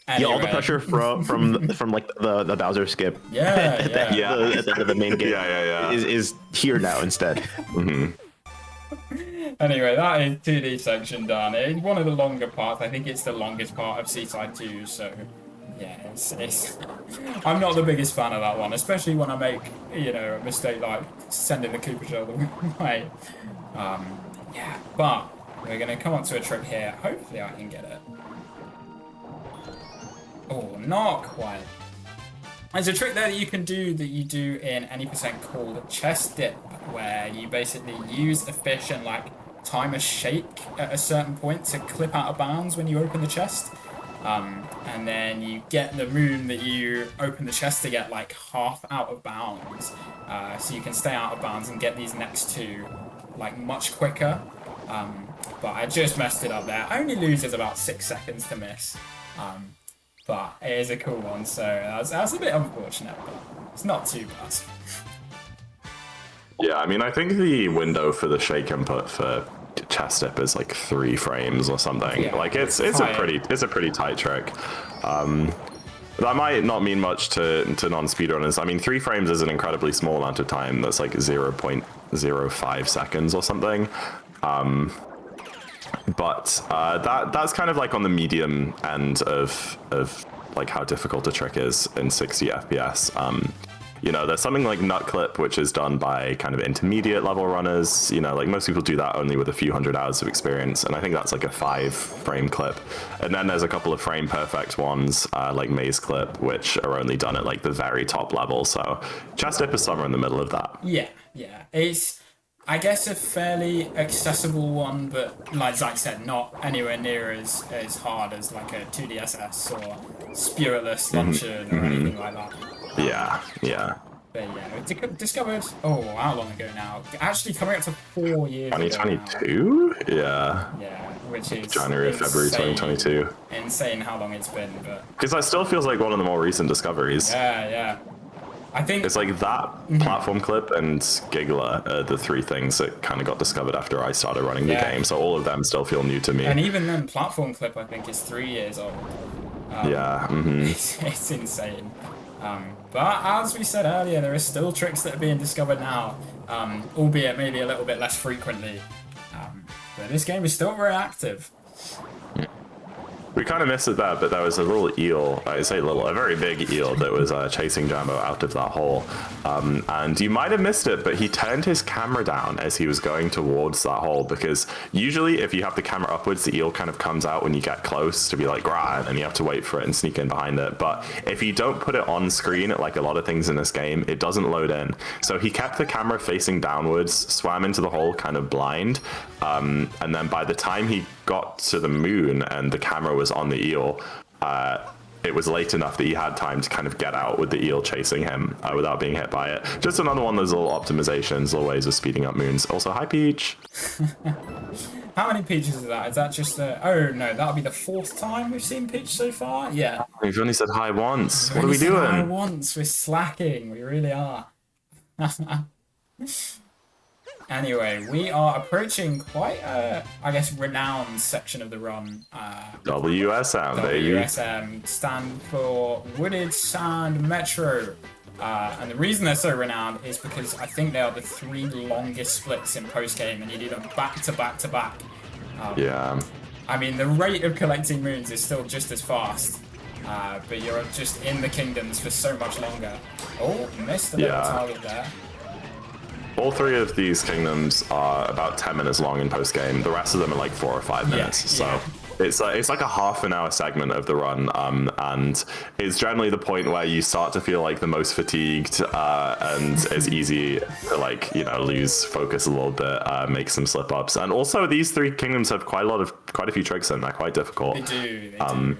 Yeah, all the Anyway. pressure from like the Bowser skip. Yeah, at the, yeah. at the end of the main game. Yeah. Is here now instead. Anyway, that is 2D section done. It's one of the longer parts. I think it's the longest part of Seaside 2, so yeah, it's I'm not the biggest fan of that one, especially when I make, you know, a mistake like sending the Cooper shell the wrong way. Yeah, but we're gonna come on to a trick here. Hopefully I can get it. Oh, not quite. There's a trick there that you can do that you do in any percent called chest dip, where you basically use a fish and like time a shake at a certain point to clip out of bounds when you open the chest. And then you get the moon that you open the chest to get like half out of bounds. So you can stay out of bounds and get these next two like much quicker. But I just messed it up there. I only loses about 6 seconds to miss. But it is a cool one, so that's a bit unfortunate, but it's not too bad. Yeah, I mean, I think the window for the shake input for chest dip is like 3 frames or something. Yeah, like it's a pretty tight trick. That might not mean much to non-speedrunners. I mean, 3 frames is an incredibly small amount of time. That's like 0.05 seconds or something. But that's kind of like on the medium end of like how difficult a trick is in 60 FPS. You know, there's something like nut clip, which is done by kind of intermediate level runners. You know, like most people do that only with a few hundred hours of experience, and I think that's like a 5-frame clip. And then there's a couple of frame perfect ones, like maze clip, which are only done at like the very top level. So chest dip is somewhere in the middle of that. Yeah. It's, I guess, a fairly accessible one, but like Zach said, not anywhere near as hard as like a 2DSS or Spiritless Luncheon or anything like that. Yeah. But yeah, discovered, how long ago now? Actually coming up to 4 years 2022? ago now. Yeah, which is January, February 2022. Insane how long it's been, but Because that still feels like one of the more recent discoveries. yeah. I think It's like that platform clip and Giggler are the 3 things that kind of got discovered after I started running the game. So all of them still feel new to me. and even then, platform clip I think is 3 years old. It's insane. But as we said earlier, there are still tricks that are being discovered now, albeit maybe a little bit less frequently. But this game is still very active. We kind of missed it there, but there was a little eel, I say little, a very big eel that was chasing Jambo out of that hole. And you might have missed it, but he turned his camera down as he was going towards that hole, because usually if you have the camera upwards, the eel kind of comes out when you get close to be like, rah, and then you have to wait for it and sneak in behind it. But if you don't put it on screen, like a lot of things in this game, it doesn't load in. So he kept the camera facing downwards, swam into the hole kind of blind, and then by the time he got to the moon and the camera was on the eel, it was late enough that he had time to kind of get out with the eel chasing him without being hit by it. Just another one of those little optimizations, little ways of speeding up moons. Also, hi Peach. How many Peaches is that? Is that just oh no, that'll be the 4th time we've seen Peach so far? Yeah. We've only said hi once. We've What are only we said hi doing? once, we're slacking, we really are. Anyway, we are approaching quite a, I guess, renowned section of the run. WSM, baby. WSM stand for Wooded Sand Metro. And the reason they're so renowned is because I think they are the 3 longest splits in post-game, and you do them back to back to back. Yeah. I mean, the rate of collecting moons is still just as fast, but you're just in the kingdoms for so much longer. Oh, missed a little target there. All 3 of these kingdoms are about 10 minutes long in post game. The rest of them are like 4 or 5 minutes. So it's like a half an hour segment of the run, and it's generally the point where you start to feel like the most fatigued, and it's easy to, like, you know, lose focus a little bit, make some slip ups. And also these 3 kingdoms have quite a few tricks in. They're quite difficult. They do.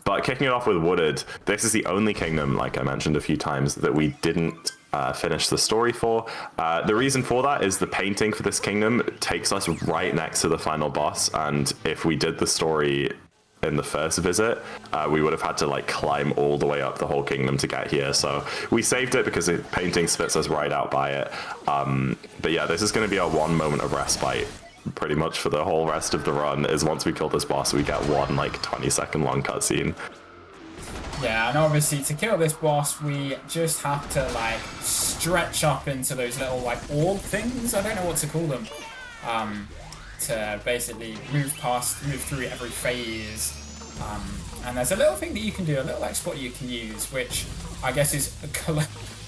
But kicking it off with Wooded, this is the only kingdom, like I mentioned a few times, that we didn't finish the story for. The reason for that is the painting for this kingdom takes us right next to the final boss, and if we did the story in the first visit, we would have had to like climb all the way up the whole kingdom to get here. So we saved it because the painting spits us right out by it. But yeah, this is going to be our one moment of respite pretty much for the whole rest of the run, is once we kill this boss, we get one like 20-second long cutscene. Yeah, and obviously to kill this boss, we just have to like stretch up into those little like orb things. I don't know what to call them. To basically move through every phase. And there's a little thing that you can do, a little exploit you can use, which I guess is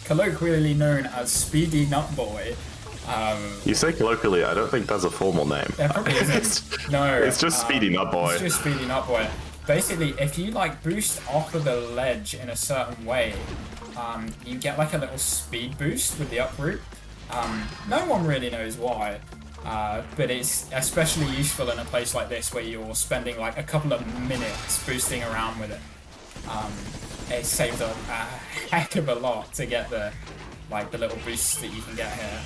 colloquially known as Speedy Nutboy. You say colloquially, I don't think that's a formal name. There probably isn't. No. It's just Speedy Nutboy. It's just Speedy Nutboy. Basically, if you like boost off of the ledge in a certain way, you get like a little speed boost with the up route. No one really knows why, but it's especially useful in a place like this where you're spending like a couple of minutes boosting around with it. It saves a heck of a lot to get the little boosts that you can get here.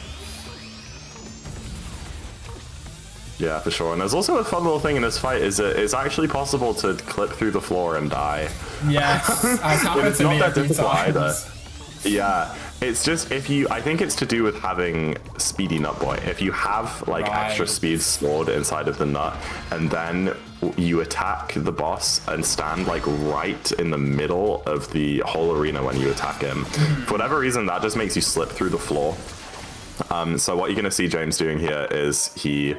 Yeah, for sure. And there's also a fun little thing in this fight, is that it's actually possible to clip through the floor and die. Yes, that's happened to me a few times. Yeah, it's just I think it's to do with having Speedy Nutboy. If you have like extra speed stored inside of the nut, and then you attack the boss and stand like right in the middle of the whole arena when you attack him, for whatever reason, that just makes you slip through the floor. So what you're gonna see James doing here is he,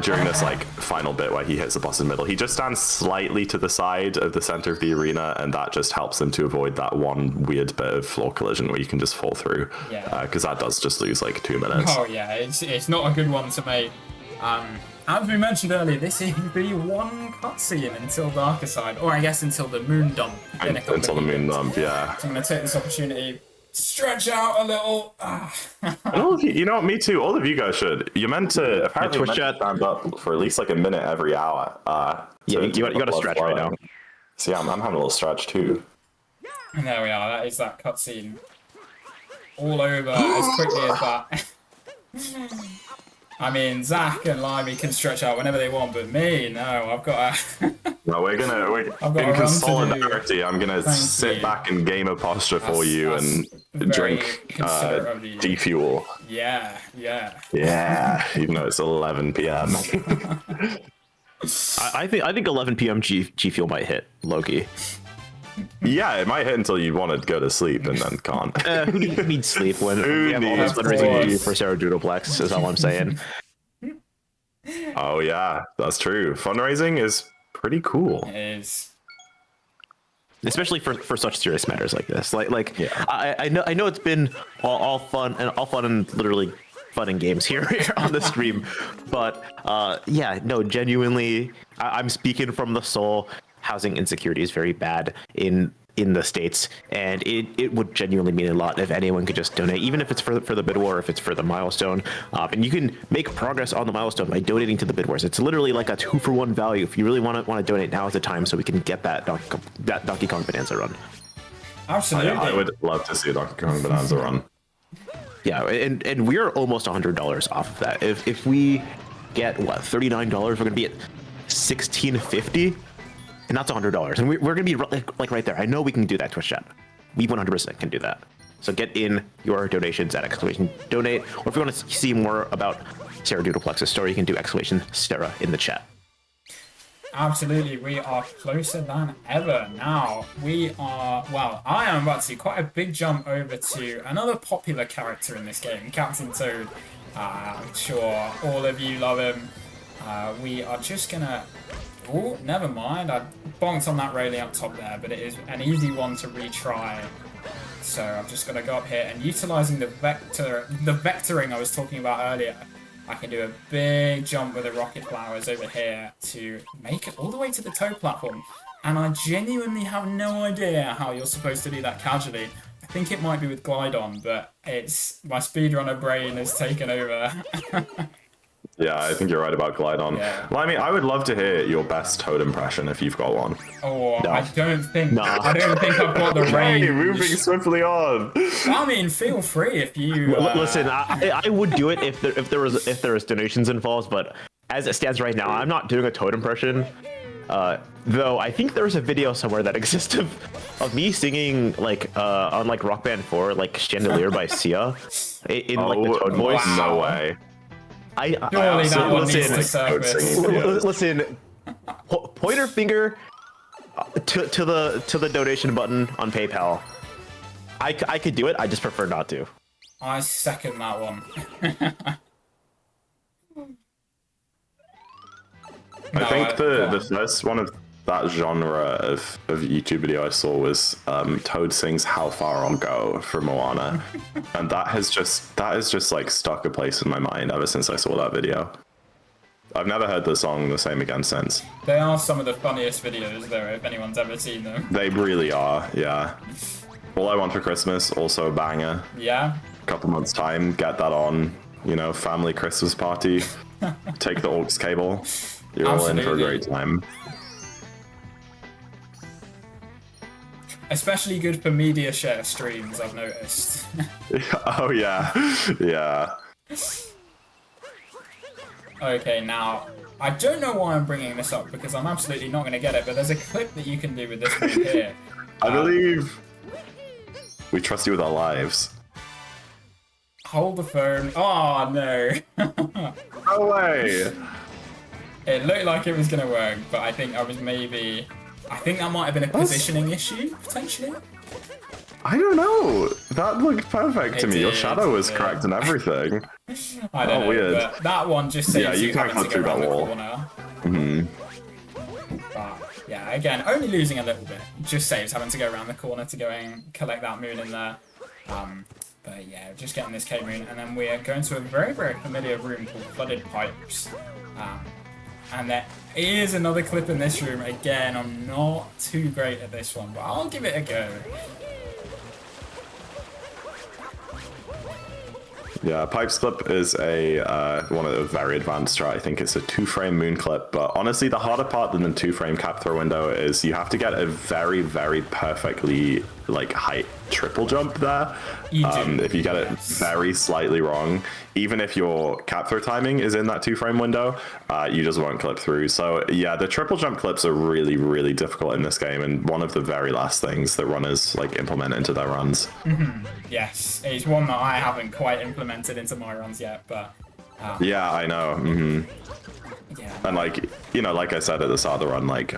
during this like final bit where he hits the boss in the middle, he just stands slightly to the side of the center of the arena, and that just helps him to avoid that one weird bit of floor collision where you can just fall through. Yeah. Because that does just lose like 2 minutes. Oh yeah, it's not a good one to make. As we mentioned earlier, this is the one cutscene until Darker Side, or I guess until the moon dump. Until the moon dump, yeah. So I'm gonna take this opportunity. Stretch out a little. All of you, you know what? Me too. All of you guys should. You're meant to apparently Twitch stand up for at least like a minute every hour. Yeah, you got to stretch right now. See, I'm having a little stretch too. And there we are. That is that cutscene. All over as quickly as that. I mean, Zach and Limey can stretch out whenever they want, but me, no, I've got to... No, in solidarity, I'm gonna sit back and game a posture for you and drink defuel. Yeah. Even though it's 11 p.m. I think 11 p.m. G Fuel might hit Loki. Yeah, it might hit until you want to go to sleep and then can't. Who needs sleep when we have all this fundraising to do for Sarah Doodleplex, is all I'm saying. Oh yeah, that's true. Fundraising is pretty cool. It is. Especially for such serious matters like this. Yeah. I know it's been all fun and literally fun and games here on the stream, but yeah, no, genuinely, I'm speaking from the soul. Housing insecurity is very bad in the States, and it would genuinely mean a lot if anyone could just donate, even if it's for the bid war, if it's for the milestone. And you can make progress on the milestone by donating to the bid wars. It's literally like a 2-for-1 value. If you really want to donate, now is the time, so we can get that Donkey Kong Bonanza run. Absolutely. I would love to see a Donkey Kong Bonanza run. Yeah, and we're almost $100 off of that. If we get $39, we're gonna be at $16.50. And that's $100, and we're gonna be like right there. I know we can do that, Twitch chat. We 100% can do that. So get in your donations at !donate, or if you want to see more about Sarah Doodleplex's story, you can do !Sarah in the chat. Absolutely, we are closer than ever now. I am about to see quite a big jump over to another popular character in this game, Captain Toad. I'm sure all of you love him. We are just gonna... Oh, never mind. I bonked on that railing up top there, but it is an easy one to retry. So I'm just going to go up here and utilizing the vectoring I was talking about earlier, I can do a big jump with the rocket flowers over here to make it all the way to the Toad platform. And I genuinely have no idea how you're supposed to do that casually. I think it might be with Glide On, but it's my speedrunner brain has taken over. Yeah, I think you're right about Glide On. Yeah. Well, I mean, I would love to hear your best Toad impression if you've got one. Oh, no. I don't think I've got the range. Hey, moving swiftly on. I mean, feel free if you. Listen, I would do it if there was donations involved, but as it stands right now, I'm not doing a Toad impression. Though I think there's a video somewhere that exists of me singing on Rock Band 4 Chandelier by Sia in the Toad voice. No way. Surely that one needs listen, to surface. listen, pointer finger to the donation button on PayPal. I could do it. I just prefer not to. I second that one. I think the first one of that genre of YouTube video I saw was Toad sings "How Far I'll Go" from Moana, and that has just like stuck a place in my mind ever since I saw that video. I've never heard the song the same again since. They are some of the funniest videos though, if anyone's ever seen them. They really are, yeah. All I Want for Christmas, also a banger. Yeah. A couple months time, get that on, you know, family Christmas party. Take the aux cable. You're all in for a great time. Especially good for media share streams, I've noticed. Oh yeah, yeah. Okay, now, I don't know why I'm bringing this up, because I'm absolutely not going to get it, but there's a clip that you can do with this one here. I believe we trust you with our lives. Hold the phone. Oh, no. No way. It looked like it was going to work, but I think I think that might have been a positioning issue, potentially. I don't know. That looked perfect to me. Your shadow was yeah. cracked and everything. I don't know, weird. but that one just saves you can't having cut to go through around that the wall. corner. Mm-hmm. But yeah, again, only losing a little bit. Just saves having to go around the corner to go and collect that moon in there. But yeah, just getting this K moon, and then we're going to a very, very familiar room called Flooded Pipes. And there is another clip in this room. Again, I'm not too great at this one, but I'll give it a go. Yeah, Pipes clip is a one of the very advanced strat. I think it's a 2-frame moon clip, but honestly, the harder part than the 2-frame cap throw window is you have to get a very, very perfectly like height triple jump there. If you get it very slightly wrong, even if your cap throw timing is in that 2-frame window, you just won't clip through. So yeah, the triple jump clips are really, really difficult in this game, and one of the very last things that runners like implement into their runs. Yes, it's one that I haven't quite implemented into my runs yet, but yeah, I know. yeah. And like, you know, like I said at the start of the run, like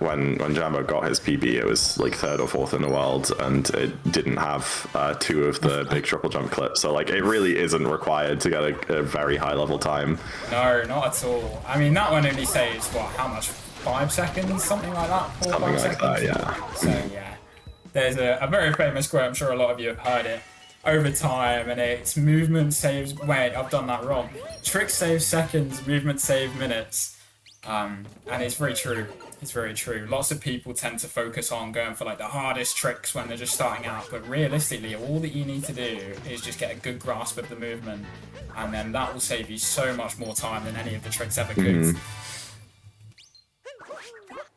when Jambo got his PB, it was like 3rd or 4th in the world, and it didn't have 2 of the big triple jump clips. So like, it really isn't required to get a very high level time. No, not at all. I mean, that one only saves what? How much? 5 seconds, something like that. 4 or 5 Something like seconds. that, yeah. So yeah, there's a very famous quote. I'm sure a lot of you have heard it. Over time, and it's movement saves. Wait, I've done that wrong. Trick saves seconds, movement save minutes. And it's very true. It's very true. Lots of people tend to focus on going for like the hardest tricks when they're just starting out, but realistically, all that you need to do is just get a good grasp of the movement, and then that will save you so much more time than any of the tricks ever could.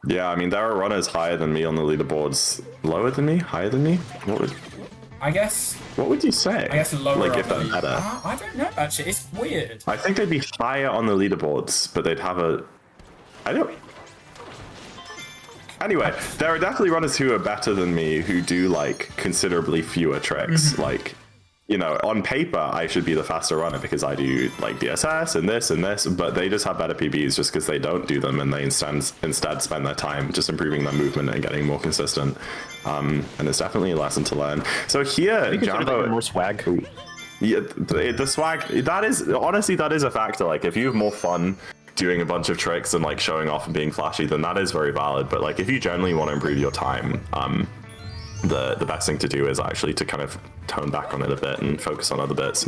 Yeah, I mean, there are runners higher than me on the leaderboards. Lower than me? Higher than me? I guess. What would you say? I guess lower. Like if they're better. I don't know. Actually, it's weird. I think they'd be higher on the leaderboards, but they'd have a. I don't. Anyway, there are definitely runners who are better than me who do like considerably fewer tricks. Like, you know, on paper, I should be the faster runner because I do like DSS and this, but they just have better PBs just because they don't do them, and they instead spend their time just improving their movement and getting more consistent. And it's definitely a lesson to learn. So here, Jambo, more swag. Yeah, the swag, that is honestly, that is a factor. Like, if you have more fun doing a bunch of tricks and like showing off and being flashy, then that is very valid. But like, if you generally want to improve your time, the best thing to do is actually to kind of tone back on it a bit and focus on other bits.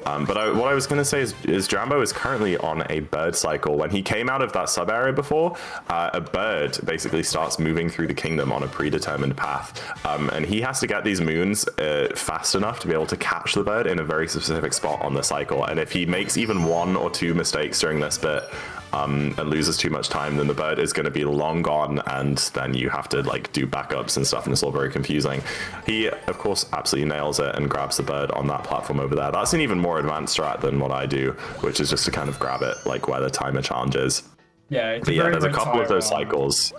But what I was going to say is Jambo is currently on a bird cycle. When he came out of that sub area before, a bird basically starts moving through the kingdom on a predetermined path. And he has to get these moons fast enough to be able to catch the bird in a very specific spot on the cycle. And if he makes even 1 or 2 mistakes during this bit, and loses too much time, then the bird is going to be long gone, and then you have to like do backups and stuff, and it's all very confusing. He, of course, absolutely nails it and grabs the bird on that platform over there. That's an even more advanced strat than what I do, which is just to kind of grab it like where the timer challenge is. Yeah, but yeah, there's a couple of those cycles.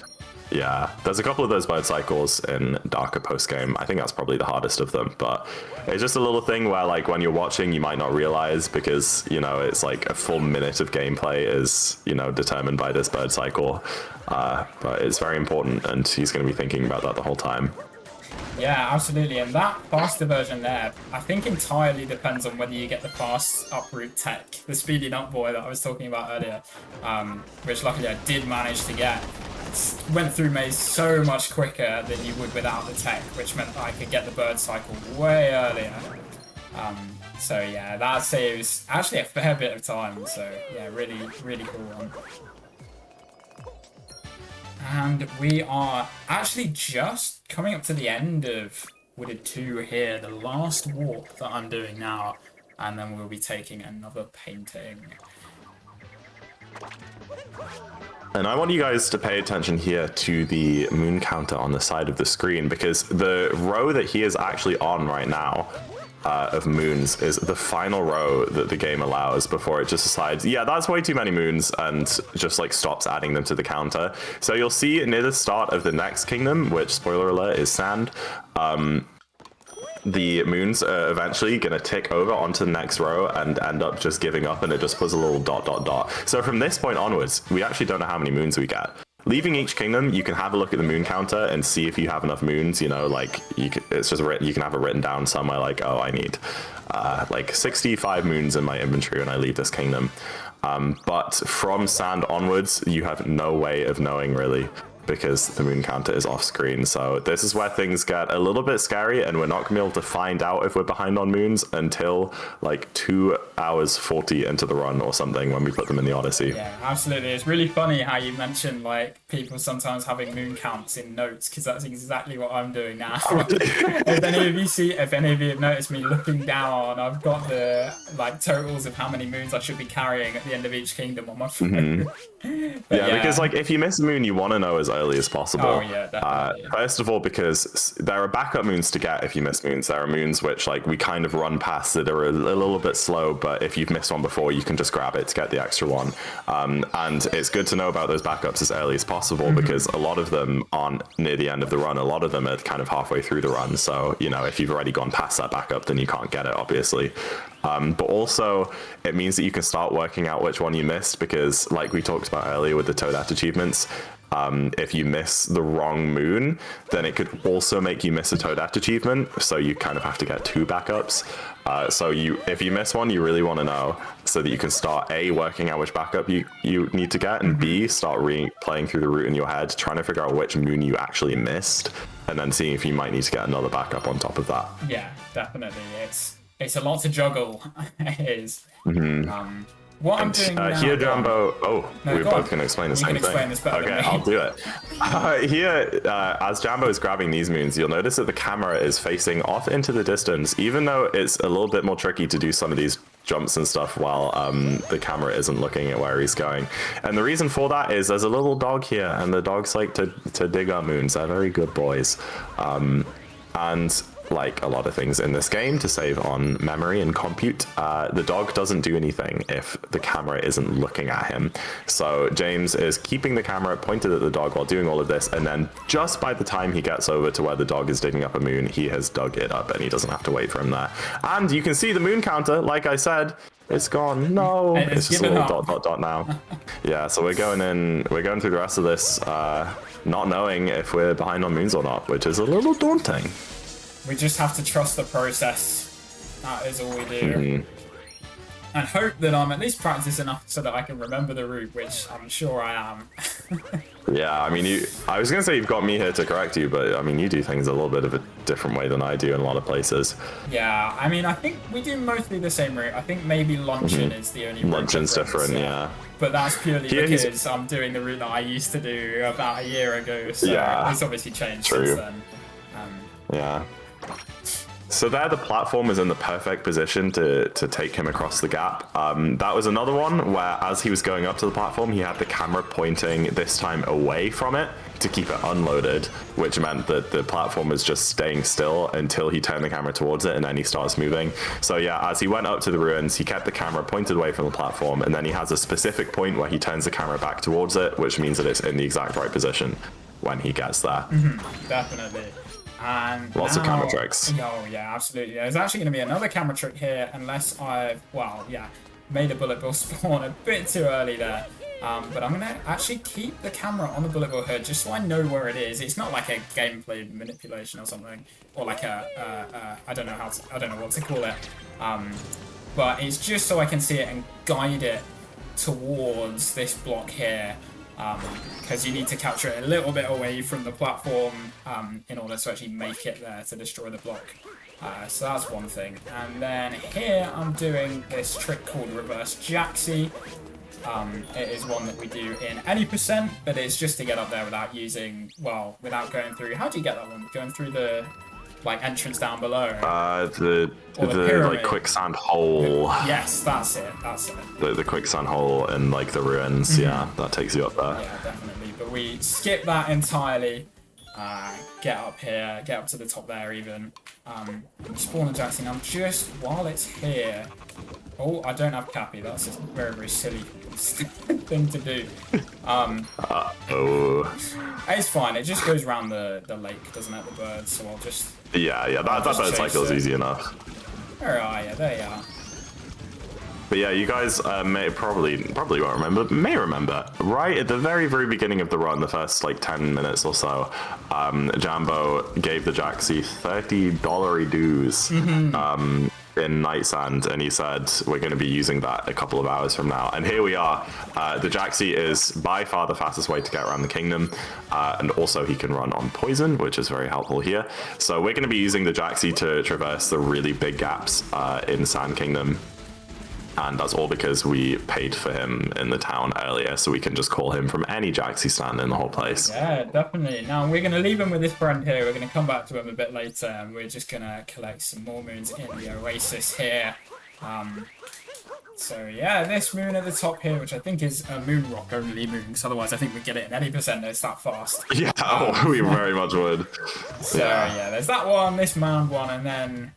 Yeah, there's a couple of those bird cycles in Darker post game. I think that's probably the hardest of them, but it's just a little thing where like when you're watching, you might not realize because it's like a full minute of gameplay is determined by this bird cycle, but it's very important, and he's going to be thinking about that the whole time. Yeah, absolutely. And that faster version there, I think entirely depends on whether you get the fast uproot tech, the speeding up boy that I was talking about earlier, which luckily I did manage to get. Went through maze so much quicker than you would without the tech, which meant that I could get the bird cycle way earlier. So yeah, that saves actually a fair bit of time. So yeah, really, really cool one. And we are actually just coming up to the end of Wooded 2 here, the last walk that I'm doing now, and then we'll be taking another painting. And I want you guys to pay attention here to the moon counter on the side of the screen, because the row that he is actually on right now of moons is the final row that the game allows before it just decides, yeah, that's way too many moons, and just like stops adding them to the counter. So you'll see near the start of the next kingdom, which, spoiler alert, is sand, the moons are eventually going to tick over onto the next row and end up just giving up, and it just puts a little ... So from this point onwards, we actually don't know how many moons we get. Leaving each kingdom, you can have a look at the moon counter and see if you have enough moons. Like it's just written, you can have it written down somewhere like, oh, I need like 65 moons in my inventory when I leave this kingdom. But from sand onwards, you have no way of knowing really, because the moon counter is off screen. So this is where things get a little bit scary, and we're not gonna be able to find out if we're behind on moons until like 2 hours 40 into the run or something, when we put them in the Odyssey. Yeah, absolutely. It's really funny how you mentioned like people sometimes having moon counts in notes, because that's exactly what I'm doing now. If any of you have noticed me looking down, I've got the like totals of how many moons I should be carrying at the end of each kingdom on my phone. Yeah, because like if you miss a moon, you want to know as early as possible. Oh yeah, definitely. First of all, because there are backup moons to get if you miss moons. There are moons which like we kind of run past that are a little bit slow, but if you've missed one before, you can just grab it to get the extra one. And it's good to know about those backups as early as possible, because a lot of them aren't near the end of the run. A lot of them are kind of halfway through the run. So, if you've already gone past that backup, then you can't get it, obviously. But also, it means that you can start working out which one you missed, because like we talked about earlier with the Toadette achievements, if you miss the wrong moon, then it could also make you miss a Toadette achievement, so you kind of have to get 2 backups. So if you miss one, you really want to know, so that you can start A, working out which backup you need to get, and B, start playing through the route in your head, trying to figure out which moon you actually missed, and then seeing if you might need to get another backup on top of that. Yeah, definitely. It's a lot to juggle. It is. What I'm doing now... Here, Jumbo... Oh, no, we're both going to explain the same thing. Okay, I'll do it. Here, as Jambo is grabbing these moons, you'll notice that the camera is facing off into the distance, even though it's a little bit more tricky to do some of these jumps and stuff while the camera isn't looking at where he's going. And the reason for that is there's a little dog here, and the dogs like to dig our moons. They're very good boys. And like a lot of things in this game, to save on memory and compute, the dog doesn't do anything if the camera isn't looking at him. So James is keeping the camera pointed at the dog while doing all of this, and then just by the time he gets over to where the dog is digging up a moon, he has dug it up, and he doesn't have to wait for him there. And you can see the moon counter, like I said, it's gone. No, it's just a little ... now. Yeah, so we're going through the rest of this not knowing if we're behind on moons or not, which is a little daunting. We just have to trust the process. That is all we do. And hope that I'm at least practiced enough so that I can remember the route, which I'm sure I am. Yeah, I mean, I was going to say you've got me here to correct you, but I mean, you do things a little bit of a different way than I do in a lot of places. Yeah, I mean, I think we do mostly the same route. I think maybe Luncheon is the only route. Lunchen's different, yeah. But that's purely because I'm doing the route that I used to do about a year ago, so it's obviously changed since then. Yeah. So there, the platform is in the perfect position to take him across the gap. That was another one where, as he was going up to the platform, he had the camera pointing this time away from it to keep it unloaded, which meant that the platform was just staying still until he turned the camera towards it, and then he starts moving. So yeah, as he went up to the ruins, he kept the camera pointed away from the platform, and then he has a specific point where he turns the camera back towards it, which means that it's in the exact right position. when he gets there. Definitely. And Lots of now- camera tricks. Oh yeah, absolutely. There's actually going to be another camera trick here, unless I've, well, yeah, made a bullet bill spawn a bit too early there. But I'm going to actually keep the camera on the bullet bill here just so I know where it is. It's not like a gameplay manipulation or something, or like I don't know what to call it. But it's just so I can see it and guide it towards this block here. Because you need to capture it a little bit away from the platform in order to actually make it there to destroy the block. So that's one thing. And then here I'm doing this trick called reverse jaxi. It is one that we do in any %, but it's just to get up there without using, well, without going through. How do you get that one? Going through the entrance down below. The like quicksand hole. Yes, that's it. That's it. The quicksand hole and like the ruins. Yeah, that takes you up there. Yeah, definitely. But we skip that entirely. Get up here, get up to the top there even. Spawn the Jackson. I'm just, while it's here. Oh, I don't have Cappy. That's a very, very silly thing to do. It's fine. It just goes around the lake, doesn't it? The birds. So I'll just. Yeah. That bird cycle is easy enough. Where are you? There you are. But yeah, you guys may probably won't remember, but may remember, right at the very, very beginning of the run, the first like 10 minutes or so, Jambo gave the Jaxi $30 dues in Night Sand, and he said, we're going to be using that a couple of hours from now. And here we are. The Jaxi is by far the fastest way to get around the kingdom, and also he can run on poison, which is very helpful here. So we're going to be using the Jaxi to traverse the really big gaps in Sand Kingdom. And that's all because we paid for him in the town earlier, so we can just call him from any Jaxi stand in the whole place. Yeah, definitely. Now, we're going to leave him with his friend here. We're going to come back to him a bit later, and we're just going to collect some more moons in the Oasis here. So, yeah, this moon at the top here, which I think is a moon rock only moon, because otherwise I think we'd get it in any %. It's that fast. Yeah, we very much would. So, yeah, there's that one, this mound one, and then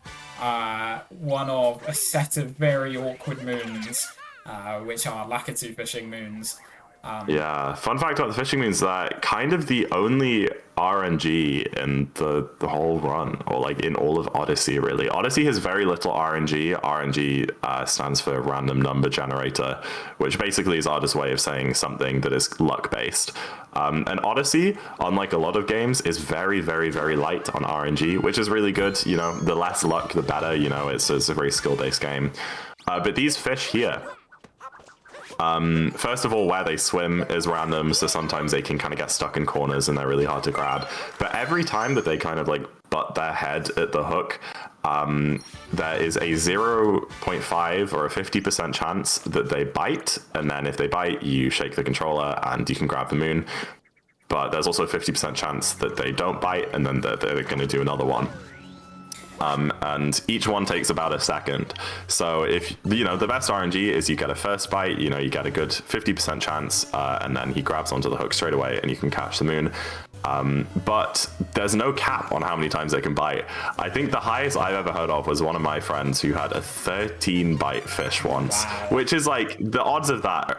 one of a set of very awkward moons, which are Lakitu fishing moons. Yeah, fun fact about the fishing moons, that kind of the only RNG in the whole run, or like in all of Odyssey, really. Odyssey has very little RNG. RNG stands for random number generator, which basically is our just way of saying something that is luck based. And Odyssey, unlike a lot of games, is very, very, very light on RNG, which is really good. You know, the less luck, the better. You know, it's a very skill-based game. But these fish here, first of all, where they swim is random, so sometimes they can kind of get stuck in corners and they're really hard to grab. But every time that they kind of like butt their head at the hook, there is a 0.5 or a 50% chance that they bite, and then if they bite, you shake the controller and you can grab the moon. But there's also a 50% chance that they don't bite, and then they're going to do another one. And each one takes about a second. So if, you know, the best RNG is you get a first bite, you know, you get a good 50% chance, and then he grabs onto the hook straight away and you can catch the moon. But there's no cap on how many times they can bite. I think the highest I've ever heard of was one of my friends who had a 13 bite fish once, which is like, the odds of that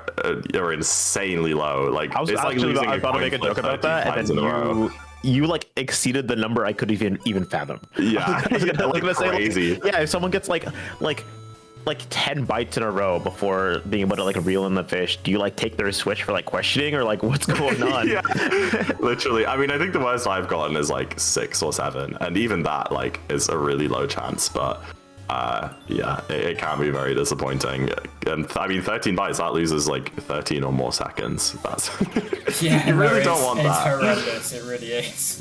are insanely low. Like, I was it's like actually losing about to make a joke about that, and then you like exceeded the number I could even fathom. Yeah, I was gonna say, crazy. like, yeah, if someone gets like 10 bites in a row before being able to like reel in the fish, do you like take their switch for like questioning, or like what's going on? Yeah, literally. I mean, I think the worst I've gotten is like 6 or 7, and even that like is a really low chance. But yeah, it can be very disappointing. And I mean, 13 bites, that loses like 13 or more seconds. That's yeah, you really don't want it's that. Horrendous. It really is.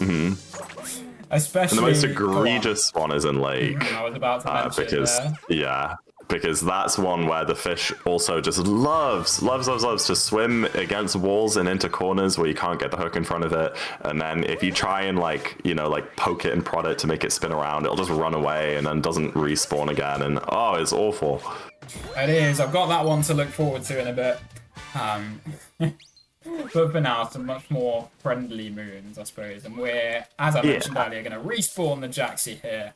Especially And the most egregious one is in Lake. I was about to mention because there. yeah, because that's one where the fish also just loves to swim against walls and into corners where you can't get the hook in front of it. And then if you try and like, you know, like poke it and prod it to make it spin around, it'll just run away and then doesn't respawn again. And oh, it's awful. It is. I've got that one to look forward to in a bit. But for now, some much more friendly moons, I suppose. And we're, as I mentioned earlier, going to respawn the Jaxi here.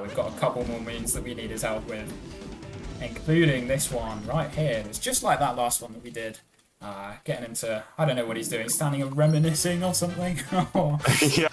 We've got a couple more moons that we need his help with, including this one right here. It's just like that last one that we did. getting him to, I don't know what he's doing, standing and reminiscing or something. Yeah.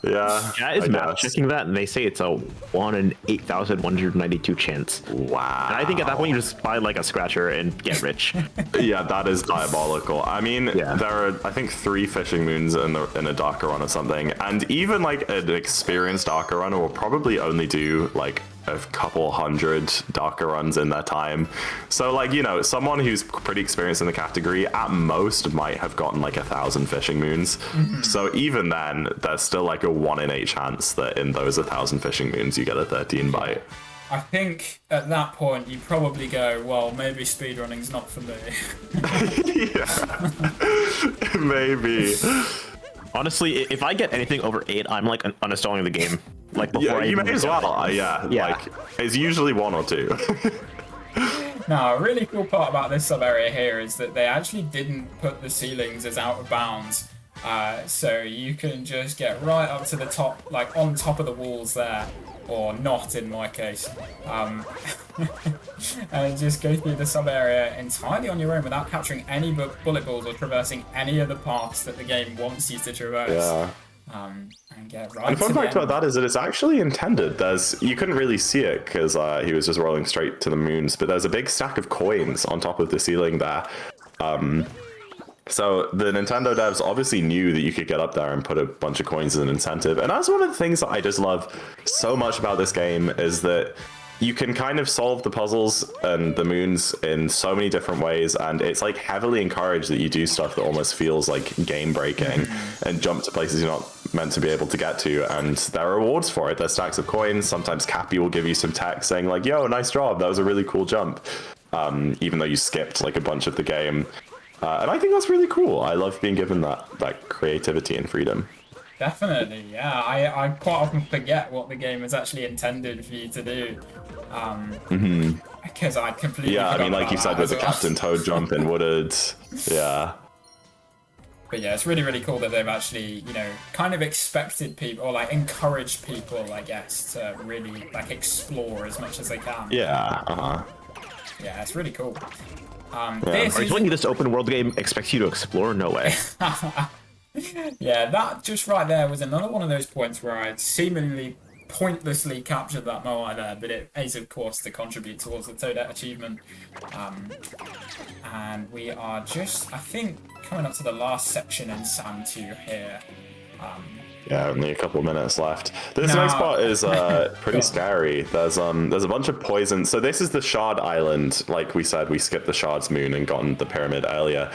Yeah. Chat is I map guess. checking that, and they say it's a 1 in 8,192 chance. Wow. And I think at that point you just buy like a scratcher and get rich. Yeah, that is diabolical. I mean, Yeah. there are, I think, 3 fishing moons in a Darker run or something, and even like an experienced Darker runner will probably only do like a couple hundred Darker runs in their time. So like, you know, someone who's pretty experienced in the category at most might have gotten like 1,000 fishing moons. So even then, there's still like a 1 in 8 chance that in those 1,000 fishing moons you get a 13 bite. I think at that point you probably go, well, maybe speedrunning's not for me. Yeah. Maybe. Honestly, if I get anything over 8, I'm like uninstalling the game. Like before Yeah, I you even may as start. well. Yeah, Yeah. like it's usually 1 or 2. Now, a really cool part about this sub area here is that they actually didn't put the ceilings as out of bounds. So you can just get right up to the top, like on top of the walls there, or not in my case, and just go through the sub area entirely on your own without capturing any bullet balls or traversing any of the paths that the game wants you to traverse. Yeah. And get right And to fun the fact about end. that is that it's actually intended. You couldn't really see it because he was just rolling straight to the moons, but there's a big stack of coins on top of the ceiling there. So the Nintendo devs obviously knew that you could get up there and put a bunch of coins as an incentive. And that's one of the things that I just love so much about this game is that you can kind of solve the puzzles and the moons in so many different ways, and it's like heavily encouraged that you do stuff that almost feels like game breaking and jump to places you're not meant to be able to get to, and there are rewards for it. There's stacks of coins. Sometimes Cappy will give you some text saying like, yo, nice job, that was a really cool jump, even though you skipped like a bunch of the game. And I think that's really cool. I love being given that creativity and freedom. Definitely, yeah. I quite often forget what the game is actually intended for you to do. Because I completely Yeah, I forgot mean, like about you said that with the as well. Captain Toad jump in Wooded. Yeah. But yeah, it's really, really cool that they've actually, you know, kind of expected people, or like encouraged people, I guess, to really like explore as much as they can. Yeah. Yeah, it's really cool. This Are you is telling me this open world game expects you to explore? No way. yeah, that just right there was another one of those points where I seemingly pointlessly captured that moai there, but it is of course to contribute towards the Toadette achievement. And we are just, I think, coming up to the last section in Sam 2 here. Yeah, only a couple minutes left. This No. next part is pretty scary. There's a bunch of poison. So this is the Shard Island. Like we said, we skipped the Shard's moon and gotten the pyramid earlier.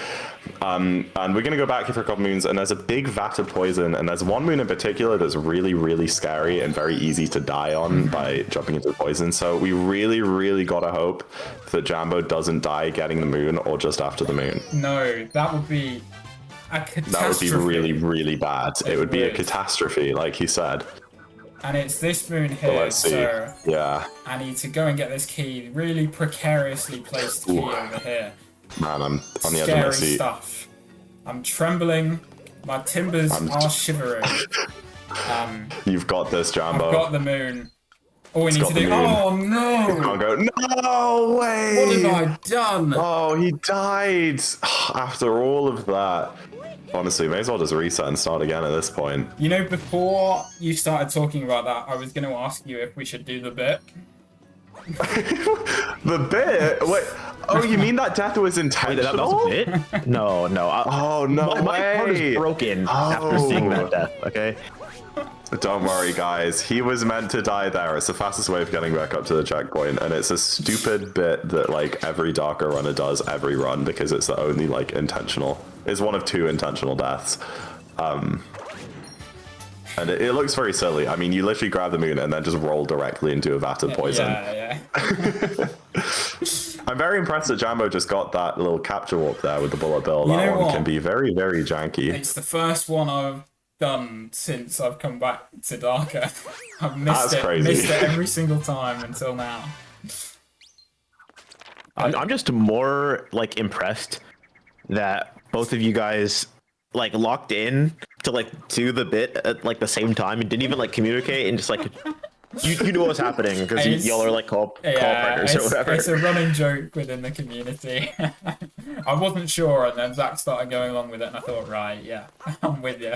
And we're gonna go back here for a couple moons, and there's a big vat of poison, and there's one moon in particular that's really, really scary and very easy to die on by jumping into the poison. So we really, really gotta hope that Jambo doesn't die getting the moon or just after the moon. No, that would be a catastrophe. That would be really, really bad. It would be a would. catastrophe, like he said. And it's this moon But here, let's see. so Yeah. I need to go and get this key, really precariously placed key Ooh. over here. Man, I'm on the edge of Scary my seat. stuff. I'm trembling. My timbers are shivering. You've got this, Jambo. I've got the moon. All we need got to the do. moon. Oh no! Can't go. No way! What have I done? Oh, he died after all of that. Honestly, may as well just reset and start again at this point. You know, before you started talking about that, I was going to ask you if we should do the bit. The bit? Wait. Oh, you mean that death was Wait, intentional? that was a bit? No, no. Oh, no my heart way. is broken after seeing that death, okay? Don't worry, guys. He was meant to die there. It's the fastest way of getting back up to the checkpoint, and it's a stupid bit that like every Darker runner does every run because it's the only like intentional. It's one of 2 intentional deaths. And it looks very silly. I mean, you literally grab the moon and then just roll directly into a vat of poison. Yeah. I'm very impressed that Jambo just got that little capture warp there with the bullet bill. That know one what? can be very, very janky. It's the first one I've done since I've come back to Darker. I've missed That's it. crazy. Missed it every single time until now. I'm just more like impressed that both of you guys like locked in to like do the bit at like the same time and didn't even like communicate and just like you knew what was happening because It's- y'all are like call Yeah, partners or whatever. it's a running joke within the community. I wasn't sure, and then Zach started going along with it, and I thought, right, yeah, I'm with you.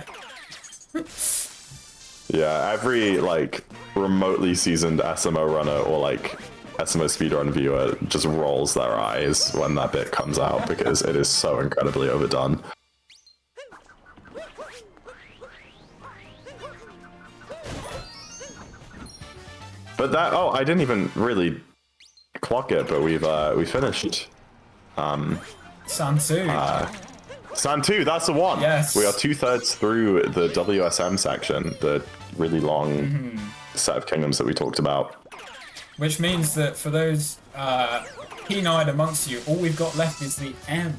Yeah, every like remotely seasoned SMO runner or like SMO speedrun viewer just rolls their eyes when that bit comes out because it is so incredibly overdone. But that, oh, I didn't even really clock it, but we finished. Sansu. Santu, that's the one. Yes. We are 2/3 through the WSM section, the really long set of kingdoms that we talked about. Which means that for those keen-eyed amongst you, all we've got left is the M,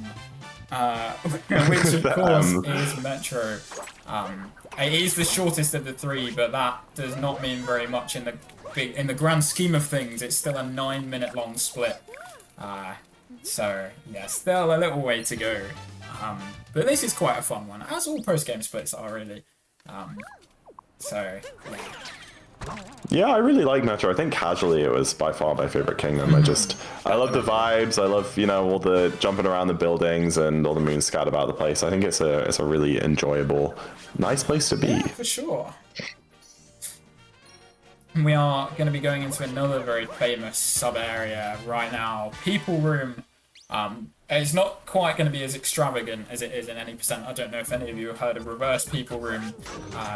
which of course is Metro. It is the shortest of the three, but that does not mean very much in the grand scheme of things. It's still a 9-minute long split. So yeah, still a little way to go. But this is quite a fun one, as all post-game splits are really. So yeah. Yeah, I really like Metro. I think casually it was by far my favorite kingdom. I love the vibes. I love, you know, all the jumping around the buildings and all the moons scattered about the place. I think it's a really enjoyable, nice place to be. Yeah, for sure. We are going to be going into another very famous sub-area right now. People Room. It's not quite going to be as extravagant as it is in any percent. I don't know if any of you have heard of reverse People Room,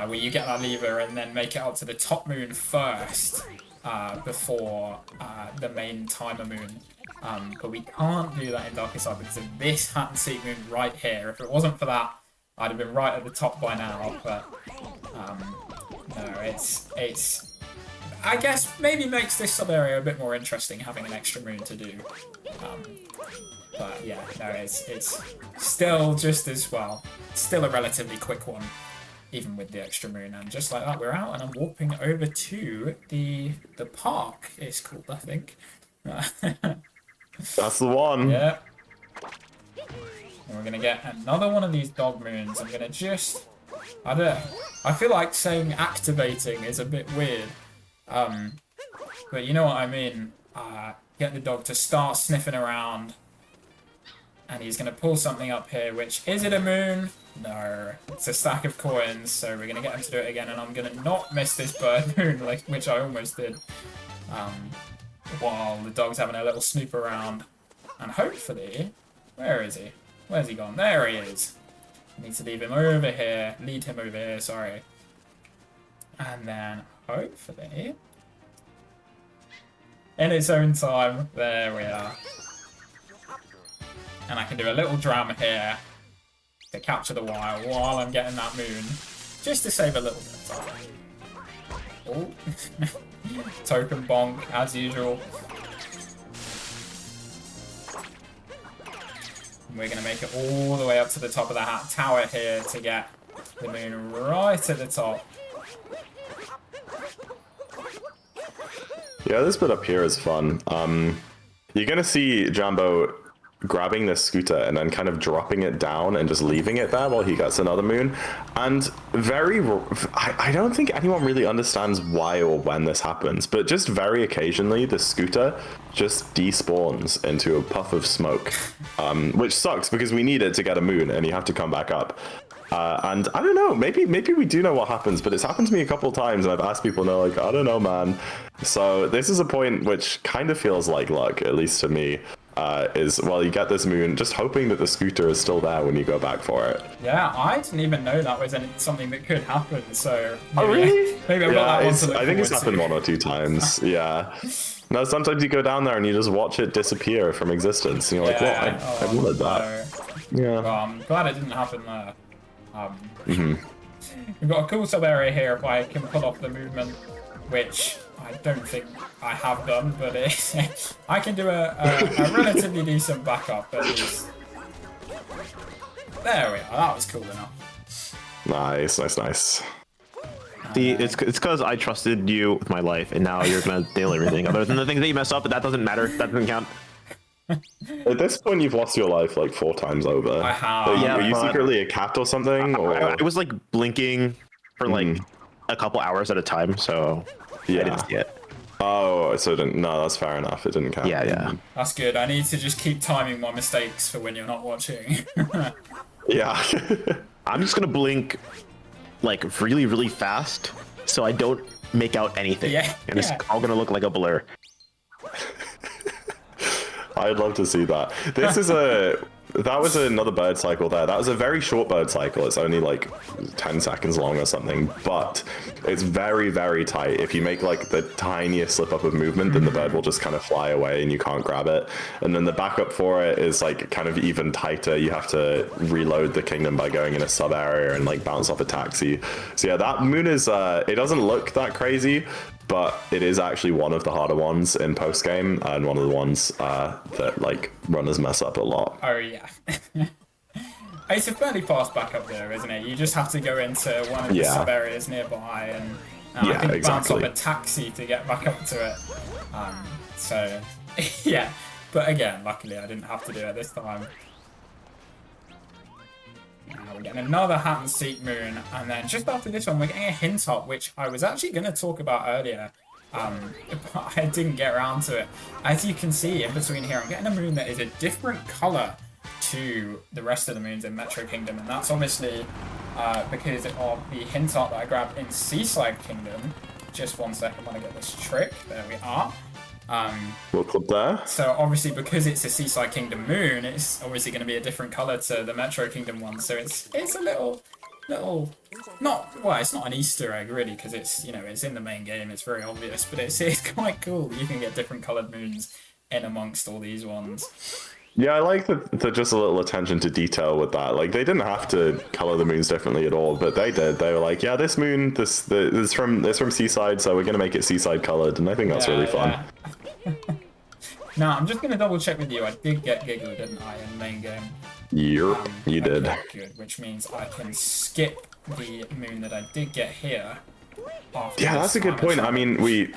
where you get that lever and then make it up to the top moon first before the main timer moon. But we can't do that in Darkest Side because of this hat and seat moon right here. If it wasn't for that, I'd have been right at the top by now. But no, it's I guess maybe makes this sub area a bit more interesting having an extra moon to do. But yeah, no, it's still just as well. Still a relatively quick one, even with the extra moon. And just like that, we're out, and I'm warping over to the park. It's called, I think. That's the one. Yeah. And we're gonna get another one of these dog moons. I'm gonna just, I don't know. I feel like saying activating is a bit weird. But you know what I mean. Get the dog to start sniffing around. And he's going to pull something up here, which, is it a moon? No. It's a stack of coins, so we're going to get him to do it again, and I'm going to not miss this bird moon, which I almost did. While the dog's having a little snoop around. And hopefully... Where is he? Where's he gone? There he is. I need to leave him over here. Lead him over here, sorry. And then, hopefully... in its own time, there we are. And I can do a little drama here to capture the wire while I'm getting that moon, just to save a little bit of time. Oh, token bonk as usual. And we're gonna make it all the way up to the top of the hat tower here to get the moon right at the top. Yeah, this bit up here is fun. You're gonna see Jambo grabbing this scooter and then kind of dropping it down and just leaving it there while he gets another moon. And I don't think anyone really understands why or when this happens, but just very occasionally the scooter just despawns into a puff of smoke, which sucks because we need it to get a moon and you have to come back up. And I don't know, maybe we do know what happens, but it's happened to me a couple of times and I've asked people and they're like, I don't know, man. So this is a point which kind of feels like luck, at least to me. Is, well, you get this moon, just hoping that the scooter is still there when you go back for it. Yeah, I didn't even know that was something that could happen, so... Maybe, oh, really? Maybe I've got that one to look I think it's happened to. 1 or 2 times, yeah. No, sometimes you go down there and you just watch it disappear from existence, and you're like, well, I wanted that. No. Yeah. Well, I'm glad it didn't happen there. We've got a cool sub-area here if I can pull off the movement, which... I don't think I have done, but I can do a relatively decent backup at least. There we are, that was cool enough. Nice. See, it's because I trusted you with my life, and now you're gonna nail everything. Other than the things that you mess up, but that doesn't matter. That doesn't count. At this point, you've lost your life like 4 times over. I have. Are you secretly a cat or something? I was like blinking for like a couple hours at a time, so yeah. I didn't see it. Oh, so it didn't, no, that's fair enough. It didn't count. Yeah. That's good. I need to just keep timing my mistakes for when you're not watching. Yeah. I'm just gonna blink like really, really fast so I don't make out anything. Yeah, And it's all gonna look like a blur. I'd love to see that. That was another bird cycle there. That was a very short bird cycle. It's only like 10 seconds long or something, but it's very, very tight. If you make like the tiniest slip up of movement, then the bird will just kind of fly away and you can't grab it. And then the backup for it is like kind of even tighter. You have to reload the kingdom by going in a sub area and like bounce off a taxi. So yeah, that moon is, it doesn't look that crazy, but it is actually one of the harder ones in post game and one of the ones that like runners mess up a lot. Oh yeah. It's a fairly fast backup there, isn't it? You just have to go into one of the sub areas nearby and I think bounce off a taxi to get back up to it. So yeah, but again, luckily I didn't have to do it this time. Now we're getting another hat and seek moon, and then just after this one we're getting a hint hop, which I was actually going to talk about earlier, but I didn't get around to it. As you can see in between here, I'm getting a moon that is a different colour to the rest of the moons in Metro Kingdom, and that's obviously because of the hint hop that I grabbed in Seaside Kingdom. Just one second, I want to get this trick. There we are. What club there? So obviously because it's a Seaside Kingdom moon, it's obviously going to be a different colour to the Metro Kingdom one. So it's a little not, well, it's not an Easter egg really, because it's, you know, it's in the main game, it's very obvious, but it's quite cool. You can get different coloured moons in amongst all these ones. Yeah, I like the just a little attention to detail with that. Like, they didn't have to color the moons differently at all, but they did. They were like, yeah, this moon, this from Seaside, so we're gonna make it Seaside colored, and I think that's really fun. Now, I'm just gonna double check with you. I did get Giggler, didn't I, in the main game? Yep, you did. Okay, good, which means I can skip the moon that I did get here. Yeah, that's a good point. I mean, we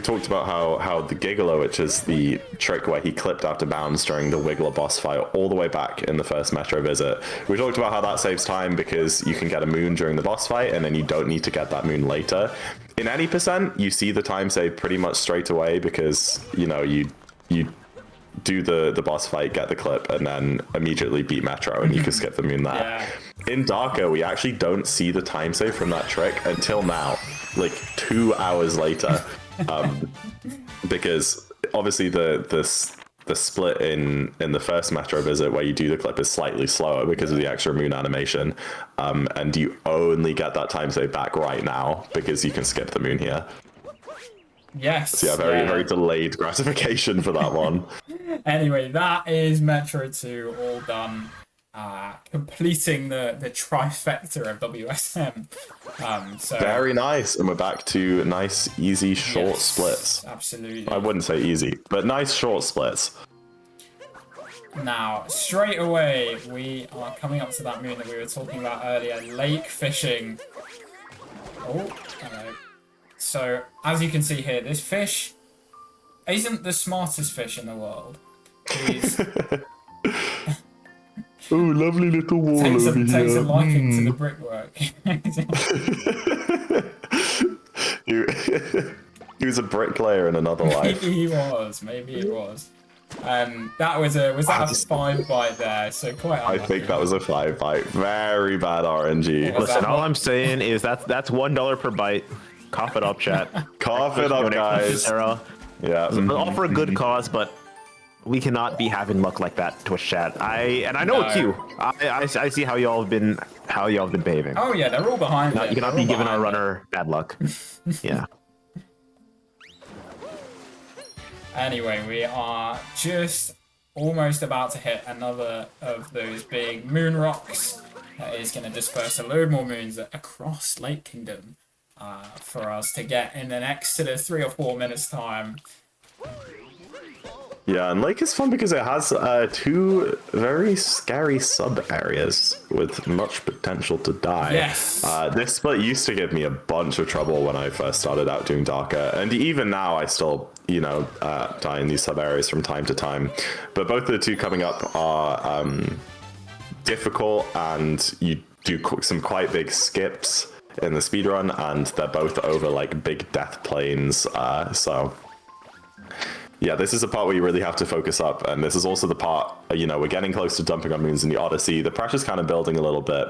talked about how the Giggler, which is the trick where he clipped out of bounds during the Wiggler boss fight all the way back in the first Metro visit. We talked about how that saves time because you can get a moon during the boss fight and then you don't need to get that moon later. In any percent, you see the time save pretty much straight away because, you know, you do the boss fight, get the clip, and then immediately beat Metro, and you can skip the moon there. Yeah. In Darker, we actually don't see the time save from that trick until now, like 2 hours later. Because obviously the split in the first Metro visit where you do the clip is slightly slower because of the extra moon animation, and you only get that time save back right now because you can skip the moon here. Yes. So yeah, very delayed gratification for that one. Anyway, that is Metro 2 all done. Completing the trifecta of WSM. So very nice, and we're back to nice, easy, short splits. Absolutely. I wouldn't say easy, but nice short splits. Now, straight away, we are coming up to that moon that we were talking about earlier, lake fishing. Oh, hello. So, as you can see here, this fish isn't the smartest fish in the world. He's... Oh, lovely little wall over here. Takes a liking to the brickwork. He was a bricklayer in another life. Maybe he was. That was a 5 bite there, so quite unlucky. I think that was a 5 bite. Very bad RNG. Listen, all I'm saying is that's $1 per bite. Cough it up, chat. Cough it up, guys. Yeah. All for a good cause, but we cannot be having luck like that, Twitch chat. I know it's you. I see how y'all have been behaving. Oh yeah, they're all behind. You cannot be giving our runner bad luck. Yeah. Anyway, we are just almost about to hit another of those big moon rocks that is going to disperse a load more moons across Lake Kingdom for us to get in the next sort of 3 or 4 minutes time. Yeah, and Lake is fun because it has 2 very scary sub-areas with much potential to die. Yes. This split used to give me a bunch of trouble when I first started out doing Darker, and even now I still, you know, die in these sub-areas from time to time. But both of the 2 coming up are difficult, and you do some quite big skips in the speedrun, and they're both over like big death planes. So yeah, this is a part where you really have to focus up, and this is also the part, you know, we're getting close to dumping on moons in the Odyssey. The pressure's kind of building a little bit.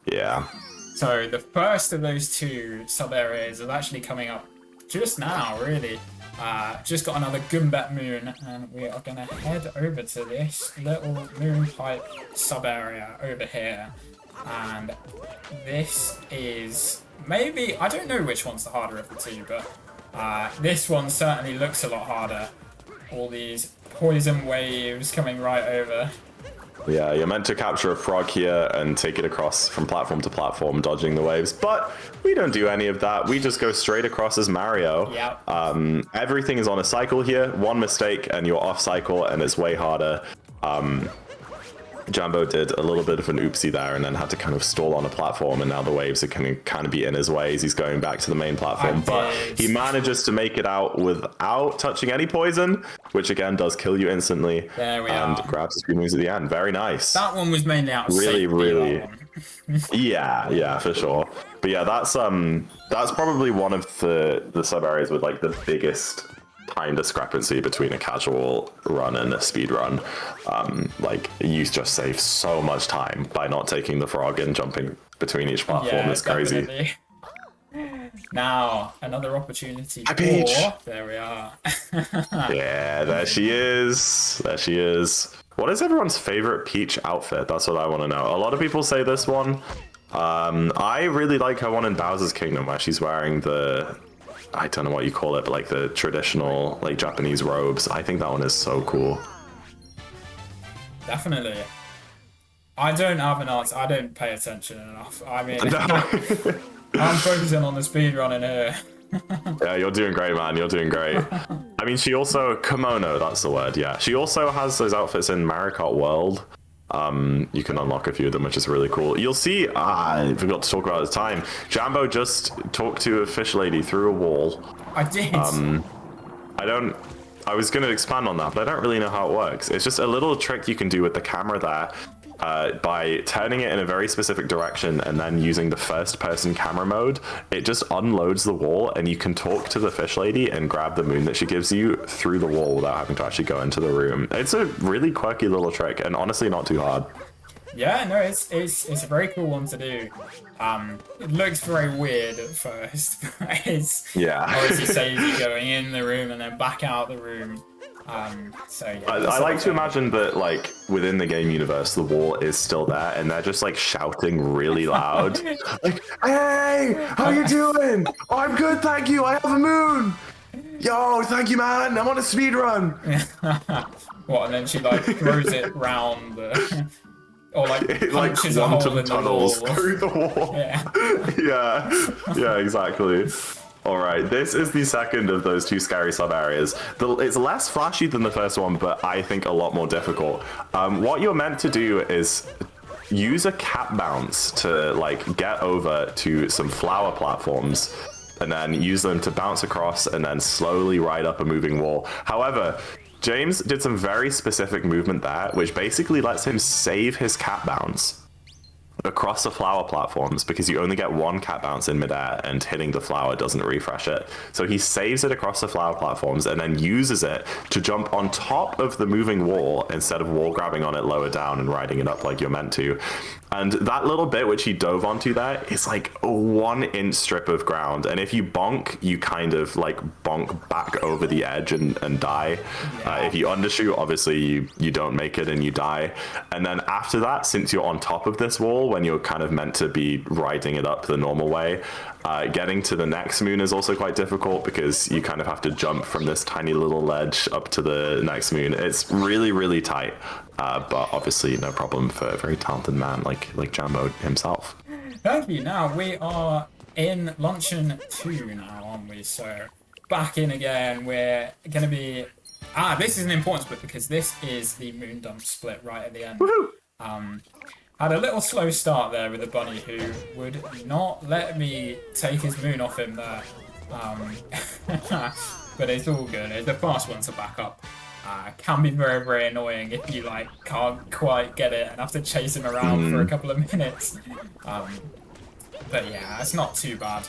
Yeah. So the first of those two sub-areas is actually coming up just now, really. Just got another Gumbet moon, and we are going to head over to this little moon pipe sub-area over here. And this is maybe, I don't know which one's the harder of the two, but this one certainly looks a lot harder. All these poison waves coming right over. Yeah, you're meant to capture a frog here and take it across from platform to platform, dodging the waves, but we don't do any of that. We just go straight across as Mario. Yep. Everything is on a cycle here. One mistake and you're off cycle, and it's way harder. Jambo did a little bit of an oopsie there and then had to kind of stall on a platform, and now the waves are kind of be in his way as he's going back to the main platform. But he manages to make it out without touching any poison, which again does kill you instantly. There we and are. grabs his moves at the end. Very nice. That one was mainly out of Really, safety, really. that one. Yeah, for sure. But yeah, that's probably one of the sub areas with like the biggest time discrepancy between a casual run and a speed run. Like you just save so much time by not taking the frog and jumping between each platform. Yeah, It's crazy. definitely. Now another opportunity. Hi, Peach. There we are. Yeah, there she is. There she is. What is everyone's favorite Peach outfit? That's what I want to know. A lot of people say this one. I really like her one in Bowser's Kingdom where she's wearing the, I don't know what you call it, but like the traditional like Japanese robes. I think that one is so cool. Definitely. I don't have an answer. I don't pay attention enough. I mean, No. I'm focusing on the speedrunning here. Yeah, you're doing great, man. You're doing great. I mean, she also, kimono, that's the word, yeah. She also has those outfits in Mario Kart World. You can unlock a few of them, which is really cool. You'll see, I forgot to talk about it at the time, Jambo just talked to a fish lady through a wall. I did. I was going to expand on that, but I don't really know how it works. It's just a little trick you can do with the camera there. By turning it in a very specific direction and then using the first person camera mode, it just unloads the wall and you can talk to the fish lady and grab the moon that she gives you through the wall without having to actually go into the room. It's a really quirky little trick and honestly not too hard. Yeah, no, it's a very cool one to do. It looks very weird at first, but it's obviously saves you going in the room and then back out the room. So yeah, I like to imagine that like within the game universe the wall is still there and they're just like shouting really loud like, hey, how you doing? Oh, I'm good, thank you, I have a moon. Yo, thank you, man, I'm on a speed run. What, and then she like throws it round the or like It like punches a hole quantum in the tunnels wall. through the wall. Yeah, exactly. All right, this is the second of those two scary sub areas. It's less flashy than the first one, but I think a lot more difficult. What you're meant to do is use a cap bounce to like get over to some flower platforms and then use them to bounce across and then slowly ride up a moving wall. However, James did some very specific movement there, which basically lets him save his cap bounce across the flower platforms because you only get one cat bounce in midair and hitting the flower doesn't refresh it. So he saves it across the flower platforms and then uses it to jump on top of the moving wall instead of wall grabbing on it lower down and riding it up like you're meant to. And that little bit which he dove onto there is like a 1-inch strip of ground. And if you bonk, you kind of like bonk back over the edge and die. Yeah. If you undershoot, obviously you don't make it and you die. And then after that, since you're on top of this wall, when you're kind of meant to be riding it up the normal way, getting to the next moon is also quite difficult because you kind of have to jump from this tiny little ledge up to the next moon. It's really, really tight, but obviously no problem for a very talented man like Jambo himself. Thank you. Now we are in Luncheon 2 now, aren't we? So back in again. We're going to be... this is an important split because this is the moon dump split right at the end. Woohoo! Had a little slow start there with the bunny who would not let me take his moon off him there. But it's all good. It's a fast one to back up. Can be very, very annoying if you like can't quite get it and have to chase him around for a couple of minutes. But yeah, it's not too bad.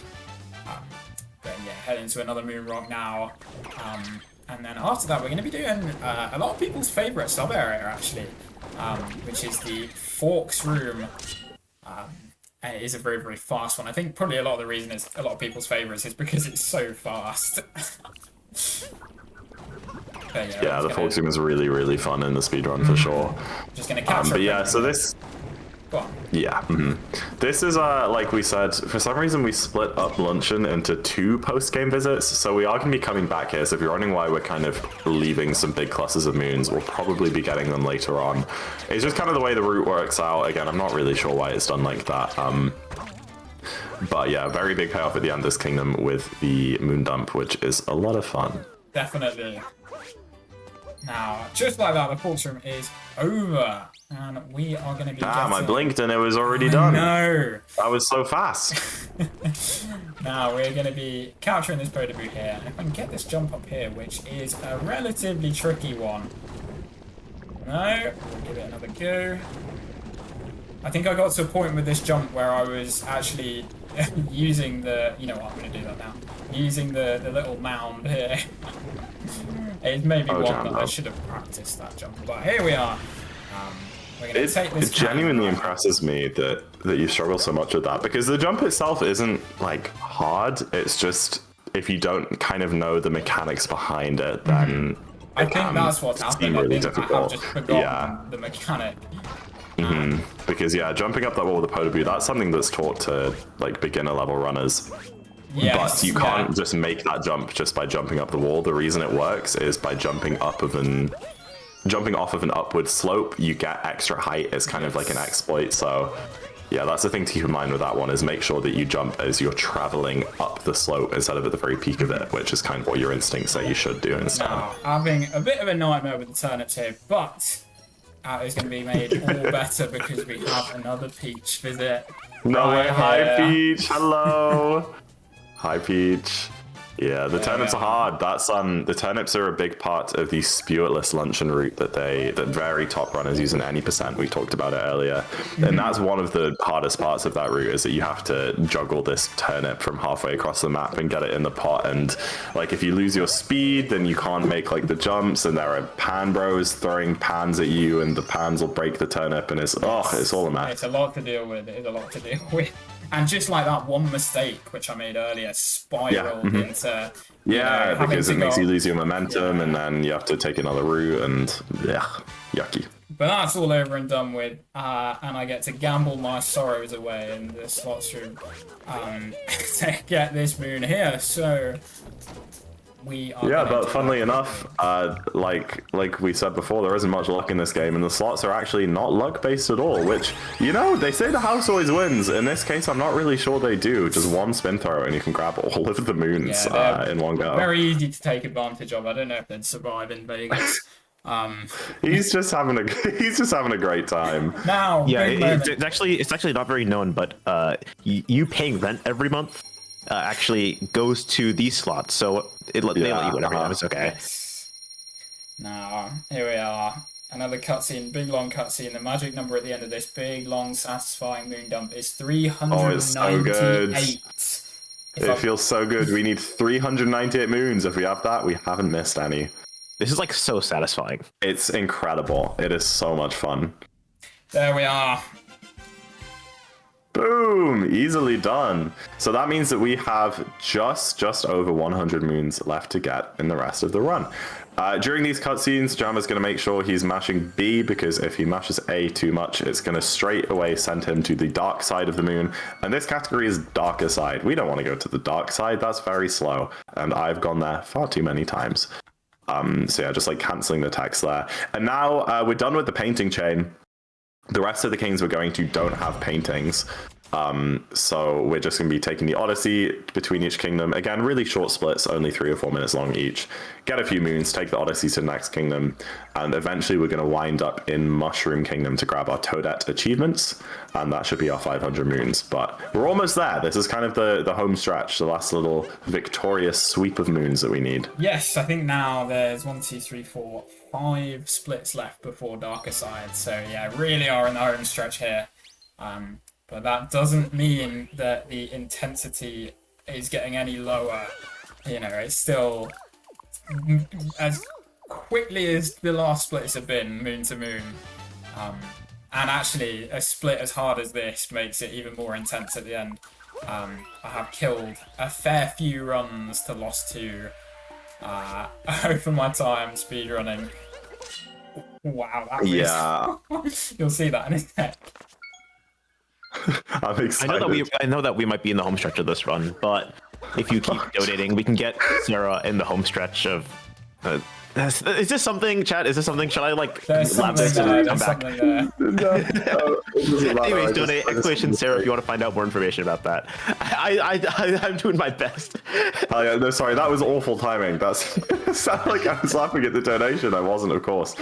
But yeah, head into another moon rock now. And then after that, we're going to be doing a lot of people's favourite sub area, actually, which is the Forks room. And it is a very, very fast one. I think probably a lot of the reason it's a lot of people's favourites is because it's so fast. Yeah, the Forks room is really, really fun in the speedrun for sure. Just going to capture but yeah, so this... Yeah, this is, like we said, for some reason we split up Luncheon into 2 post-game visits, so we are going to be coming back here, so if you're wondering why we're kind of leaving some big clusters of moons, we'll probably be getting them later on. It's just kind of the way the route works out. Again, I'm not really sure why it's done like that. But yeah, very big payoff at the end of this kingdom with the moon dump, which is a lot of fun. Definitely. Now, just like that, the Forks room is over. And we are going to be Damn, I blinked and it was already done. No. That was so fast. Now we're going to be capturing this boat boot here. And if I can get this jump up here, which is a relatively tricky one. No, we'll give it another go. I think I got to a point with this jump where I was actually using the... You know what, I'm going to do that now. Using the little mound here. It's maybe one that I should have practiced that jump. But here we are. It genuinely impresses me that you struggle so much with that, because the jump itself isn't like hard. It's just if you don't kind of know the mechanics behind it, then I think that's what's happened. Really I think difficult. I have just forgotten the mechanic. Because yeah, jumping up that wall with the Poda, that's something that's taught to like beginner level runners. Yes, but you can't just make that jump just by jumping up the wall. The reason it works is by jumping off of an upward slope. You get extra height. It's kind of like an exploit. So yeah, that's the thing to keep in mind with that one, is make sure that you jump as you're traveling up the slope instead of at the very peak of it, which is kind of what your instincts say you should do instead. Now, having a bit of a nightmare with the turnips here, but that is going to be made all better because we have another Peach visit. No way. Hi, here. Peach. Hello. Hi, Peach. Yeah, the turnips are hard. That's the turnips are a big part of the spewetless luncheon route that very top runners use in any percent. We talked about it earlier, and that's one of the hardest parts of that route, is that you have to juggle this turnip from halfway across the map and get it in the pot. And like if you lose your speed, then you can't make like the jumps, and there are pan bros throwing pans at you, and the pans will break the turnip, and it's all a mess. It's a lot to deal with. It is a lot to deal with. And just like that one mistake, which I made earlier, spiraled into... because it makes you lose your momentum, and then you have to take another route, and yucky. But that's all over and done with, and I get to gamble my sorrows away in the slots room to get this moon here. So we are but funnily enough, like we said before, there isn't much luck in this game, and the slots are actually not luck based at all, which, you know, they say the house always wins. In this case, I'm not really sure they do. Just one spin throw and you can grab all of the moons in one go. Very easy to take advantage of. I don't know if they'd survive in Vegas. He's just having a great time. Now, it's actually not very known, but you paying rent every month actually goes to these slots, so they let you win every time. It's okay. Yes. Now, here we are. Another cutscene, big long cutscene. The magic number at the end of this big, long, satisfying moon dump is 398. Oh, it's so good. It feels so good. We need 398 moons. If we have that, we haven't missed any. This is like so satisfying. It's incredible. It is so much fun. There we are. Boom! Easily done. So that means that we have just over 100 moons left to get in the rest of the run. During these cutscenes, Jammer's going to make sure he's mashing B, because if he mashes A too much, it's going to straight away send him to the dark side of the moon. And this category is darker side. We don't want to go to the dark side. That's very slow. And I've gone there far too many times. So yeah, just like cancelling the text there. And now we're done with the painting chain. The rest of the kings we're going to don't have paintings. So we're just going to be taking the Odyssey between each kingdom. Again, really short splits, only 3 or 4 minutes long each. Get a few moons, take the Odyssey to the next kingdom, and eventually we're going to wind up in Mushroom Kingdom to grab our Toadette achievements, and that should be our 500 moons. But we're almost there. This is kind of the home stretch, the last little victorious sweep of moons that we need. Yes, I think now there's 1, 2, 3, 4, 5 splits left before Darker Side. So yeah, really are in the home stretch here. but that doesn't mean that the intensity is getting any lower. You know, it's still as quickly as the last splits have been, moon to moon. And actually, a split as hard as this makes it even more intense at the end. I have killed a fair few runs to lost 2 over my time speedrunning. Wow, that was... Yeah. You'll see that in a sec. I'm excited. I know that we might be in the home stretch of this run, but if you keep donating, we can get Sarah in the home stretch of. Is this something, chat? Is this something? Should I like lab this and come back? Anyways, donate exclamation Sarah if you want to find out more information about that. I'm doing my best. Oh yeah, no, sorry, that was awful timing. That's sounded like I was laughing at the donation. I wasn't, of course.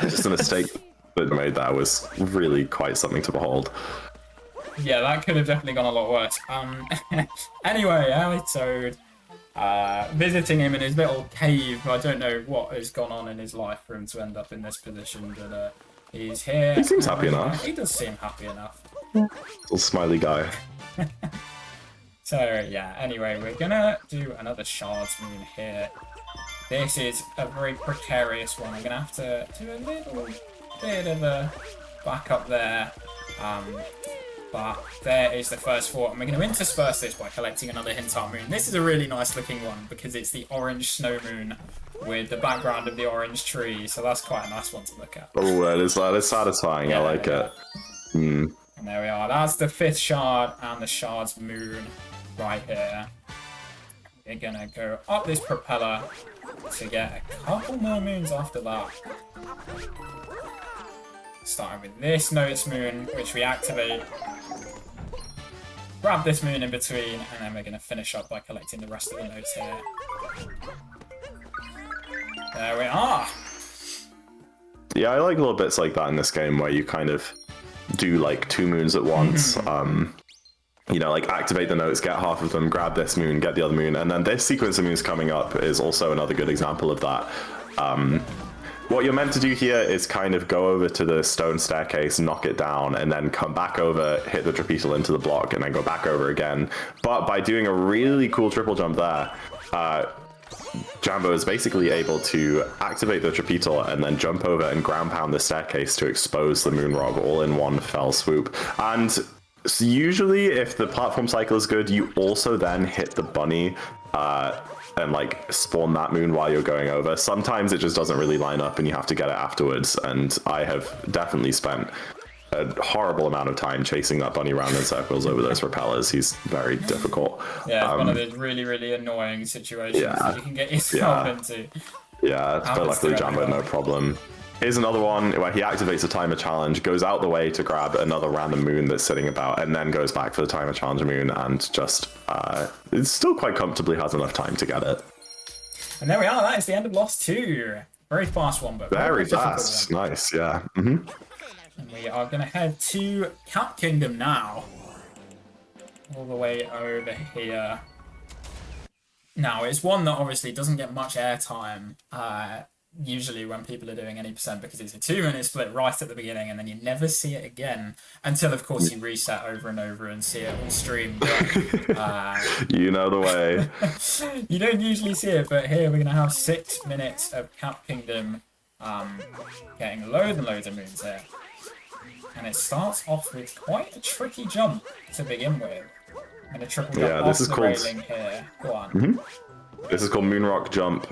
Just a mistake that made that was really quite something to behold. Yeah, that could have definitely gone a lot worse. Anyway, Ali Toad. Visiting him in his little cave. I don't know what has gone on in his life for him to end up in this position, but he's here. He seems happy enough. He does seem happy enough. Little smiley guy. So yeah, anyway, we're gonna do another Shards Moon here. This is a very precarious one. I'm gonna have to do a little bit of a backup there. But there is the first 4, and we're going to intersperse this by collecting another Hintar Moon. This is a really nice looking one because it's the orange snow moon with the background of the orange tree, so that's quite a nice one to look at. Oh, that is satisfying. Yeah, I like it. Mm. And there we are. That's the 5th shard and the Shards Moon right here. We're going to go up this propeller to get a couple more moons after that. Starting with this Notes Moon, which we activate. Grab this moon in between, and then we're going to finish up by collecting the rest of the notes here. There we are! Yeah, I like little bits like that in this game where you kind of do like 2 moons at once. You know, like activate the notes, get half of them, grab this moon, get the other moon, and then this sequence of moons coming up is also another good example of that. What you're meant to do here is kind of go over to the stone staircase, knock it down, and then come back over, hit the trapezial into the block, and then go back over again. But by doing a really cool triple jump there, Jambo is basically able to activate the trapezial and then jump over and ground pound the staircase to expose the moon rock all in one fell swoop. And so usually, if the platform cycle is good, you also then hit the bunny and like spawn that moon while you're going over. Sometimes it just doesn't really line up and you have to get it afterwards, and I have definitely spent a horrible amount of time chasing that bunny around in circles over those repellers. He's very difficult. Yeah, it's one of those really, really annoying situations that you can get yourself into. Yeah, but luckily Jambo no problem. Here's another one where he activates a timer challenge, goes out the way to grab another random moon that's sitting about, and then goes back for the timer challenge moon, and just it still quite comfortably has enough time to get it. And there we are. That is the end of Lost 2. Very fast one, but very fast. Nice, yeah. And we are going to head to Cap Kingdom now. All the way over here. Now, it's one that obviously doesn't get much airtime. Usually when people are doing any percent, because it's a 2-minute split right at the beginning, and then you never see it again until, of course, you reset over and over and see it on stream. But, you know the way. You don't usually see it, but here we're going to have 6 minutes of Cap Kingdom, getting loads and loads of moons here. And it starts off with quite a tricky jump to begin with. I'm going to triple jump off the railing here. Go on. This is called Moonrock Jump.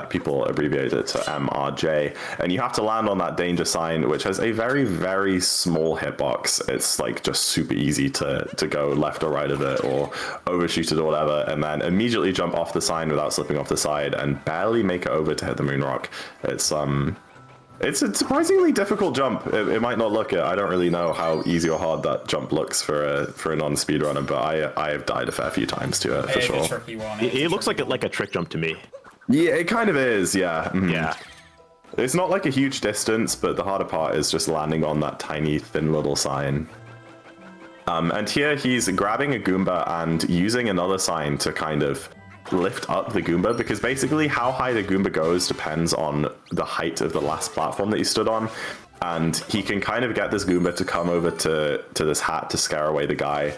People abbreviate it to MRJ. And you have to land on that danger sign, which has a very, very small hitbox. It's like just super easy to go left or right of it or overshoot it or whatever, and then immediately jump off the sign without slipping off the side and barely make it over to hit the Moonrock. It's a surprisingly difficult jump. It might not look it. I don't really know how easy or hard that jump looks for a non-speedrunner, but I have died a fair few times to it, for sure. It's a tricky one. It looks like a trick jump to me. Yeah, it kind of is, yeah. Yeah. It's not like a huge distance, but the harder part is just landing on that tiny, thin little sign. And here he's grabbing a Goomba and using another sign to kind of lift up the Goomba, because basically how high the Goomba goes depends on the height of the last platform that you stood on. and he can kind of get this Goomba to come over to this hat to scare away the guy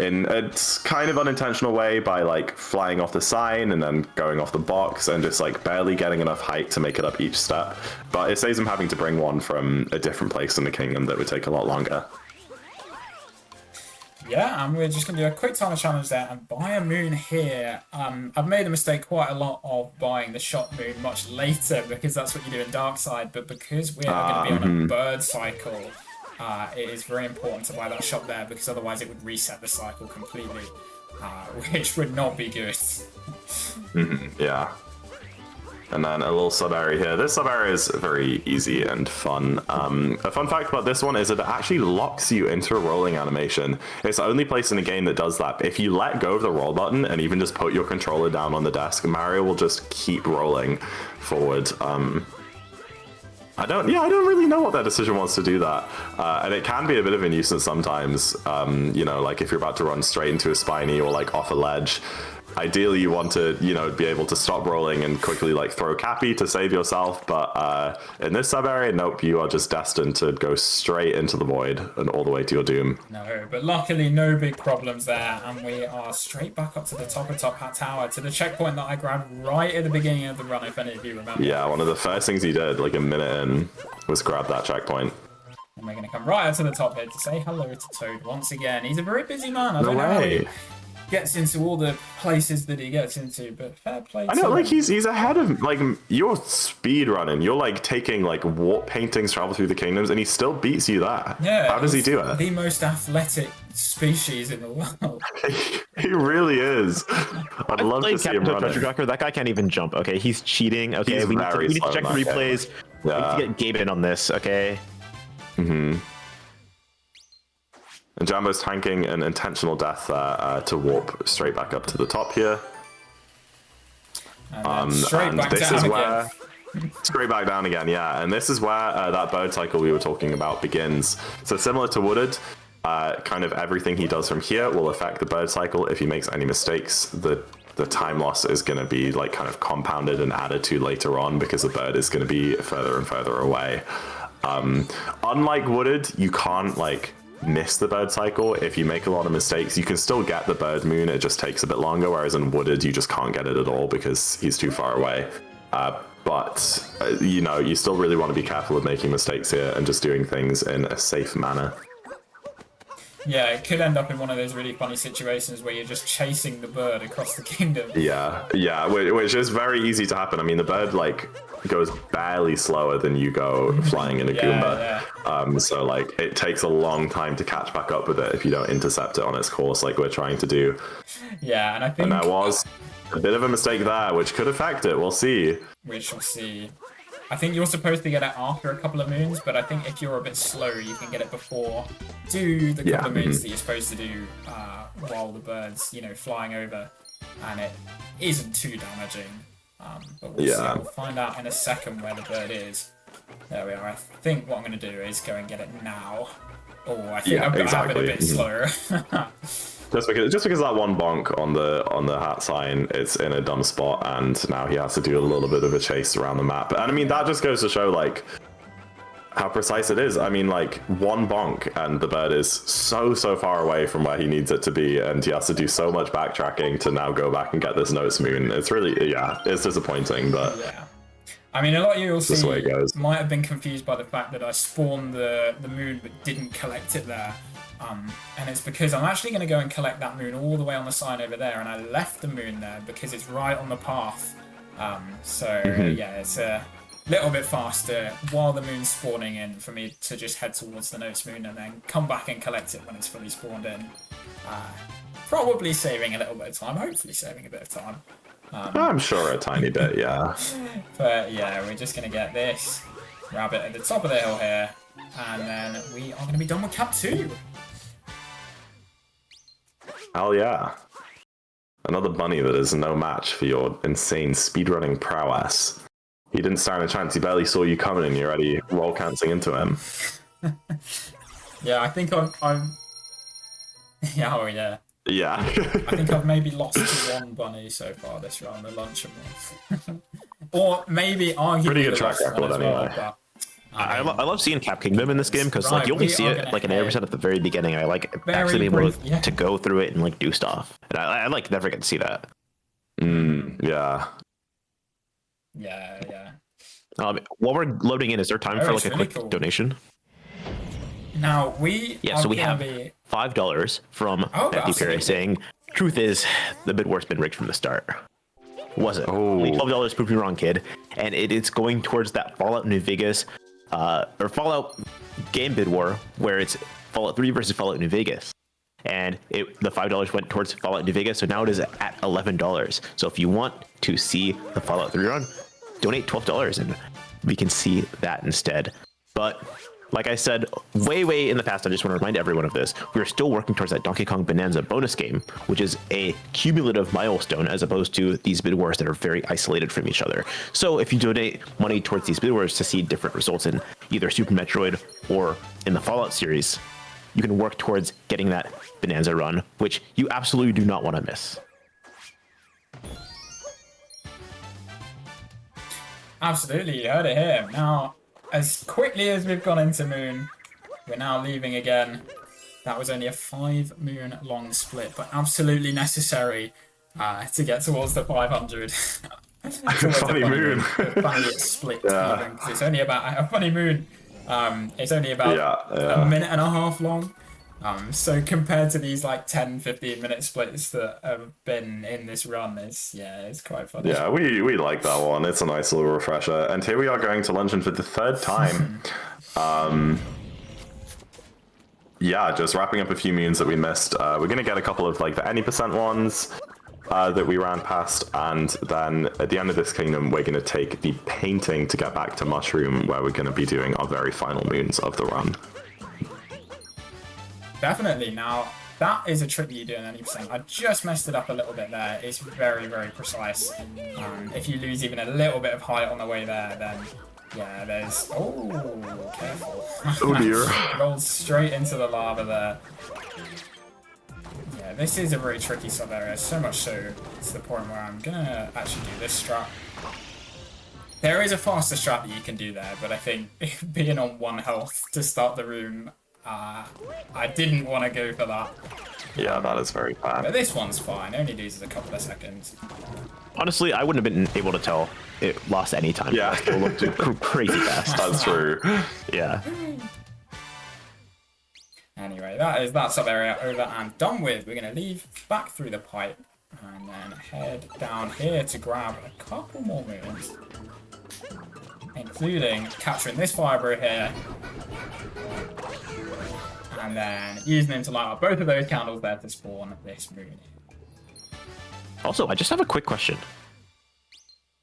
in a kind of unintentional way by like flying off the sign and then going off the box and just like barely getting enough height to make it up each step. But it saves him having to bring one from a different place in the kingdom that would take a lot longer. Yeah, and we're just going to do a quick timer challenge there and buy a moon here. I've made a mistake quite a lot of buying the shot moon much later because that's what you do in Darkside, but because we are going to be on a bird cycle, it is very important to buy that shot there because otherwise it would reset the cycle completely, which would not be good. Yeah. And then a little sub-area here. This sub-area is very easy and fun. A fun fact about this one is that it actually locks you into a rolling animation. It's the only place in the game that does that. If you let go of the roll button and even just put your controller down on the desk, Mario will just keep rolling forward. I don't really know what their decision was to do that. And it can be a bit of a nuisance sometimes, you know, like if you're about to run straight into a spiny or like off a ledge. Ideally, you want to, you know, be able to stop rolling and quickly like throw Cappy to save yourself. But in this sub area, nope, you are just destined to go straight into the void and all the way to your doom. No, but luckily no big problems there, and we are straight back up to the top of Top Hat Tower to the checkpoint that I grabbed right at the beginning of the run, if any of you remember. Yeah, one of the first things you did, like a minute in, was grab that checkpoint. And we're going to come right up to the top here to say hello to Toad once again. He's a very busy man. I don't know how he gets into all the places that he gets into, but fair play to I know, him. like he's ahead of, like, you're speed running. You're like taking like warp paintings, travel through the kingdoms, and he still beats you there. Yeah, how does he do it? The most athletic species in the world. He really is. I'd love to see him running. That guy can't even jump. Okay, he's cheating. Okay, He's we need to check the replays. Yeah. We need to get Gabe in on this. Okay. And Jambo's tanking an intentional death there to warp straight back up to the top here. And straight back this down is again. where straight back down again, yeah. And this is where that bird cycle we were talking about begins. So similar to Wooded, kind of everything he does from here will affect the bird cycle. If he makes any mistakes, the time loss is going to be like kind of compounded and added to later on because the bird is going to be further and further away. Unlike Wooded, you can't like miss the bird cycle. If you make a lot of mistakes, you can still get the bird moon, it just takes a bit longer, whereas in Wooded you just can't get it at all because he's too far away. But you know, you still really want to be careful of making mistakes here and just doing things in a safe manner. Yeah, it could end up in one of those really funny situations where you're just chasing the bird across the kingdom. Yeah, which is very easy to happen. I mean, the bird like goes barely slower than you go flying in a Goomba. So like it takes a long time to catch back up with it if you don't intercept it on its course like we're trying to do. Yeah, and I think... And there was a bit of a mistake there, which could affect it. We'll see. We shall see. I think you're supposed to get it after a couple of moons, but I think if you're a bit slower, you can get it before. Do the couple of moons that you're supposed to do while the bird's, you know, flying over, and it isn't too damaging. But we'll see. We'll find out in a second where the bird is. There we are. I think what I'm going to do is go and get it now. Oh, I think I've been a bit slower. Just because that one bonk on the hat sign, it's in a dumb spot, and now he has to do a little bit of a chase around the map. And I mean, that just goes to show like how precise it is. I mean, like one bonk and the bird is so far away from where he needs it to be, and he has to do so much backtracking to now go back and get this notes moon. It's really, it's disappointing, but yeah. I mean, a lot of you will see way it goes. Might have been confused by the fact that I spawned the moon but didn't collect it there. And it's because I'm actually going to go and collect that moon all the way on the sign over there, and I left the moon there because it's right on the path. Yeah, it's a little bit faster while the moon's spawning in for me to just head towards the notes moon and then come back and collect it when it's fully spawned in. Probably saving a little bit of time, hopefully saving a bit of time. I'm sure a tiny bit, yeah. But yeah, we're just going to get this rabbit at the top of the hill here, and then we are going to be done with Cap 2. Hell yeah. Another bunny that is no match for your insane speedrunning prowess. He didn't stand a chance, he barely saw you coming and you're already roll cancelling into him. Yeah, I think I'm... Yeah, oh yeah. Yeah. I think I've maybe lost to one bunny so far this round, the luncheon one. Or maybe arguably pretty good the track lost one record as well, anyway. but I love seeing Cap Kingdom in this game because like you only see it like an 80% at the very beginning. I like actually being able to go through it and like do stuff, and I like never get to see that. Yeah. Yeah. While we're loading in, is there time for like a quick donation? Now we so we have $5 from Matthew Perry saying, "Truth is, the bid war's been rigged from the start." Was it? Only $12 proved me wrong, kid. And it's going towards that Fallout New Vegas, or Fallout game bid war, where it's Fallout 3 versus Fallout New Vegas. And the $5 went towards Fallout New Vegas, so now it is at $11. So if you want to see the Fallout 3 run, donate $12 and we can see that instead. But like I said, way in the past, I just want to remind everyone of this. We're still working towards that Donkey Kong Bonanza bonus game, which is a cumulative milestone as opposed to these bid wars that are very isolated from each other. So if you donate money towards these bid wars to see different results in either Super Metroid or in the Fallout series, you can work towards getting that Bonanza run, which you absolutely do not want to miss. Absolutely, you heard it here. Now, as quickly as we've gone into Moon, we're now leaving again. That was only a 5 moon long split, but absolutely necessary to get towards the 500. Funny moon. Funny split. Even, it's only about a funny moon. It's only about a minute and a half long. So compared to these like 10-15 minute splits that have been in this run, it's quite funny. Yeah, we like that one. It's a nice little refresher. And here we are going to luncheon for the 3rd time. Just wrapping up a few moons that we missed. We're gonna get a couple of like the any percent ones that we ran past, and then at the end of this kingdom, we're gonna take the painting to get back to Mushroom, where we're gonna be doing our very final moons of the run. Definitely. Now, that is a trick that you do in any percent. I just messed it up a little bit there. It's very precise. If you lose even a little bit of height on the way there, then yeah, there's... Oh, careful. Oh dear. Rolls straight into the lava there. Yeah, this is a very tricky sub area, so much so to the point where I'm gonna actually do this strat. There is a faster strat that you can do there, but I think being on 1 health to start the room, I didn't want to go for that. Yeah, that is very bad. But this one's fine. Only loses a couple of seconds. Honestly, I wouldn't have been able to tell it lost any time. Yeah. It looked crazy fast. That's true. Yeah. Anyway, that is that sub area over and done with. We're going to leave back through the pipe and then head down here to grab a couple more moons, including capturing this fibre here. And then using them to light up both of those candles there to spawn this moon. Also, I just have a quick question.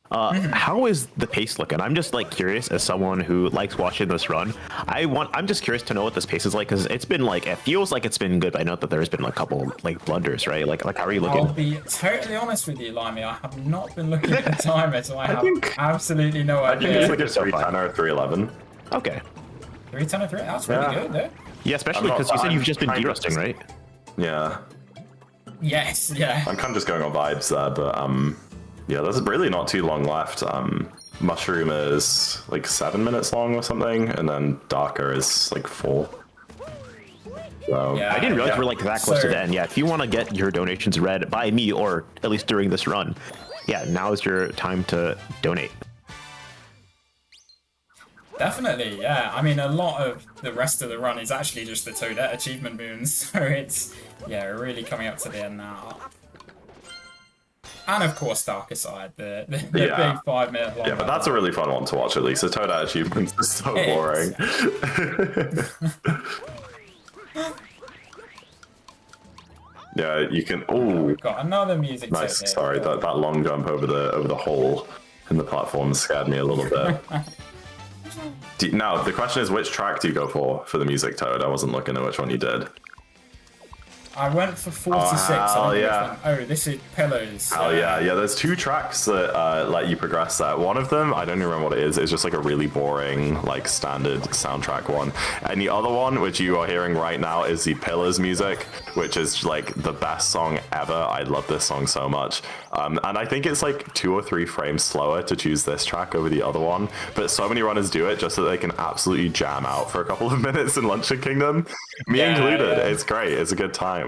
How is the pace looking? I'm just like curious as someone who likes watching this run. I'm just curious to know what this pace is like, because it's been like, it feels like it's been good, but I know that there's been a couple like blunders, right? Like how are you looking? I'll be totally honest with you, Limey. I have not been looking at the timer, so I have absolutely no idea. I think it's like a 310 or 311. Okay. 310 or 3? That's really good, though. Yeah, especially because you said you've just been derusting, right? Yeah. Yes, yeah. I'm kind of just going on vibes there, but yeah, there's really not too long left. Mushroom is like 7 minutes long or something, and then Darker is like 4. So Yeah, I didn't realize we're like that close to the end. Yeah, if you want to get your donations read by me, or at least during this run, yeah, now is your time to donate. Definitely, yeah. I mean, a lot of the rest of the run is actually just the Toadette achievement moons, so it's, yeah, really coming up to the end now. And of course, Darker Side, the big 5 minute long. Yeah, but that's a really fun one to watch, at least. The Toadette achievements are so boring. Yeah, you can. Oh, we've got another music. Nice. Sorry, that long jump over the hole in the platform scared me a little bit. Now, the question is, which track do you go for the music, Toad? I wasn't looking at which one you did. I went for 46. hell yeah. Oh, this is Pillows. Hell yeah. There's 2 tracks that let you progress that. One of them, I don't even remember what it is. It's just like a really boring, like standard soundtrack one. And the other one, which you are hearing right now, is the Pillars music, which is like the best song ever. I love this song so much. And I think it's like 2 or 3 frames slower to choose this track over the other one. But so many runners do it just so they can absolutely jam out for a couple of minutes in Luncheon Kingdom. Me included. It's great. It's a good time.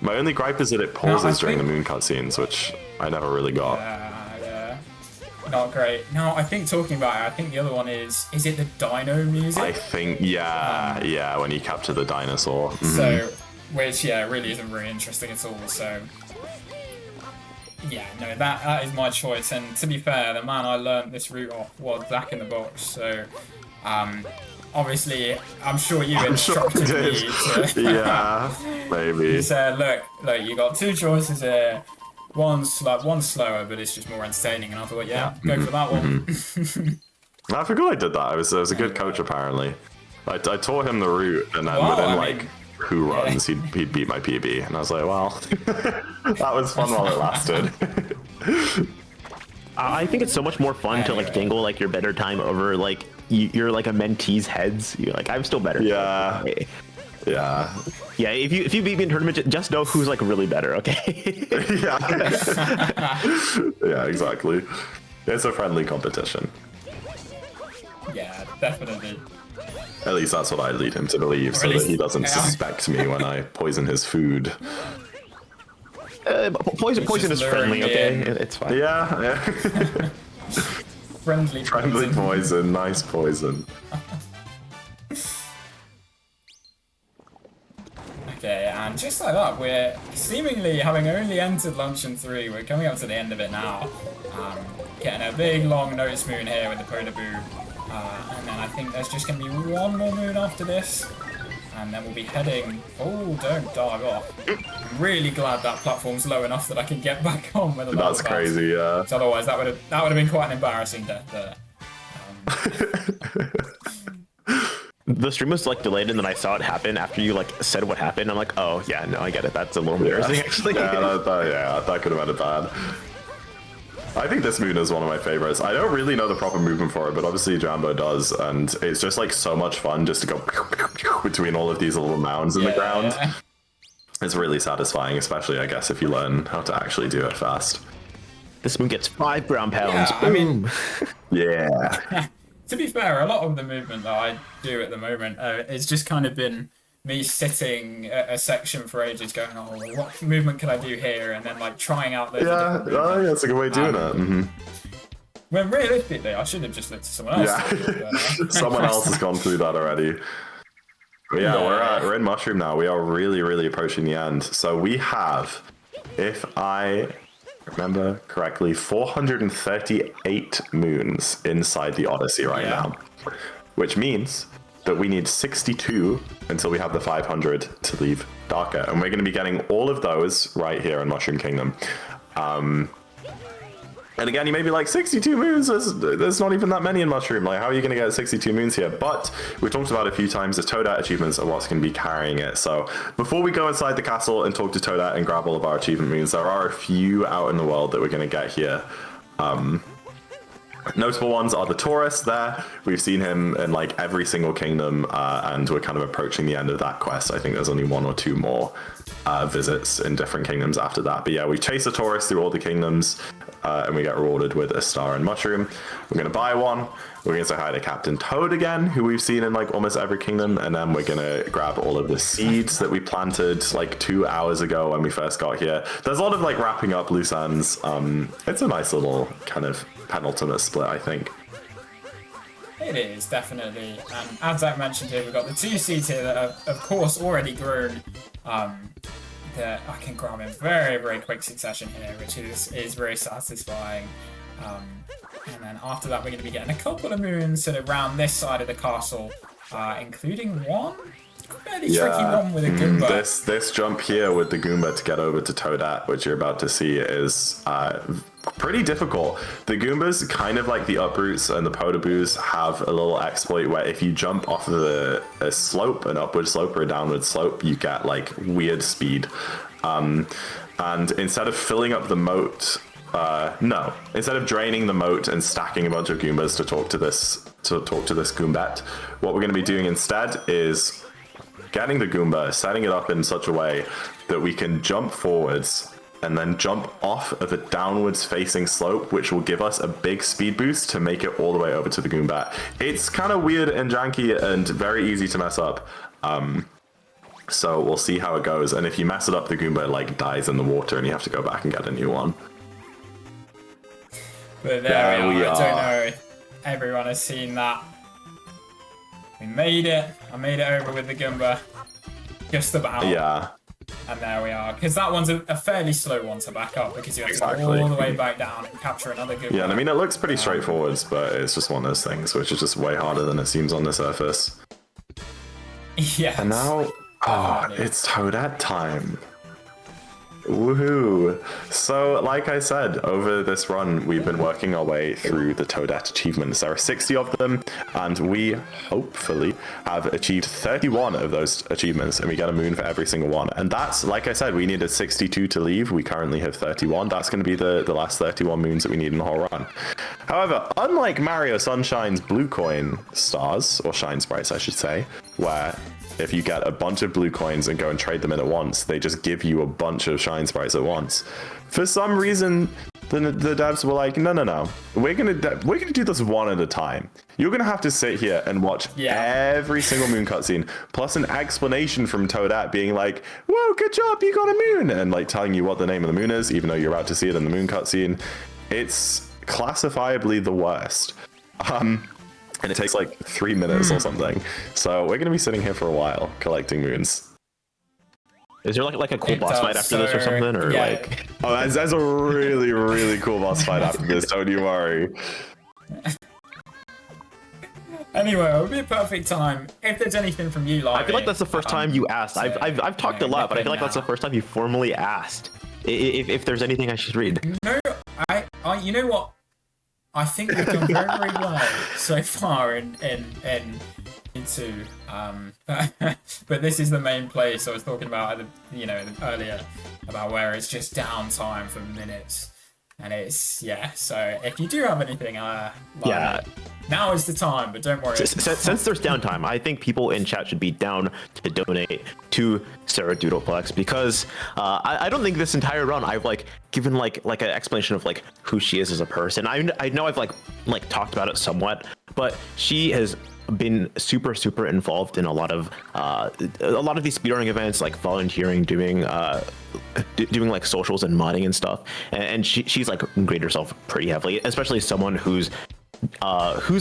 My only gripe is that it pauses during the moon cutscenes, which I never really got. Yeah. Not great. No, I think talking about it, I think the other one is it the dino music? I think, yeah, when you capture the dinosaur. Mm-hmm. So, which, really isn't very interesting at all, so... Yeah, no, that is my choice, and to be fair, the man I learned this route off was Zach in the Box, so... Obviously, I'm sure you instructed me to... Yeah, maybe. He said, look, you got 2 choices here. One's slower, but it's just more entertaining. And I thought, go for that one. I forgot I did that. I was a good coach, apparently. I taught him the route, and then within, who runs, he'd beat my PB. And I was like, well, that was fun while it lasted. I think it's so much more fun to dangle your better time over you're a mentee's heads. You're like, I'm still better. Yeah. Yeah. If you beat me in tournament, just know who's really better. Okay. Yeah, exactly. It's a friendly competition. Yeah, definitely. At least that's what I lead him to believe, so that he doesn't suspect me when I poison his food. Poison is friendly, okay? It's fine. Yeah. Friendly poison, nice poison. Okay, and just like that, we're seemingly having only entered Luncheon 3. We're coming up to the end of it now. Getting a big long notice moon here with the Polar Boo. And then I think there's just going to be one more moon after this. And then we'll be heading... Oh, don't dive off. I'm really glad that platform's low enough that I can get back on with a That's crazy, yeah. So otherwise, that would have been quite an embarrassing death there. The stream was delayed, and then I saw it happen after you said what happened. I'm like, oh yeah, no, I get it. That's a little embarrassing, actually. That could have been bad. I think this moon is one of my favorites. I don't really know the proper movement for it, but obviously Jambo does, and it's just so much fun just to go between all of these little mounds in the ground. It's really satisfying, especially I guess if you learn how to actually do it fast. This moon gets 5 ground pounds. Yeah, I mean, yeah. To be fair, a lot of the movement that I do at the moment, it's just kind of been me sitting a section for ages going, oh, what movement can I do here? And then trying out those. Yeah, that's a good way of doing it. Mm-hmm. When realistically, I should have just looked at someone else. Yeah, someone else has gone through that already. But we're in Mushroom now. We are really, really approaching the end. So we have, if I remember correctly, 438 moons inside the Odyssey right now, which means that we need 62 until we have the 500 to leave Darker. And we're going to be getting all of those right here in Mushroom Kingdom. And again, you may be like, 62 moons? There's not even that many in Mushroom. How are you going to get 62 moons here? But we talked about it a few times, the Toadette achievements are what's going to be carrying it. So before we go inside the castle and talk to Toadette and grab all of our achievement moons, there are a few out in the world that we're going to get here. Notable ones are the tourist there. We've seen him in every single kingdom, and we're kind of approaching the end of that quest. I think there's only 1 or 2 more visits in different kingdoms after that. But yeah, we chase a tourist through all the kingdoms, and we get rewarded with a star and mushroom. We're going to buy one. We're going to say hi to Captain Toad again, who we've seen in almost every kingdom, and then we're going to grab all of the seeds that we planted 2 hours ago when we first got here. There's a lot of wrapping up loose ends. It's a nice little kind of penultimate split, I think. It is, definitely. And as Zach mentioned here, we've got the 2 seeds here that have, of course, already grown. That I can grab in very, very quick succession here, which is very satisfying. And then after that, we're going to be getting a couple of moons sort of around this side of the castle, including one fairly tricky one with a Goomba. This jump here with the Goomba to get over to Toadette, which you're about to see, is pretty difficult. The Goombas, kind of like the Uproots and the Podoboos, have a little exploit where if you jump off of a slope, an upward slope or a downward slope, you get like weird speed. And instead of filling up the moat, instead of draining the moat and stacking a bunch of Goombas to talk to this Goombet, what we're going to be doing instead is getting the Goomba, setting it up in such a way that we can jump forwards and then jump off of a downwards facing slope, which will give us a big speed boost to make it all the way over to the Goomba. It's kind of weird and janky and very easy to mess up. So we'll see how it goes. And if you mess it up, the Goomba like dies in the water and you have to go back and get a new one. But there we are. I don't know if everyone has seen that. We made it. I made it over with the Goomba. Just about. Yeah. And there we are. Because that one's a fairly slow one to back up because you have to go all the way back down and capture another Goomba. Yeah, and I mean, it looks pretty straightforward, but it's just one of those things which is just way harder than it seems on the surface. Yeah. And now, it's Toadette time. Woohoo! So, like I said, over this run, we've been working our way through the Toadette achievements. There are 60 of them, and we hopefully have achieved 31 of those achievements, and we get a moon for every single one. And that's, like I said, we needed 62 to leave. We currently have 31. That's going to be the last 31 moons that we need in the whole run. However, unlike Mario Sunshine's blue coin stars, or shine sprites, I should say, where if you get a bunch of blue coins and go and trade them in at once, they just give you a bunch of shine sprites at once. For some reason, the devs were like, no, we're gonna do this one at a time. You're gonna have to sit here and watch every single moon cutscene, plus an explanation from Toadette being like, "Whoa, good job, you got a moon," and like telling you what the name of the moon is, even though you're about to see it in the moon cutscene. It's classifiably the worst. And it takes like 3 minutes or something. So we're going to be sitting here for a while collecting moons. Is there like a cool boss fight after this or something? Or like... Oh, there's a really, really cool boss fight after this. Don't you worry. Anyway, it would be a perfect time. If there's anything from you, like I feel like that's the first time you asked. I've talked a lot, but I feel like that's the first time you formally asked if there's anything I should read. No, you know what? I think we've done very, very well so far into but this is the main place I was talking about earlier about where it's just downtime for minutes, and it's so if you do have anything now is the time, but don't worry. Since there's downtime, I think people in chat should be down to donate to Sarah Doodleplex, because I don't think this entire run I've given like an explanation of like who she is as a person. I know I've like talked about it somewhat, but she has been super involved in a lot of these speedrunning events, like volunteering, doing like socials and modding and stuff, and she's like graded herself pretty heavily, especially someone who's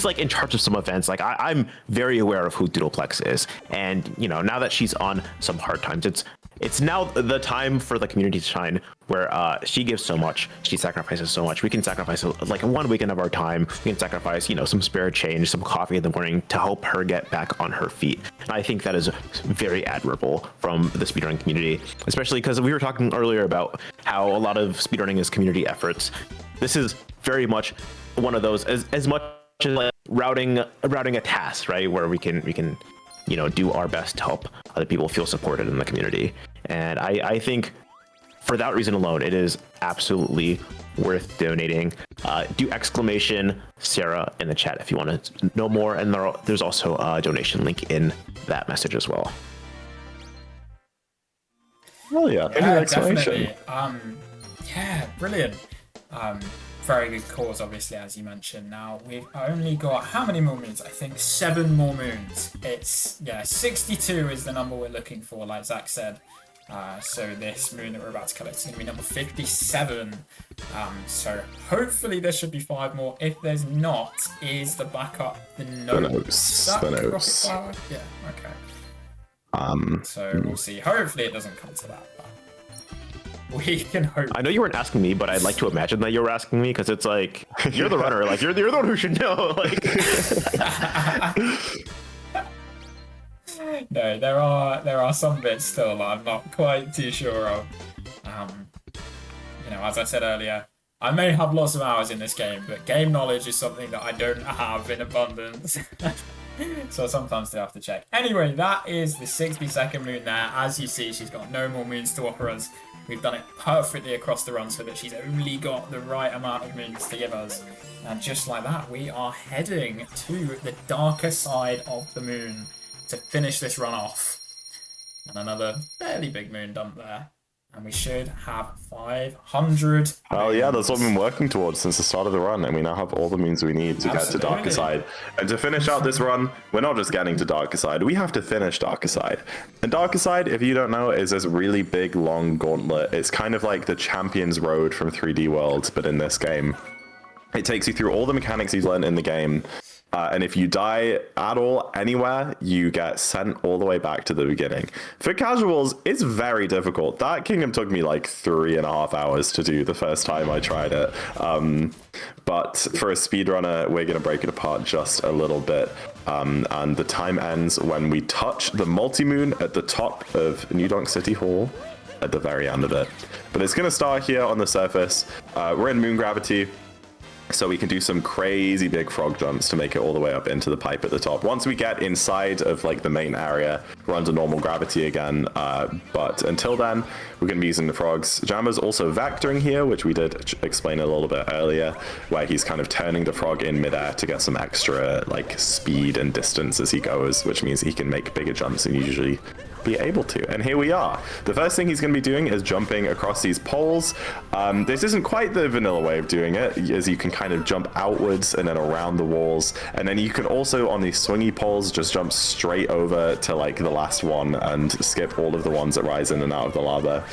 like in charge of some events. Like I'm very aware of who Doodleplex is, and now that she's on some hard times, it's now the time for the community to shine, where she gives so much, she sacrifices so much. We can sacrifice like 1 weekend of our time. We can sacrifice some spare change, some coffee in the morning to help her get back on her feet. And I think that is very admirable from the speedrunning community, especially because we were talking earlier about how a lot of speedrunning is community efforts. This is very much one of those, as much as like routing a task, right, where we can do our best to help other people feel supported in the community. And I think for that reason alone, it is absolutely worth donating. Do exclamation Sarah in the chat if you want to know more, and there's also a donation link in that message as well. Oh yeah, definitely. Brilliant. Very good cause, obviously, as you mentioned. Now we've only got how many more moons? I think 7 more moons. It's 62 is the number we're looking for, like Zach said. So this moon that we're about to collect is going to be number 57. So hopefully there should be 5 more. If there's not, is the backup the notes? Yeah, okay. So we'll see. Hopefully it doesn't come to that. We can hope. I know you weren't asking me, but I'd like to imagine that you were asking me, because it's like you're the runner, like you're the one who should know. Like, no, there are some bits still I'm not quite too sure of. As I said earlier, I may have lots of hours in this game, but game knowledge is something that I don't have in abundance. So sometimes they have to check. Anyway, that is the 60-second moon there. As you see, she's got no more moons to offer us. We've done it perfectly across the run so that she's only got the right amount of moons to give us. And just like that, we are heading to the darker side of the moon to finish this run off. And another fairly big moon dump there. And we should have 500. Oh yeah, that's what we've been working towards since the start of the run, and we now have all the moons we need to get to Darker Side. And to finish out this run, we're not just getting to Darker Side, we have to finish Darker Side. And Darker Side, if you don't know, is this really big, long gauntlet. It's kind of like the Champion's Road from 3D World, but in this game. It takes you through all the mechanics you've learned in the game. And if you die at all, anywhere, you get sent all the way back to the beginning. For casuals, it's very difficult. That kingdom took me like 3.5 hours to do the first time I tried it. But for a speedrunner, we're going to break it apart just a little bit. And the time ends when we touch the multi-moon at the top of New Donk City Hall at the very end of it. But it's going to start here on the surface. We're in moon gravity. So we can do some crazy big frog jumps to make it all the way up into the pipe at the top. Once we get inside of like the main area, we're under normal gravity again. But until then, we're going to be using the frogs. Jambo's also vectoring here, which we did explain a little bit earlier, where he's kind of turning the frog in midair to get some extra like speed and distance as he goes, which means he can make bigger jumps than usually be able to. And here we are. The first thing he's going to be doing is jumping across these poles. This isn't quite the vanilla way of doing it, as you can kind of jump outwards and then around the walls, and then you can also on these swingy poles just jump straight over to like the last one and skip all of the ones that rise in and out of the lava.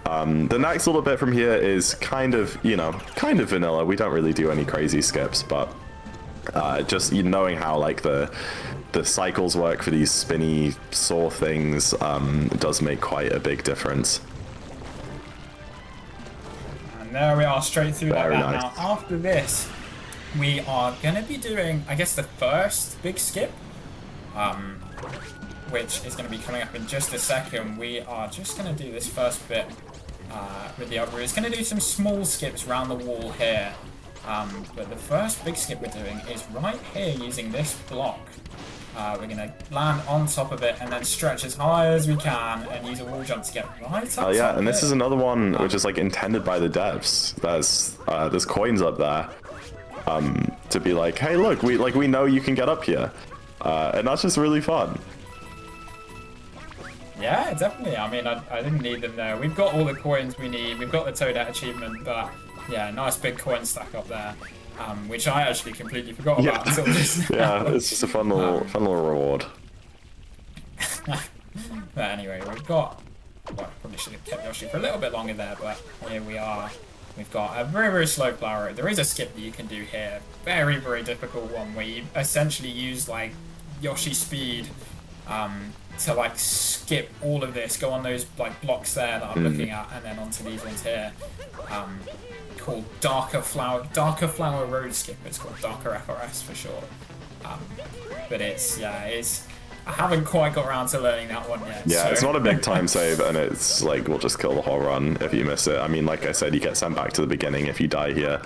The next little bit from here is kind of, you know, kind of vanilla. We don't really do any crazy skips, but just knowing how like the cycles work for these spinny saw things does make quite a big difference. And there we are, straight through like that. Nice. Now after this, we are going to be doing, I guess, the first big skip, which is going to be coming up in just a second. We are just going to do this first bit with the upper. It's going to do some small skips around the wall here. But the first big skip we're doing is right here using this block. We're going to land on top of it and then stretch as high as we can and use a wall jump to get right up. Oh yeah, and this is another one which is like intended by the devs. There's coins up there to be like, hey look, we know you can get up here. And that's just really fun. Yeah, definitely. I mean, I didn't need them there. We've got all the coins we need. We've got the Toadette achievement, but yeah, nice big coin stack up there. Which I actually completely forgot about until just now. Yeah, it's just a fun little reward. But anyway, we've got, well, probably should have kept Yoshi for a little bit longer there, but here we are. We've got a very, very slow flower. There is a skip that you can do here. Very, very difficult one where you essentially use like Yoshi speed to like skip all of this, go on those like blocks there that I'm looking at, and then onto these ones here. Called Darker Flower Road Skip. It's called Darker FRS for short. But it's I haven't quite got around to learning that one yet. Yeah, so. It's not a big time save, and it's like we'll just kill the whole run if you miss it. I mean, like I said, you get sent back to the beginning if you die here.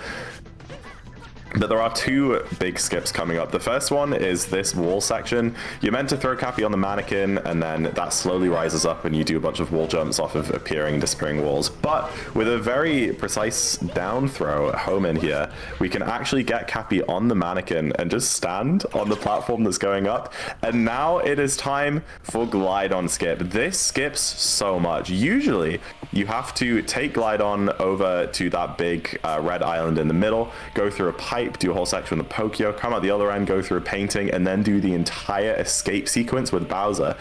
But there are two big skips coming up. The first one is this wall section. You're meant to throw Cappy on the mannequin, and then that slowly rises up and you do a bunch of wall jumps off of appearing and disappearing walls. But with a very precise down throw home in here, we can actually get Cappy on the mannequin and just stand on the platform that's going up. And now it is time for Glide On Skip. This skips so much. Usually, you have to take Glide On over to that big red island in the middle, go through a pipe, do a whole section with the Pokio, come out the other end, go through a painting, and then do the entire escape sequence with Bowser.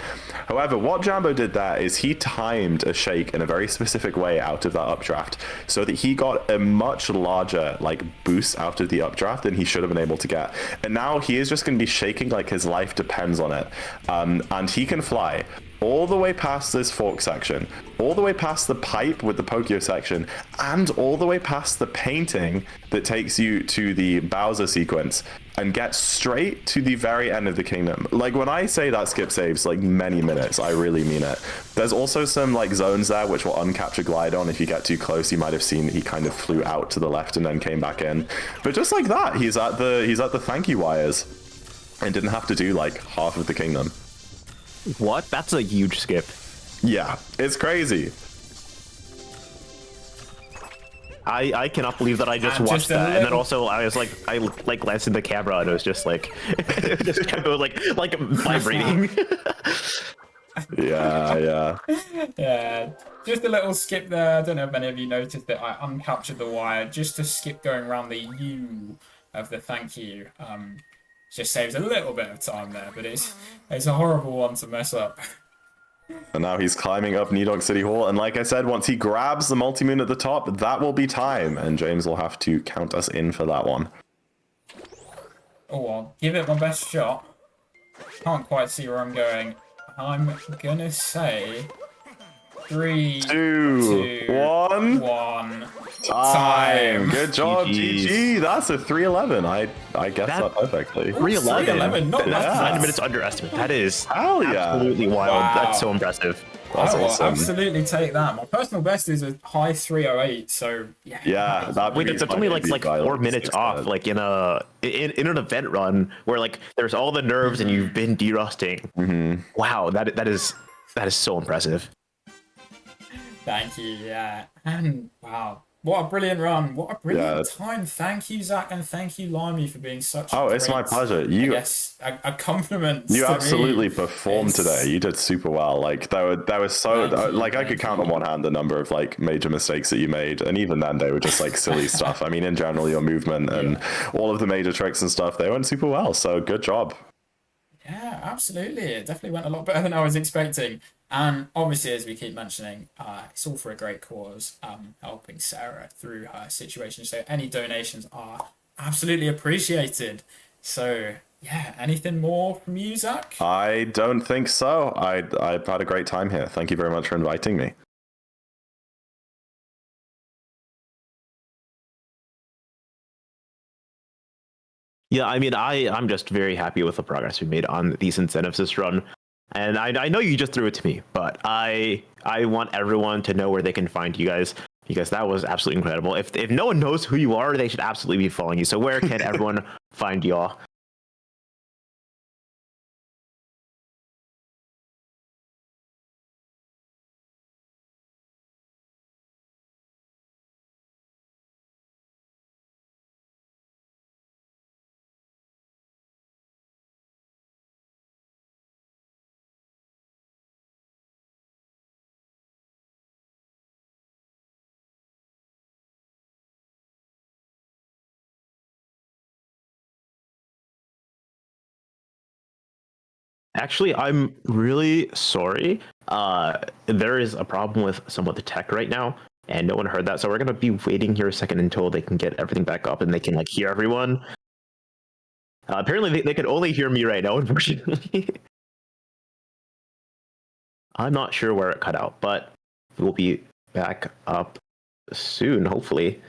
However, what Jambo did there is he timed a shake in a very specific way out of that updraft so that he got a much larger like boost out of the updraft than he should have been able to get. And now he is just going to be shaking like his life depends on it. And he can fly all the way past this fork section, all the way past the pipe with the Pokio section, and all the way past the painting that takes you to the Bowser sequence, and get straight to the very end of the kingdom. Like, when I say that skip saves like many minutes, I really mean it. There's also some like zones there which will uncapture Glydon. If you get too close, you might have seen he kind of flew out to the left and then came back in. But just like that, he's at the thank you wires and didn't have to do like half of the kingdom. What? That's a huge skip. Yeah, it's crazy. I cannot believe that I just And watched just a that, and then little- also I was like, I like glanced at the camera and it was just like, it just kept going like vibrating. Yeah. Yeah, just a little skip there. I don't know if any of you noticed that I uncaptured the wire just to skip going around the U of the thank you. Just saves a little bit of time there, but it's a horrible one to mess up. And now he's climbing up Nidog City Hall, and like I said, once he grabs the multi-moon at the top, that will be time, and James will have to count us in for that one. Oh, I'll give it my best shot. Can't quite see where I'm going. I'm gonna say 3, 2, 2, 1. 1. Time. Good job, GG's. GG. That's a 311. I guessed that perfectly. 311. Not That's bad. 9 minutes underestimate. That is Hell yeah. absolutely wild. Wow. That's so impressive. That's I will awesome. absolutely take that. My personal best is a high 308, so yeah. Yeah, that Wait, that's only like 4 minutes off, like in an event run where like there's all the nerves and you've been derusting. Wow, that is so impressive. Thank you, yeah. And wow, what a brilliant run. What a brilliant Yeah. time. Thank you, Zach, and thank you, Limey, for being such Oh, a it's my great, pleasure. I guess, a compliment You to absolutely me. performed It's- today. You did super well. Like there was so Thank you, like I thank could count you. on one hand the number of like major mistakes that you made, and even then they were just like silly stuff. I mean, in general, your movement and all of the major tricks and stuff, they went super well. So good job. Yeah, absolutely. It definitely went a lot better than I was expecting. And obviously, as we keep mentioning, it's all for a great cause, helping Sarah through her situation. So any donations are absolutely appreciated. So yeah, anything more from you, Zach? I don't think so. I've had a great time here. Thank you very much for inviting me. Yeah, I mean, I'm just very happy with the progress we made on these incentives this run. And I know you just threw it to me, but I want everyone to know where they can find you guys, because that was absolutely incredible. If no one knows who you are, they should absolutely be following you. So where can everyone find y'all? Actually, I'm really sorry. There is a problem with some of the tech right now, and no one heard that. So we're gonna be waiting here a second until they can get everything back up and they can like hear everyone. Apparently, they can only hear me right now, unfortunately. I'm not sure where it cut out, but we'll be back up soon, hopefully.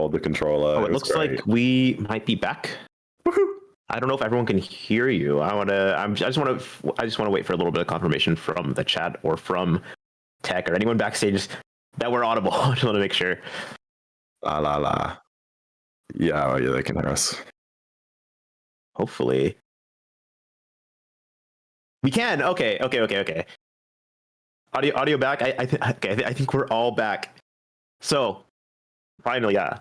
hold the controller. Oh, it looks like we might be back. Woohoo! I don't know if everyone can hear you. I just want to wait for a little bit of confirmation from the chat or from Tech or anyone backstage that we're audible. I just want to make sure. La la la. Yeah, well, yeah, they can hear us. Hopefully, we can. Okay. Audio back. I think we're all back. So, finally, yeah.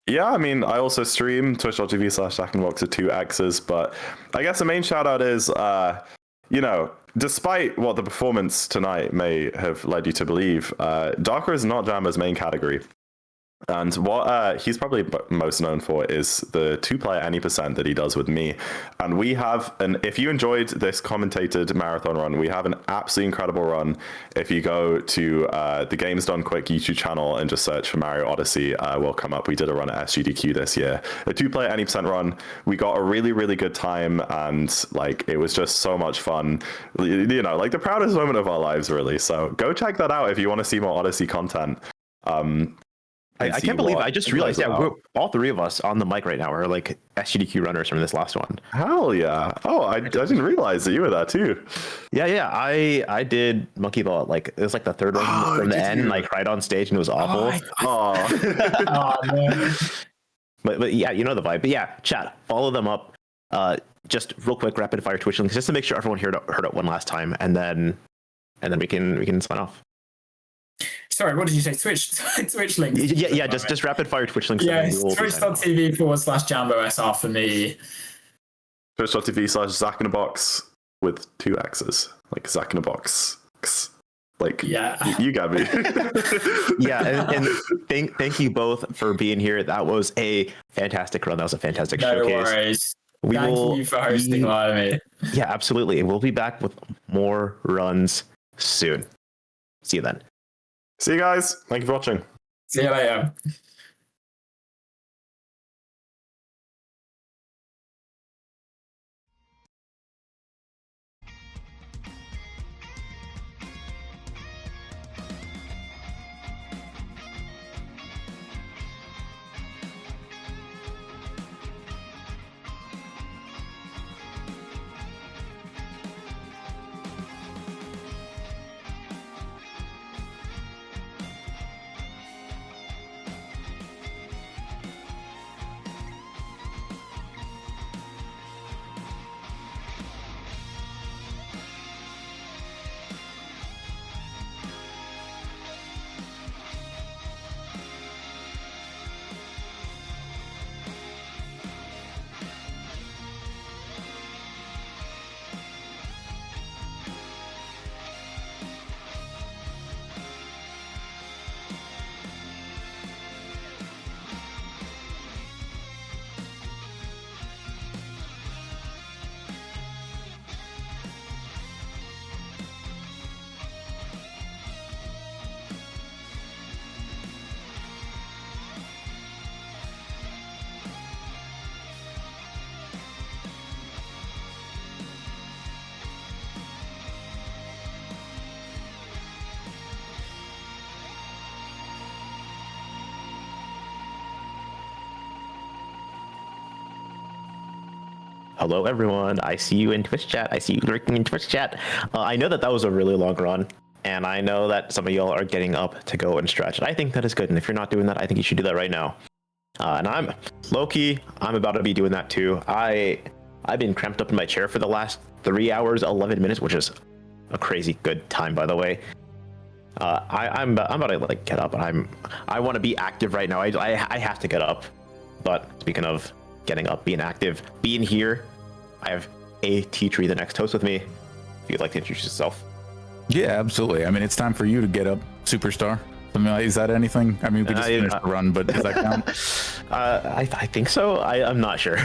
Yeah, I mean, I also stream twitch.tv/jackandbox with 2x's, but I guess the main shout out is, despite what the performance tonight may have led you to believe, Darker is not Jambo's main category. And what he's probably most known for is the 2-player any percent that he does with me. And we have if you enjoyed this commentated marathon run, we have an absolutely incredible run. If you go to the Games Done Quick YouTube channel and just search for Mario Odyssey, will come up. We did a run at SGDQ this year, a 2-player any percent run. We got a really, really good time, and it was just so much fun. The proudest moment of our lives, really. So go check that out if you want to see more Odyssey content. I can't believe I just realized, we're all three of us on the mic right now are SGDQ runners from this last one. Hell yeah. Oh, I didn't realize that you were that too. Yeah. I did Monkey Ball. It was the third one from the end, right on stage, and it was awful. Oh, man. But yeah, you know the vibe. But yeah, chat, follow them up. Just real quick, rapid fire Twitch links, just to make sure everyone heard it one last time, and then we can sign off. Sorry, what did you say? Twitch links? Yeah, just rapid fire Twitch links. Yeah, twitch.tv/jambosr for me. Twitch.tv/Zack in a Box with 2 X's. Zack in a Box. Yeah. You got me. Yeah, and thank you both for being here. That was a fantastic run. That was a fantastic showcase. No worries. Thank you for hosting live. Yeah, absolutely. We'll be back with more runs soon. See you then. See you guys. Thank you for watching. See you later. Hello, everyone. I see you in Twitch chat. I see you lurking in Twitch chat. I know that was a really long run, and I know that some of y'all are getting up to go and stretch. And I think that is good. And if you're not doing that, I think you should do that right now. And I'm low-key, I'm about to be doing that too. I've been cramped up in my chair for the last 3 hours, 11 minutes, which is a crazy good time, by the way. I'm about to get up, and I want to be active right now. I have to get up. But speaking of getting up, being active, being here. I have a T-Tree, the next host with me. If you'd like to introduce yourself. Yeah, absolutely. I mean, it's time for you to get up, superstar. I mean, is that anything? I mean, we just finished the run, but does that count? I think so. I'm not sure.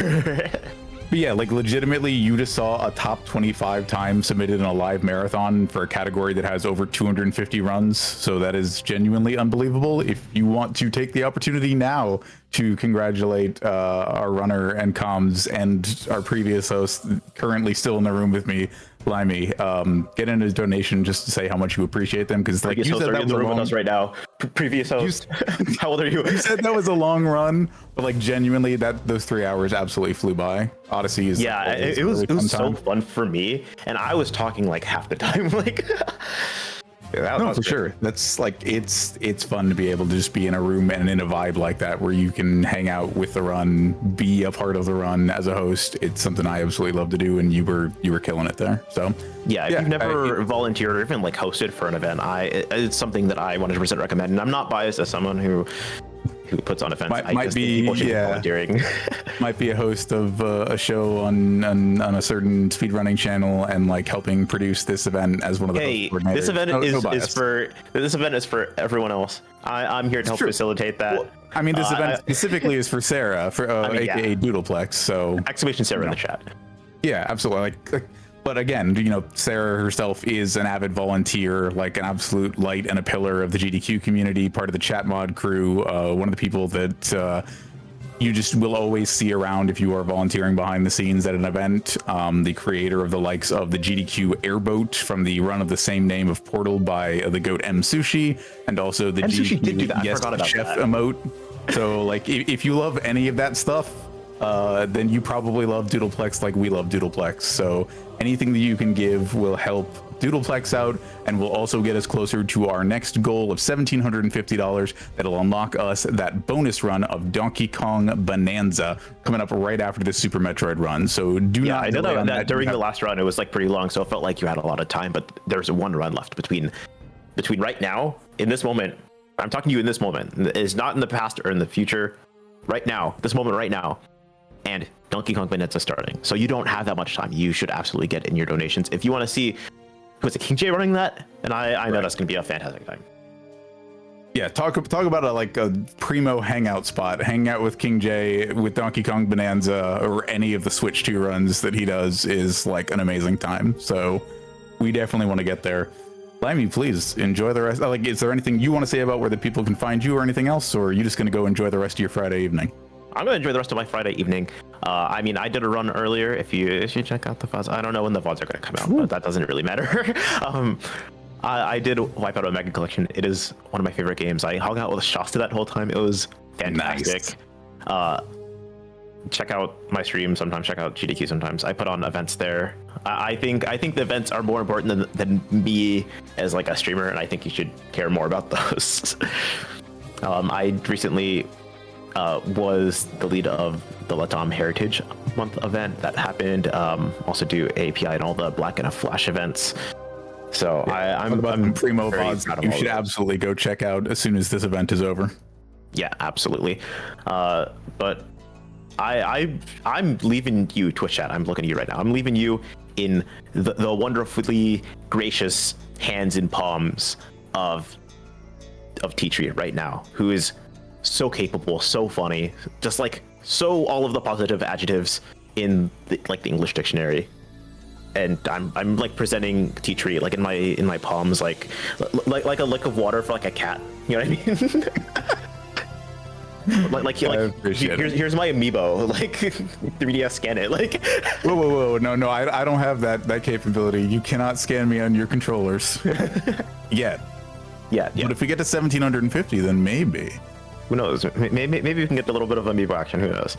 But yeah, like legitimately, you just saw a top 25 time submitted in a live marathon for a category that has over 250 runs. So that is genuinely unbelievable. If you want to take the opportunity now to congratulate our runner and comms and our previous host, currently still in the room with me, Limey, get in a donation just to say how much you appreciate them, because like you said, that in the room with us right now. Previous host, how old are you? You said that was a long run, but like genuinely, those 3 hours absolutely flew by. Odyssey is it was so fun for me, and I was talking like half the time. Like, no, for sure. That's like it's fun to be able to just be in a room and in a vibe like that where you can hang out with the run, be a part of the run as a host. It's something I absolutely love to do, and you were killing it there. So yeah, if you've never volunteered or even like hosted for an event, it's something that I 100% recommend. And I'm not biased as someone who puts on events. Might be volunteering. Might be a host of a show on a certain speedrunning channel and like helping produce this event as one of the host coordinators. This event is for everyone else. I'm here to help facilitate that. Well, I mean, this event specifically is for Sarah, aka Doodleplex. So exclamation Sarah in the chat. Yeah, absolutely. But again, you know, Sarah herself is an avid volunteer, like an absolute light and a pillar of the GDQ community, part of the chat mod crew, one of the people that you just will always see around if you are volunteering behind the scenes at an event. The creator of the likes of the GDQ airboat from the run of the same name of Portal by the GOAT M Sushi, and also the GDQ did do that. Chef emote. So like, if you love any of that stuff, then you probably love Doodleplex like we love Doodleplex. So anything that you can give will help Doodleplex out and will also get us closer to our next goal of $1,750 that'll unlock us that bonus run of Donkey Kong Bonanza coming up right after the Super Metroid run. So I know that during the last run it was like pretty long, so it felt like you had a lot of time, but there's one run left between right now, in this moment. I'm talking to you in this moment. It's not in the past or in the future. Right now, this moment right now. And Donkey Kong Bonanza starting. So you don't have that much time. You should absolutely get in your donations. If you want to see, was it King J running that? And I know that's going to be a fantastic time. Yeah, talk about a primo hangout spot. Hang out with King J with Donkey Kong Bonanza or any of the Switch 2 runs that he does is like an amazing time. So we definitely want to get there. Limey, please enjoy the rest. Like, is there anything you want to say about where the people can find you or anything else? Or are you just going to go enjoy the rest of your Friday evening? I'm going to enjoy the rest of my Friday evening. I mean, I did a run earlier. If you check out the VODs, I don't know when the VODs are going to come out, but that doesn't really matter. I did wipe out a Mega Collection. It is one of my favorite games. I hung out with Shasta that whole time. It was fantastic. Nice. Check out my stream sometimes. Check out GDQ sometimes. I put on events there. I think the events are more important than me as like a streamer, and I think you should care more about those. I recently was the lead of the Latam Heritage Month event that happened. Also do API and all the Black and a Flash events. So yeah, I'm primo VODs. You should absolutely go check out as soon as this event is over. Yeah, absolutely. But I'm leaving you, Twitch chat. I'm looking at you right now. I'm leaving you in the wonderfully gracious hands and palms of T-Tree right now, who is so capable, so funny, just like so all of the positive adjectives in the English dictionary. And I'm like presenting T-Tree like in my palms, like a lick of water for like a cat. You know what I mean? here's my amiibo, like 3DS scan it, like. whoa, no, I don't have that capability. You cannot scan me on your controllers yet. Yeah. But if we get to 1750, then maybe. Who knows? Maybe we can get a little bit of amiibo action. Who knows?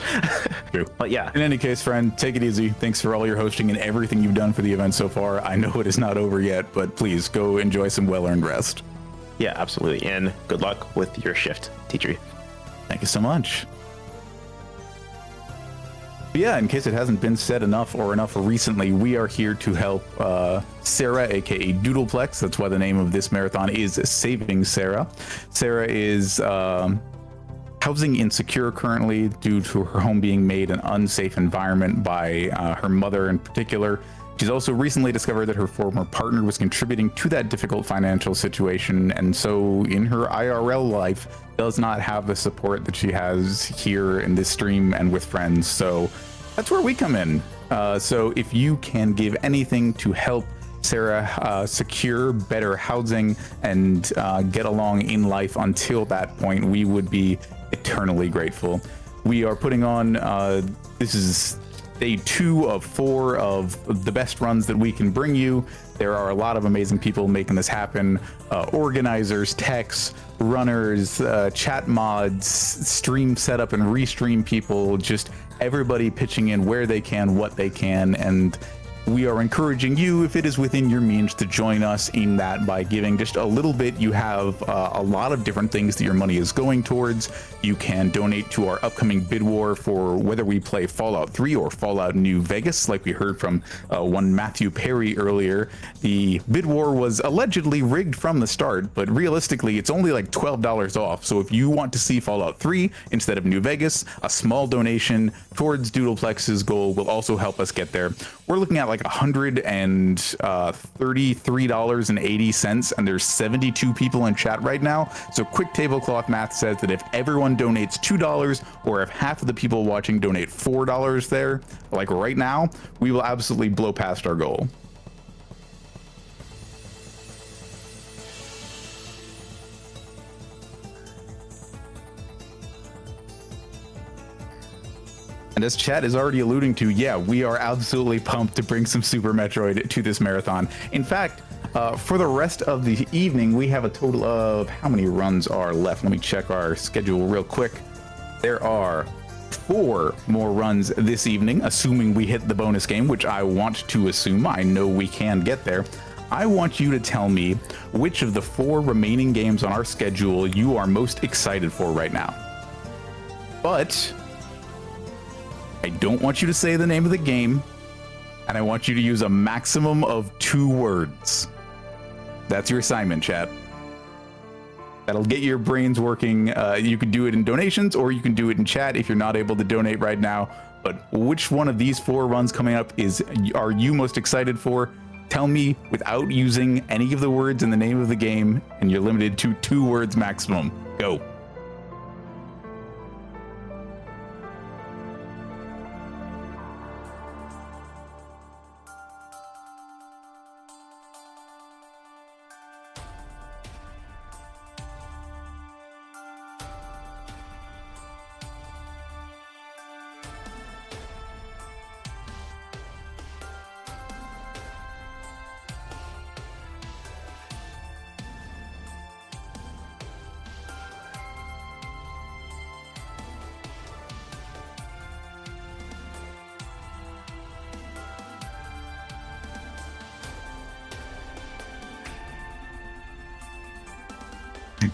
True. But yeah. In any case, friend, take it easy. Thanks for all your hosting and everything you've done for the event so far. I know it is not over yet, but please go enjoy some well-earned rest. Yeah, absolutely. And good luck with your shift, T-Tree. Thank you so much. But yeah, in case it hasn't been said enough recently, we are here to help Sarah, aka Doodleplex. That's why the name of this marathon is Saving Sarah. Sarah is housing insecure currently due to her home being made an unsafe environment by her mother in particular. She's also recently discovered that her former partner was contributing to that difficult financial situation, and so in her IRL life does not have the support that she has here in this stream and with friends. So that's where we come in. So if you can give anything to help Sarah secure better housing and get along in life until that point, we would be eternally grateful. We are putting on, this is day 2 of 4 of the best runs that we can bring you. There are a lot of amazing people making this happen. Organizers, techs, runners, chat mods, stream setup and restream people, just everybody pitching in where they can, what they can, and we are encouraging you, if it is within your means, to join us in that by giving just a little bit. You have a lot of different things that your money is going towards. You can donate to our upcoming bid war for whether we play Fallout 3 or Fallout New Vegas, like we heard from one Matthew Perry earlier. The bid war was allegedly rigged from the start, but realistically, it's only like $12 off. So if you want to see Fallout 3 instead of New Vegas, a small donation towards Doodleplex's goal will also help us get there. We're looking at like $133.80, and there's 72 people in chat right now. So quick tablecloth math says that if everyone donates $2, or if half of the people watching donate $4 there, like right now, we will absolutely blow past our goal. And as chat is already alluding to, yeah, we are absolutely pumped to bring some Super Metroid to this marathon. In fact, for the rest of the evening, we have a total of, how many runs are left? Let me check our schedule real quick. There are 4 more runs this evening, assuming we hit the bonus game, which I want to assume. I know we can get there. I want you to tell me which of the 4 remaining games on our schedule you are most excited for right now. But I don't want you to say the name of the game, and I want you to use a maximum of 2 words. That's your assignment, chat. That'll get your brains working. You can do it in donations, or you can do it in chat if you're not able to donate right now. But which one of these 4 runs coming up are you most excited for? Tell me without using any of the words in the name of the game, and you're limited to 2 words maximum. Go.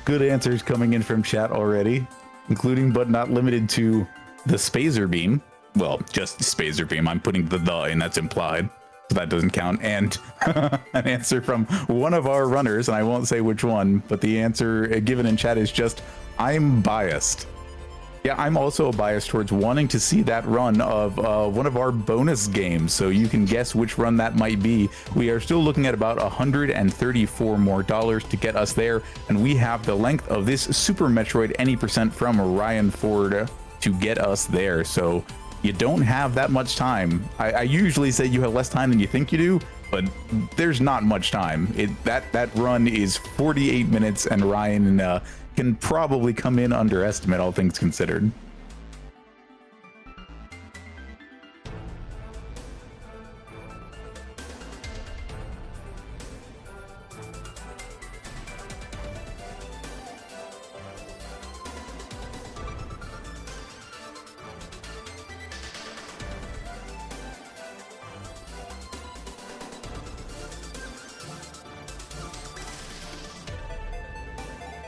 Good answers coming in from chat already, including but not limited to the Spazer Beam. Well, just the Spazer Beam. I'm putting the in, that's implied, so that doesn't count. And an answer from one of our runners, and I won't say which one, but the answer given in chat is just, I'm biased. Yeah, I'm also biased towards wanting to see that run of one of our bonus games, so you can guess which run that might be. We are still looking at about $134 more to get us there, and we have the length of this Super Metroid Any Percent from Ryan Ford to get us there. So you don't have that much time. I usually say you have less time than you think you do, but there's not much time. That run is 48 minutes, and Ryan can probably come in underestimate, all things considered.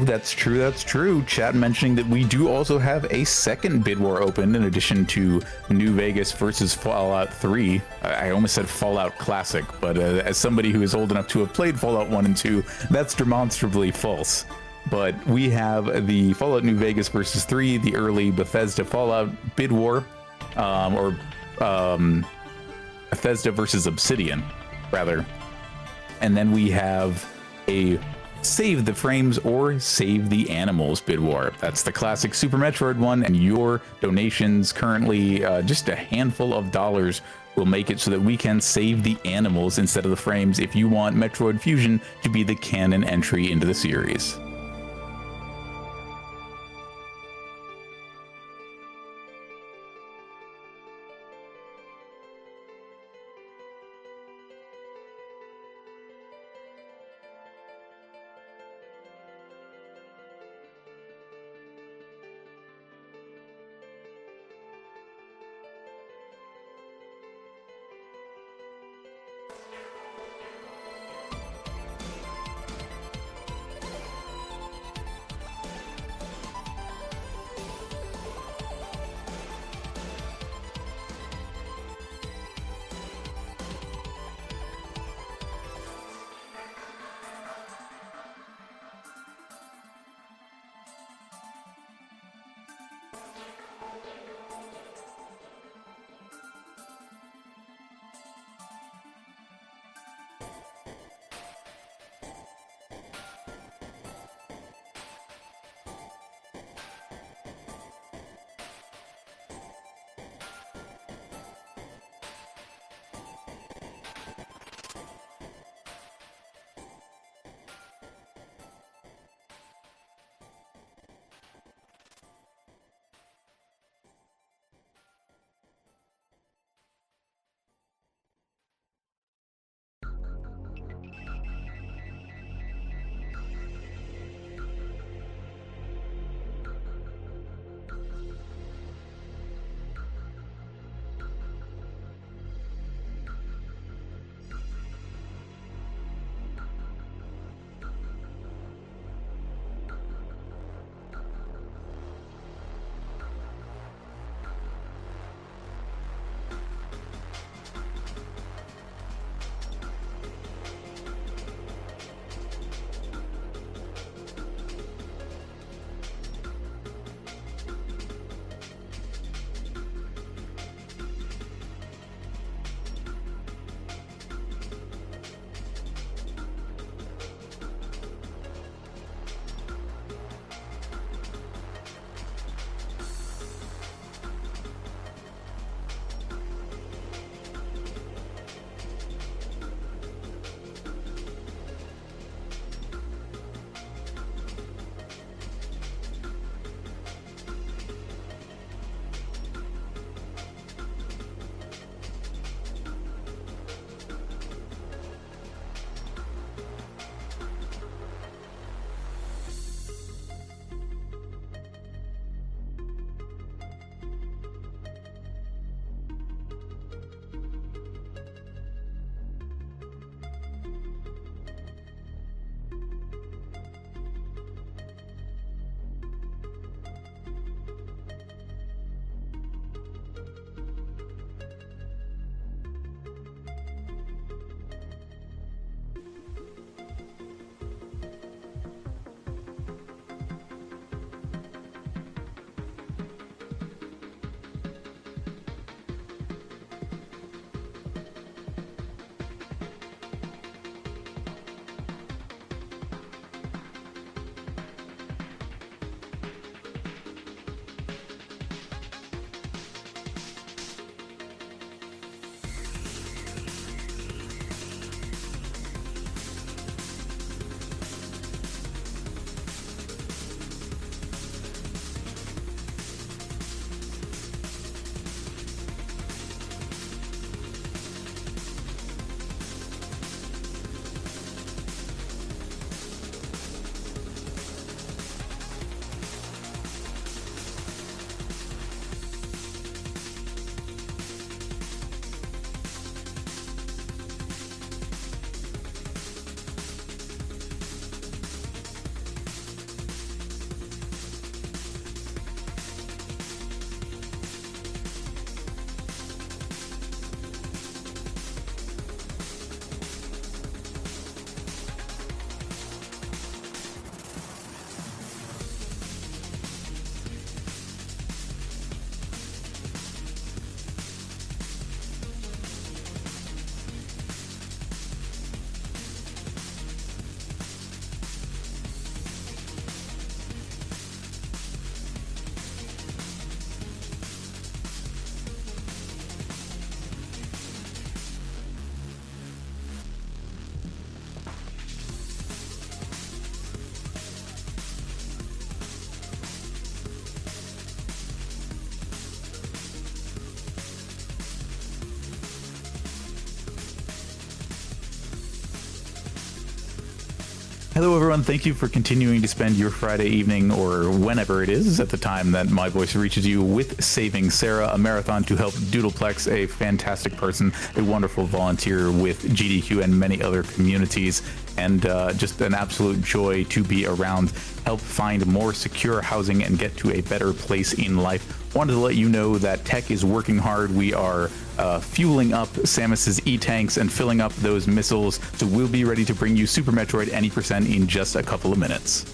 That's true, that's true. Chat mentioning that we do also have a second bid war open in addition to New Vegas versus Fallout 3. I almost said Fallout Classic, but as somebody who is old enough to have played Fallout 1 and 2, that's demonstrably false. but we have the Fallout New Vegas versus 3, the early Bethesda Fallout bid war, or Bethesda versus Obsidian, rather. And then we have a Save the Frames or Save the Animals bid war. That's the classic Super Metroid one, and your donations, currently just a handful of dollars, will make it so that we can save the animals instead of the frames if you want Metroid Fusion to be the canon entry into the series. Hello, everyone. Thank you for continuing to spend your Friday evening, or whenever it is, at the time that my voice reaches you, with Saving Sarah, a marathon to help Doodleplex, a fantastic person, a wonderful volunteer with GDQ and many other communities, and just an absolute joy to be around, help find more secure housing and get to a better place in life. Wanted to let you know that tech is working hard. We are fueling up Samus's E-tanks and filling up those missiles, so we'll be ready to bring you Super Metroid Any% in just a couple of minutes.